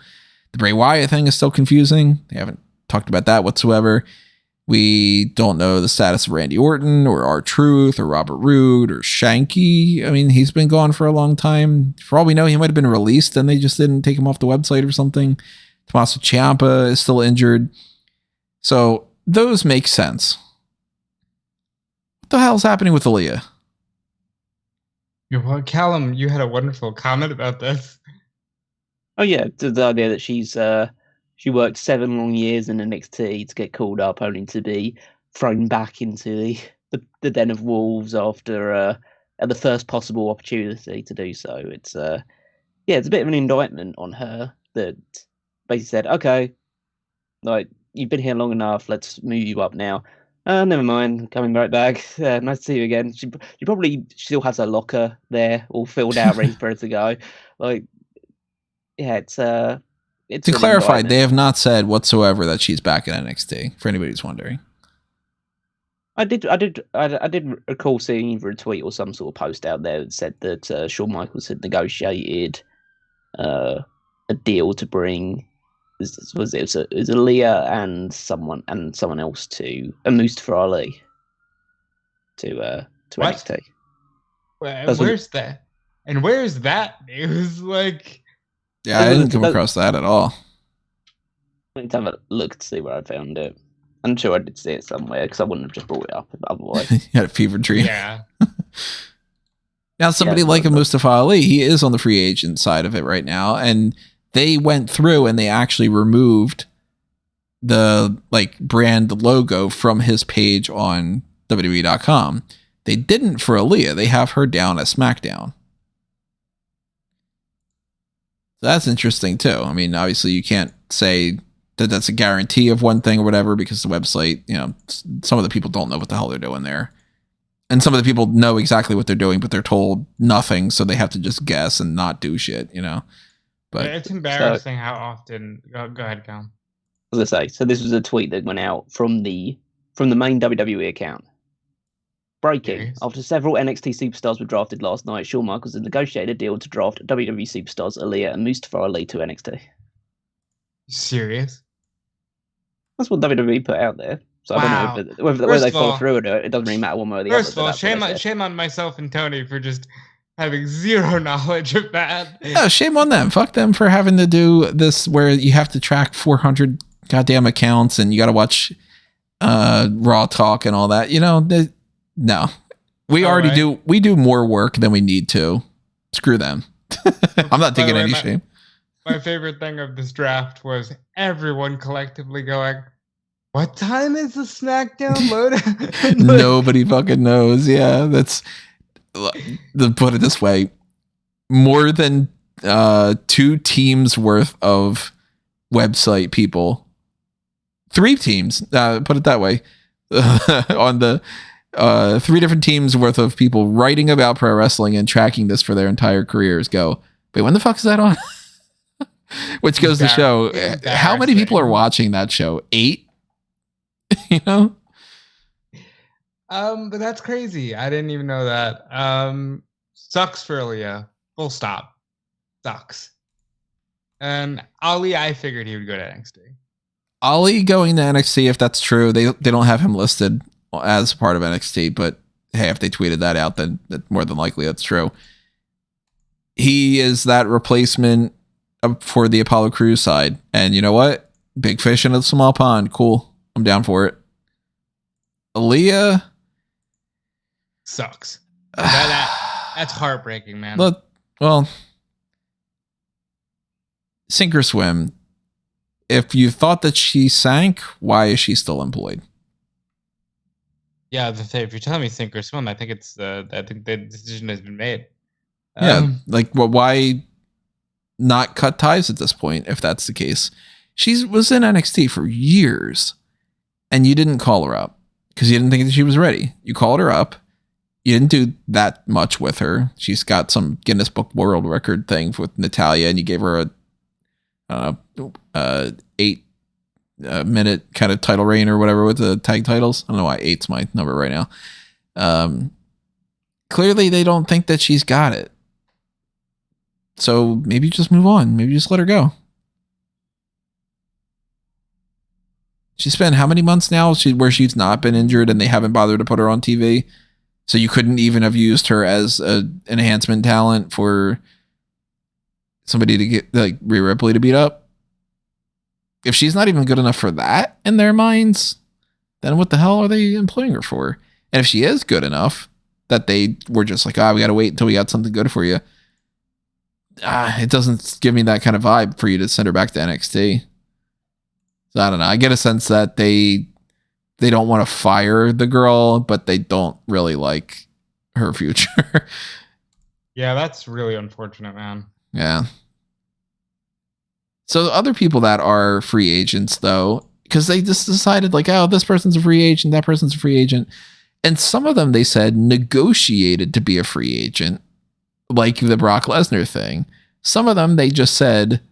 The Bray Wyatt thing is still confusing. They haven't talked about that whatsoever. We don't know the status of Randy Orton or R-Truth or Robert Roode or Shanky. I mean, he's been gone for a long time. For all we know, he might have been released and they just didn't take him off the website or something. Tommaso Ciampa is still injured. So those make sense. What the hell's happening with Aaliyah? Well, Callum, you had a wonderful comment about this. Oh yeah, the idea that she worked 7 long years in NXT to get called up only to be thrown back into the den of wolves after at the first possible opportunity to do so. It's it's a bit of an indictment on her that basically said, okay, like you've been here long enough, let's move you up now. Never mind, coming right back. Nice to see you again. She probably still has her locker there all filled out, ready for her to go. Like, yeah, it's to clarify, they have not said whatsoever that she's back in NXT. For anybody who's wondering, I did recall seeing either a tweet or some sort of post out there that said that Shawn Michaels had negotiated a deal to bring it was Aaliyah and someone else to Mustafa Ali to NXT. Where's that? And where's that news? Like. Yeah, I didn't come across that at all. I need to have a look to see where I found it. I'm sure I did see it somewhere because I wouldn't have just brought it up otherwise. You had a fever dream. Yeah. Now, somebody like a Mustafa Ali, he is on the free agent side of it right now, and they went through and they actually removed the brand logo from his page on WWE.com. They didn't for Aaliyah. They have her down at SmackDown. That's interesting too. I mean, obviously you can't say that that's a guarantee of one thing or whatever, because the website, some of the people don't know what the hell they're doing there. And some of the people know exactly what they're doing, but they're told nothing. So they have to just guess and not do shit, But it's embarrassing how often. Go ahead, Cal. I was gonna say, so this was a tweet that went out from the main WWE account. Breaking: Yes. After several NXT superstars were drafted last night, Shawn Michaels has negotiated a deal to draft WWE superstars Aaliyah and Mustafa Ali to NXT. Serious? That's what WWE put out there. So Wow. I don't know whether they follow through or not. It doesn't really matter one way or the other. First of all, shame on myself and Tony for just having zero knowledge of that. No, shame on them. Fuck them for having to do this where you have to track 400 goddamn accounts and you got to watch Raw Talk and all that. No, we already do. We do more work than we need to. Screw them. I'm not taking any shame. My favorite thing of this draft was everyone collectively going, "What time is the SmackDown load?" Nobody fucking knows. Yeah, that's to put it this way. More than 2 teams worth of website people. 3 teams. Put it that way. On the 3 different teams worth of people writing about pro wrestling and tracking this for their entire careers go, wait, when the fuck is that on? Which goes to show how many people are watching that show. 8? But that's crazy. I didn't even know that. Sucks for Aaliyah. Full stop. Sucks. And Ali, I figured he would go to NXT. Ali going to NXT, if that's true, they don't have him listed as part of NXT, but hey, if they tweeted that out, then more than likely that's true. He is that replacement for the Apollo Crews side. And you know what? Big fish in a small pond. Cool. I'm down for it. Aaliyah sucks. That's heartbreaking, man. Look, well, sink or swim. If you thought that she sank, why is she still employed? Yeah, if you're telling me sink or swim, I think I think the decision has been made. Why not cut ties at this point if that's the case? She was in NXT for years, and you didn't call her up because you didn't think that she was ready. You called her up. You didn't do that much with her. She's got some Guinness Book World Record thing with Natalia, and you gave her a 8-minute kind of title reign or whatever with the tag titles. I don't know why 8's my number right now. Clearly they don't think that she's got it. So maybe just move on. Maybe just let her go. She spent how many months now where she's not been injured and they haven't bothered to put her on TV? So you couldn't even have used her as an enhancement talent for somebody to get like Rhea Ripley to beat up? If she's not even good enough for that in their minds, then what the hell are they employing her for? And if she is good enough that they were just like, we got to wait until we got something good for you. It doesn't give me that kind of vibe for you to send her back to NXT. So I don't know. I get a sense that they don't want to fire the girl, but they don't really like her future. Yeah, that's really unfortunate, man. Yeah. So other people that are free agents, though, because they just decided like, this person's a free agent, that person's a free agent. And some of them, they said, negotiated to be a free agent, like the Brock Lesnar thing. Some of them, they just said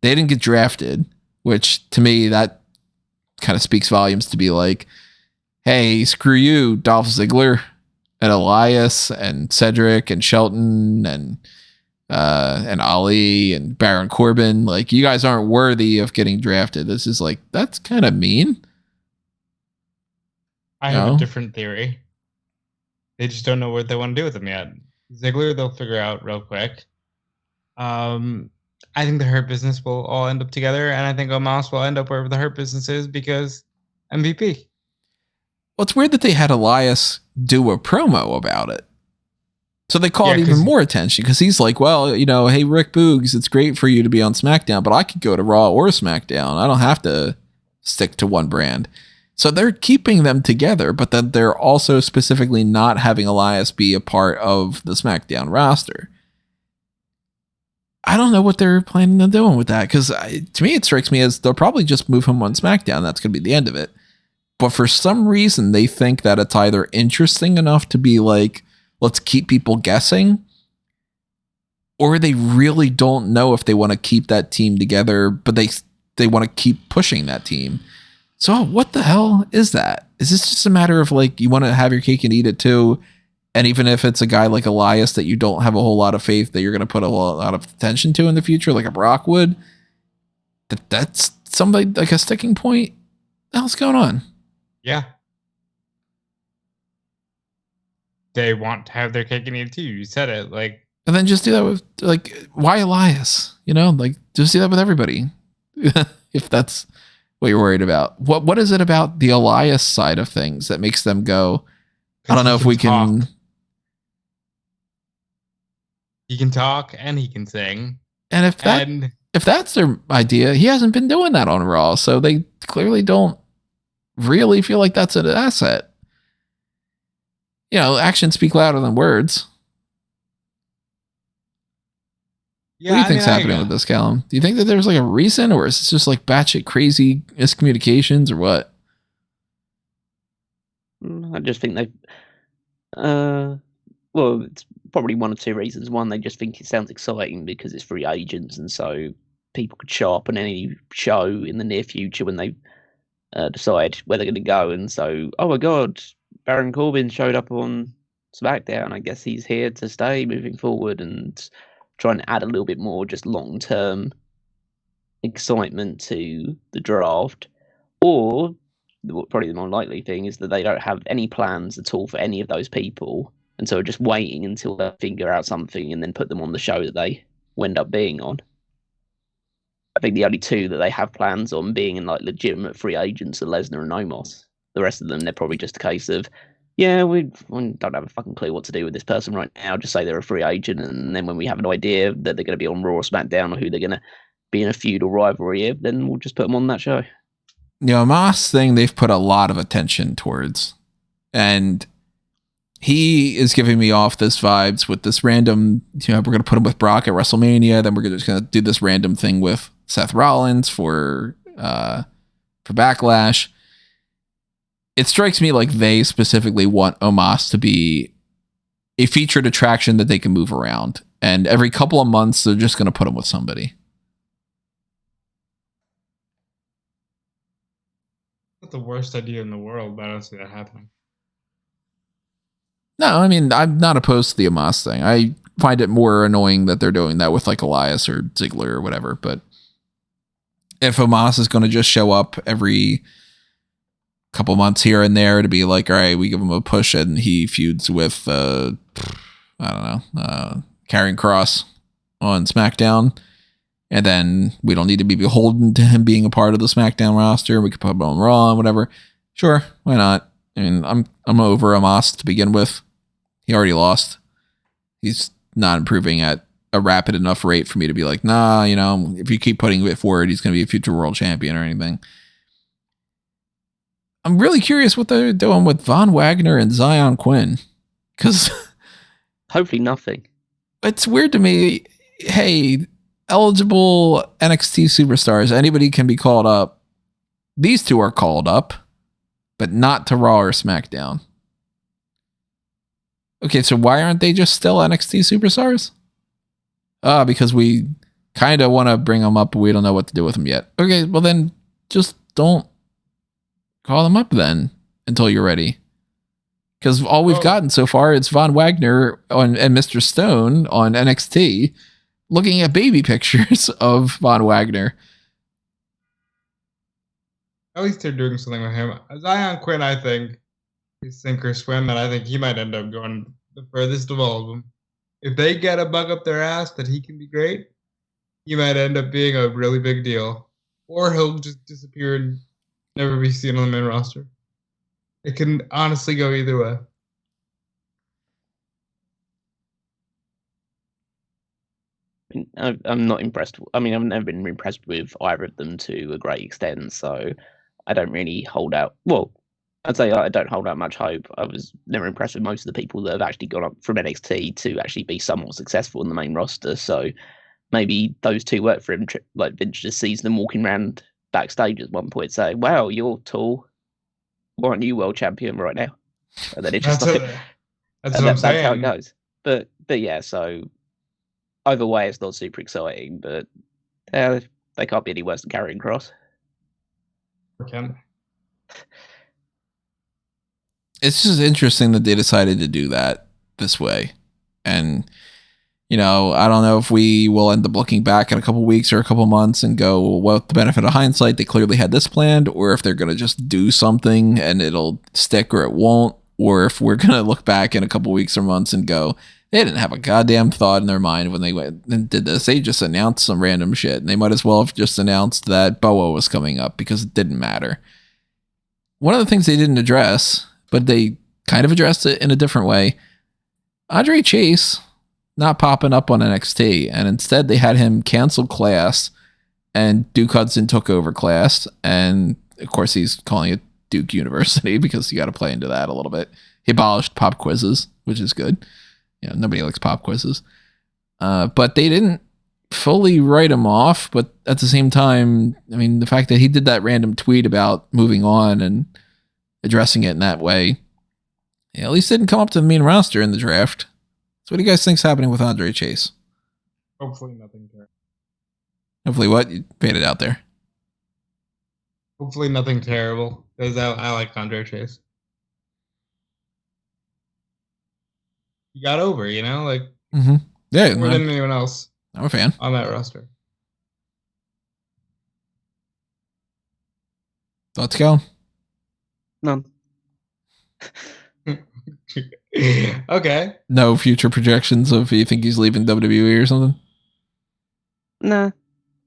they didn't get drafted, which to me, that kind of speaks volumes to be like, hey, screw you, Dolph Ziggler and Elias and Cedric and Shelton and Ali and Baron Corbin. Like, you guys aren't worthy of getting drafted. This is like, that's kind of mean. I have a different theory. They just don't know what they want to do with them yet. Ziggler, they'll figure out real quick. I think the Hurt Business will all end up together, and I think Omos will end up wherever the Hurt Business is because MVP. Well, it's weird that they had Elias do a promo about it. So they called even more attention because he's like, well, hey, Rick Boogs, it's great for you to be on SmackDown, but I could go to Raw or SmackDown. I don't have to stick to one brand. So they're keeping them together, but then they're also specifically not having Elias be a part of the SmackDown roster. I don't know what they're planning on doing with that, because to me it strikes me as they'll probably just move him on SmackDown. That's going to be the end of it. But for some reason, they think that it's either interesting enough to be like, let's keep people guessing, or they really don't know if they want to keep that team together, but they want to keep pushing that team. So what the hell is that? Is this just a matter of like, you want to have your cake and eat it too? And even if it's a guy like Elias that you don't have a whole lot of faith that you're going to put a lot of attention to in the future, like a Brock would, that's somebody like a sticking point? What the hell's going on? Yeah. They want to have their cake and eat it too. You said it. Like, and then just do that with, like, why Elias? You know, like, just do that with everybody. If that's what you're worried about. What is it about the Elias side of things that makes them go, I don't know if we can. He can talk and he can sing. And if that's their idea, he hasn't been doing that on Raw, so they clearly don't really feel like that's an asset. You know, actions speak louder than words. Yeah, what do you think's happening with this, Callum? Do you think that there's like a reason, or is this just like batshit crazy miscommunications, or what? I just think they've. Well, it's probably one or two reasons. One, they just think it sounds exciting because it's free agents, and so people could show up on any show in the near future when they decide where they're going to go. And so, oh my God, Baron Corbin showed up on SmackDown. I guess he's here to stay moving forward, and trying to add a little bit more just long-term excitement to the draft. Or probably the more likely thing is that they don't have any plans at all for any of those people, and so are just waiting until they figure out something and then put them on the show that they end up being on. I think the only two that they have plans on being in like legitimate free agents are Lesnar and Omos. The rest of them, they're probably just a case of, yeah, we don't have a fucking clue what to do with this person right now. Just say they're a free agent, and then when we have an idea that they're going to be on Raw or SmackDown, or who they're going to be in a feud or rivalry, then we'll just put them on that show. You know, Moss thing they've put a lot of attention towards, and he is giving me off this vibes with this random, you know, we're going to put him with Brock at WrestleMania, then we're just going to do this random thing with Seth Rollins for Backlash. It strikes me like they specifically want Omos to be a featured attraction that they can move around, and every couple of months they're just going to put him with somebody. Not the worst idea in the world, but I don't see that happening. No, I mean, I'm not opposed to the Omos thing. I find it more annoying that they're doing that with like Elias or Ziggler or whatever. But if Omos is going to just show up every couple months here and there to be like, all right, we give him a push and he feuds with, I don't know, Karrion Kross on SmackDown. And then we don't need to be beholden to him being a part of the SmackDown roster. We could put him on Raw and whatever. Sure, why not? I mean, I'm over Omos to begin with. He already lost. He's not improving at a rapid enough rate for me to be like, nah, you know, if you keep putting it forward, he's going to be a future world champion or anything. I'm really curious what they're doing with Von Wagner and Zion Quinn. Because hopefully nothing. It's weird to me. Hey, eligible NXT superstars, anybody can be called up. These two are called up, but not to Raw or SmackDown. Okay, so why aren't they just still NXT superstars? Because we kind of want to bring them up, but we don't know what to do with them yet. Okay, well then just don't call them up then until you're ready. Because all we've gotten so far is Von Wagner and Mr. Stone on NXT looking at baby pictures of Von Wagner. At least they're doing something with him. Zion Quinn, I think, is sink or swim, and I think he might end up going the furthest of all of them. If they get a bug up their ass that he can be great, he might end up being a really big deal. Or he'll just disappear and never be seen on the main roster. It can honestly go either way. I'm not impressed. I mean, I've never been impressed with either of them to a great extent, so I don't really hold out. Well, I'd say I don't hold out much hope. I was never impressed with most of the people that have actually gone up from NXT to actually be somewhat successful in the main roster. So maybe those two work for him. Like Vince just sees them walking around backstage at one point, saying, "Wow, you're tall. Why aren't you world champion right now?" And then it just that's what I'm saying. That's how it goes. But yeah, so either way, it's not super exciting. But they can't be any worse than Karrion Kross. It's just interesting that they decided to do that this way. And, you know, I don't know if we will end up looking back in a couple weeks or a couple months and go, well, with the benefit of hindsight, they clearly had this planned, or if they're going to just do something and it'll stick or it won't, or if we're going to look back in a couple weeks or months and go, they didn't have a goddamn thought in their mind when they went and did this. They just announced some random shit, and they might as well have just announced that Boa was coming up because it didn't matter. One of the things they didn't address, but they kind of addressed it in a different way, Andre Chase not popping up on NXT, and instead they had him cancel Class, and Duke Hudson took over Class, and of course he's calling it Duke University because you got to play into that a little bit. He abolished pop quizzes, which is good. You know, nobody likes pop quizzes. But they didn't fully write him off, but at the same time, I mean, the fact that he did that random tweet about moving on and addressing it in that way, at least didn't come up to the main roster in the draft. So what do you guys think's happening with Andre Chase? Hopefully nothing terrible. Hopefully what? You paid it out there. Hopefully nothing terrible, because I like Andre Chase. He got over, you know? Like, yeah, more than anyone else. I'm a fan. On that roster. Let's go. None. Okay. No future projections of you think he's leaving WWE or something? Nah.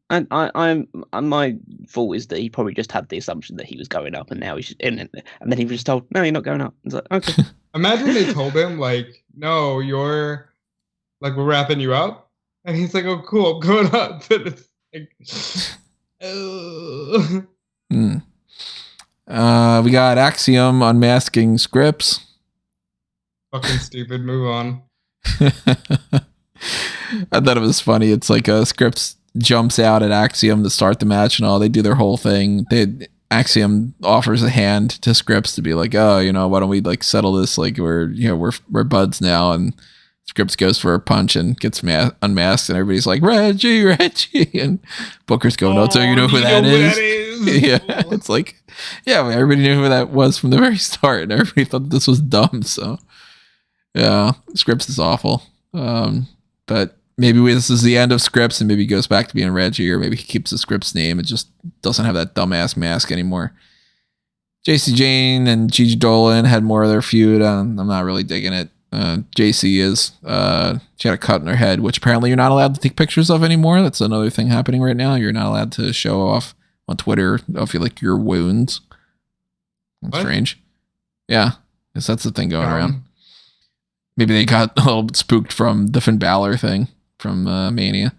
And I'm my fault is that he probably just had the assumption that he was going up, and now he's in it, and then he was just told, "No, you're not going up." It's like, okay. Imagine they told him like, "No, you're like we're wrapping you up," and he's like, "Oh, cool, I'm going up." And it's like, we got Axiom unmasking Scripps. Fucking stupid. Move on. I thought it was funny. It's like Scripps jumps out at Axiom to start the match and all. They do their whole thing. Axiom offers a hand to Scripps to be like, oh, you know, why don't we like settle this? Like we're buds now. And Scripps goes for a punch and gets unmasked, and everybody's like, Reggie, and Booker's going, oh, so you know who that is? Yeah, it's like, yeah, everybody knew who that was from the very start, and everybody thought this was dumb. So yeah, Scripps is awful. But maybe this is the end of Scripps, and maybe he goes back to being Reggie, or maybe he keeps the Scripps name and just doesn't have that dumbass mask anymore. JC Jane and Gigi Dolan had more of their feud. I'm not really digging it. JC is she had a cut in her head, which apparently you're not allowed to take pictures of anymore. That's another thing happening right now. You're not allowed to show off on Twitter if you like your wounds. That's strange. Yeah, guess that's the thing going around. Maybe they got a little bit spooked from the Finn Balor thing from Mania.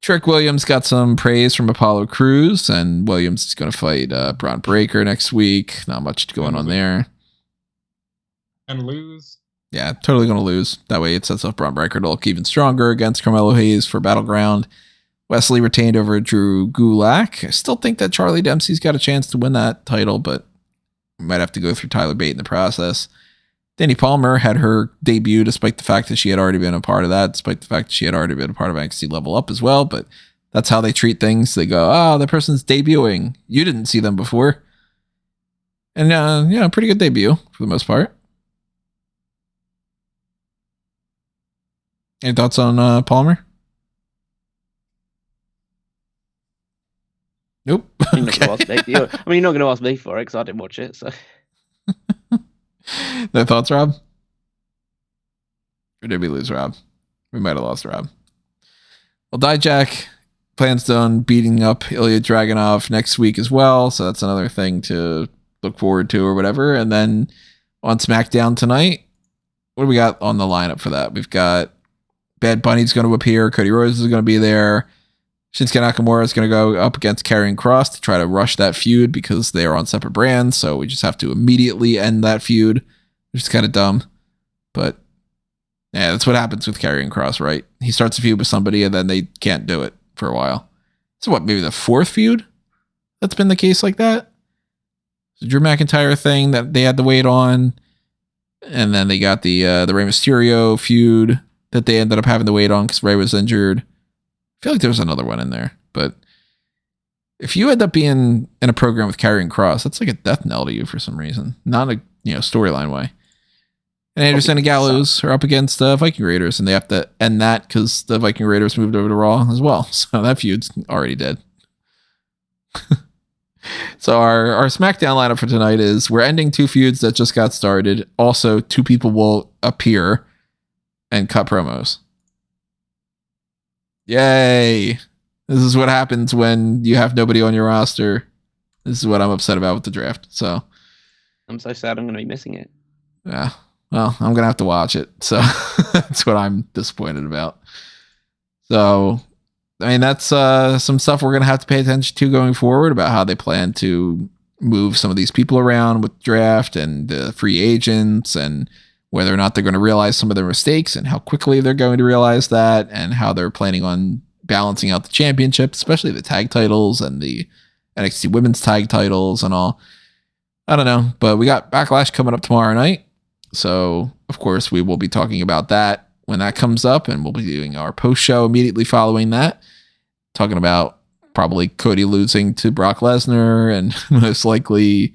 Trick Williams got some praise from Apollo Crews, and Williams is going to fight Braun Breaker next week. Not much going on there. And lose. Yeah, totally going to lose. That way it sets up Braun Breaker to look even stronger against Carmelo Hayes for Battleground. Wesley retained over Drew Gulak. I still think that Charlie Dempsey's got a chance to win that title, but might have to go through Tyler Bate in the process. Danny Palmer had her debut, despite the fact that she had already been a part of that, despite the fact that she had already been a part of NXT Level Up as well. But that's how they treat things. They go, oh, the person's debuting. You didn't see them before. And, yeah, pretty good debut for the most part. Any thoughts on Palmer? Nope. Okay. You're not going to ask me for it because I didn't watch it. So. No thoughts, Rob? Or did we lose Rob? We might have lost Rob. Well, Dijak plans on beating up Ilya Dragunov next week as well, so that's another thing to look forward to or whatever. And then on SmackDown tonight, what do we got on the lineup for that? We've got Bad Bunny's going to appear. Cody Rhodes is going to be there. Shinsuke Nakamura is going to go up against Karrion Kross to try to rush that feud because they are on separate brands. So we just have to immediately end that feud, which is kind of dumb. But yeah, that's what happens with Karrion Kross, right? He starts a feud with somebody and then they can't do it for a while. So what, maybe the fourth feud that's been the case like that? The Drew McIntyre thing that they had to wait on. And then they got the Rey Mysterio feud that they ended up having to wait on because Rey was injured. I feel like there was another one in there. But if you end up being in a program with Karrion Kross, that's like a death knell to you for some reason. Not a storyline way. And Anderson and Gallows are up against Viking Raiders, and they have to end that because the Viking Raiders moved over to Raw as well. So that feud's already dead. So our SmackDown lineup for tonight is we're ending two feuds that just got started. Also, two people will appear and cut promos. Yay! This is what happens when you have nobody on your roster. This is what I'm upset about with the draft. So I'm so sad I'm going to be missing it. Yeah. Well, I'm going to have to watch it. So that's what I'm disappointed about. So, I mean, that's some stuff we're going to have to pay attention to going forward about how they plan to move some of these people around with draft and free agents and whether or not they're going to realize some of their mistakes and how quickly they're going to realize that and how they're planning on balancing out the championship, especially the tag titles and the NXT women's tag titles and all. I don't know, but we got Backlash coming up tomorrow night. So, of course, we will be talking about that when that comes up, and we'll be doing our post show immediately following that, talking about probably Cody losing to Brock Lesnar and most likely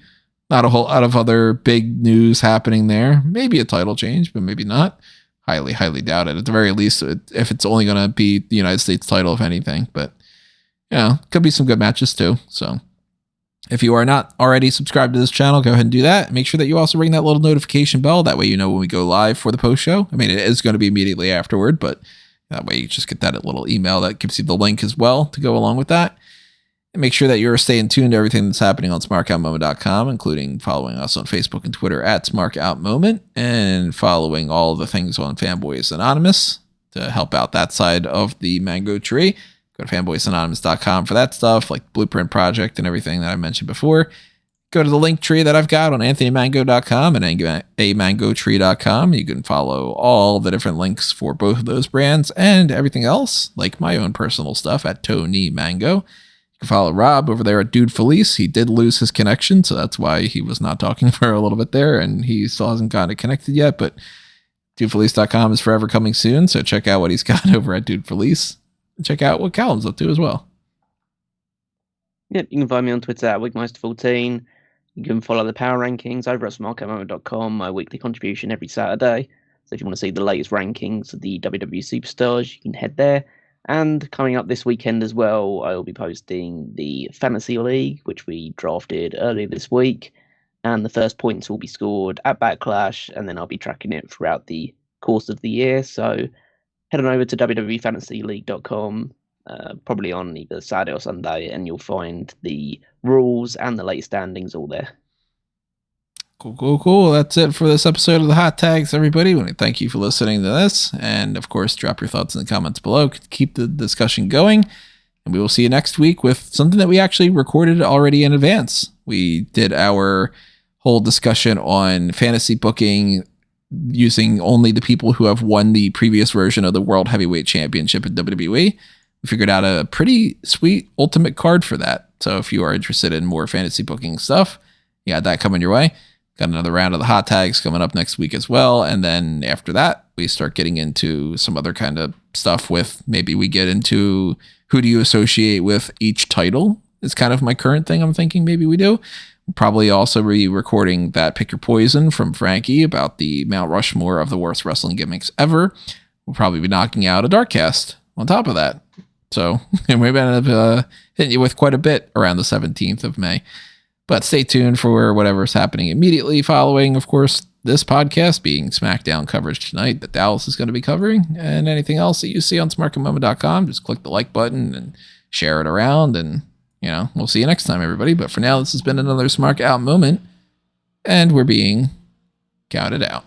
not a whole lot of other big news happening there. Maybe a title change, but maybe not. Highly, highly doubt it. At the very least, if it's only going to be the United States title, if anything. But, could be some good matches too. So, if you are not already subscribed to this channel, go ahead and do that. Make sure that you also ring that little notification bell. That way you know when we go live for the post show. I mean, it is going to be immediately afterward, but that way you just get that little email that gives you the link as well to go along with that. And make sure that you're staying tuned to everything that's happening on smarkoutmoment.com, including following us on Facebook and Twitter at smarkoutmoment and following all of the things on Fanboys Anonymous to help out that side of the mango tree. Go to fanboysanonymous.com for that stuff, like Blueprint Project and everything that I mentioned before. Go to the link tree that I've got on anthonymango.com and amangotree.com. You can follow all the different links for both of those brands and everything else, like my own personal stuff at Tony Mango. You can follow Rob over there at Dude Felice. He did lose his connection, so that's why he was not talking for a little bit there, and he still hasn't gotten it connected yet, but DudeFelice.com is forever coming soon, so check out what he's got over at Dude Felice. Check out what Callum's up to as well. Yep, you can find me on Twitter at Wigmeister14. You can follow the power rankings over at smarkoutmoment.com, my weekly contribution every Saturday. So if you want to see the latest rankings of the WWE Superstars, you can head there. And coming up this weekend as well, I will be posting the Fantasy League, which we drafted earlier this week. And the first points will be scored at Backlash, and then I'll be tracking it throughout the course of the year. So head on over to wwefantasyleague.com, probably on either Saturday or Sunday, and you'll find the rules and the latest standings all there. Cool. That's it for this episode of the Hot Tags, everybody. I want to thank you for listening to this. And, of course, drop your thoughts in the comments below. Keep the discussion going. And we will see you next week with something that we actually recorded already in advance. We did our whole discussion on fantasy booking using only the people who have won the previous version of the World Heavyweight Championship at WWE. We figured out a pretty sweet ultimate card for that. So if you are interested in more fantasy booking stuff, you got that coming your way. Got another round of the hot tags coming up next week as well. And then after that, we start getting into some other kind of stuff with maybe we get into who do you associate with each title is kind of my current thing. I'm thinking maybe we do. Probably also be recording that Pick Your Poison from Frankie about the Mount Rushmore of the worst wrestling gimmicks ever. We'll probably be knocking out a Darkcast on top of that. So we're going to hit you with quite a bit around the 17th of May. But stay tuned for whatever's happening immediately following, of course, this podcast being SmackDown coverage tonight that Dallas is going to be covering. And anything else that you see on smarkoutmoment.com, just click the like button and share it around and we'll see you next time, everybody. But for now, this has been another Smark Out moment, and we're being counted out.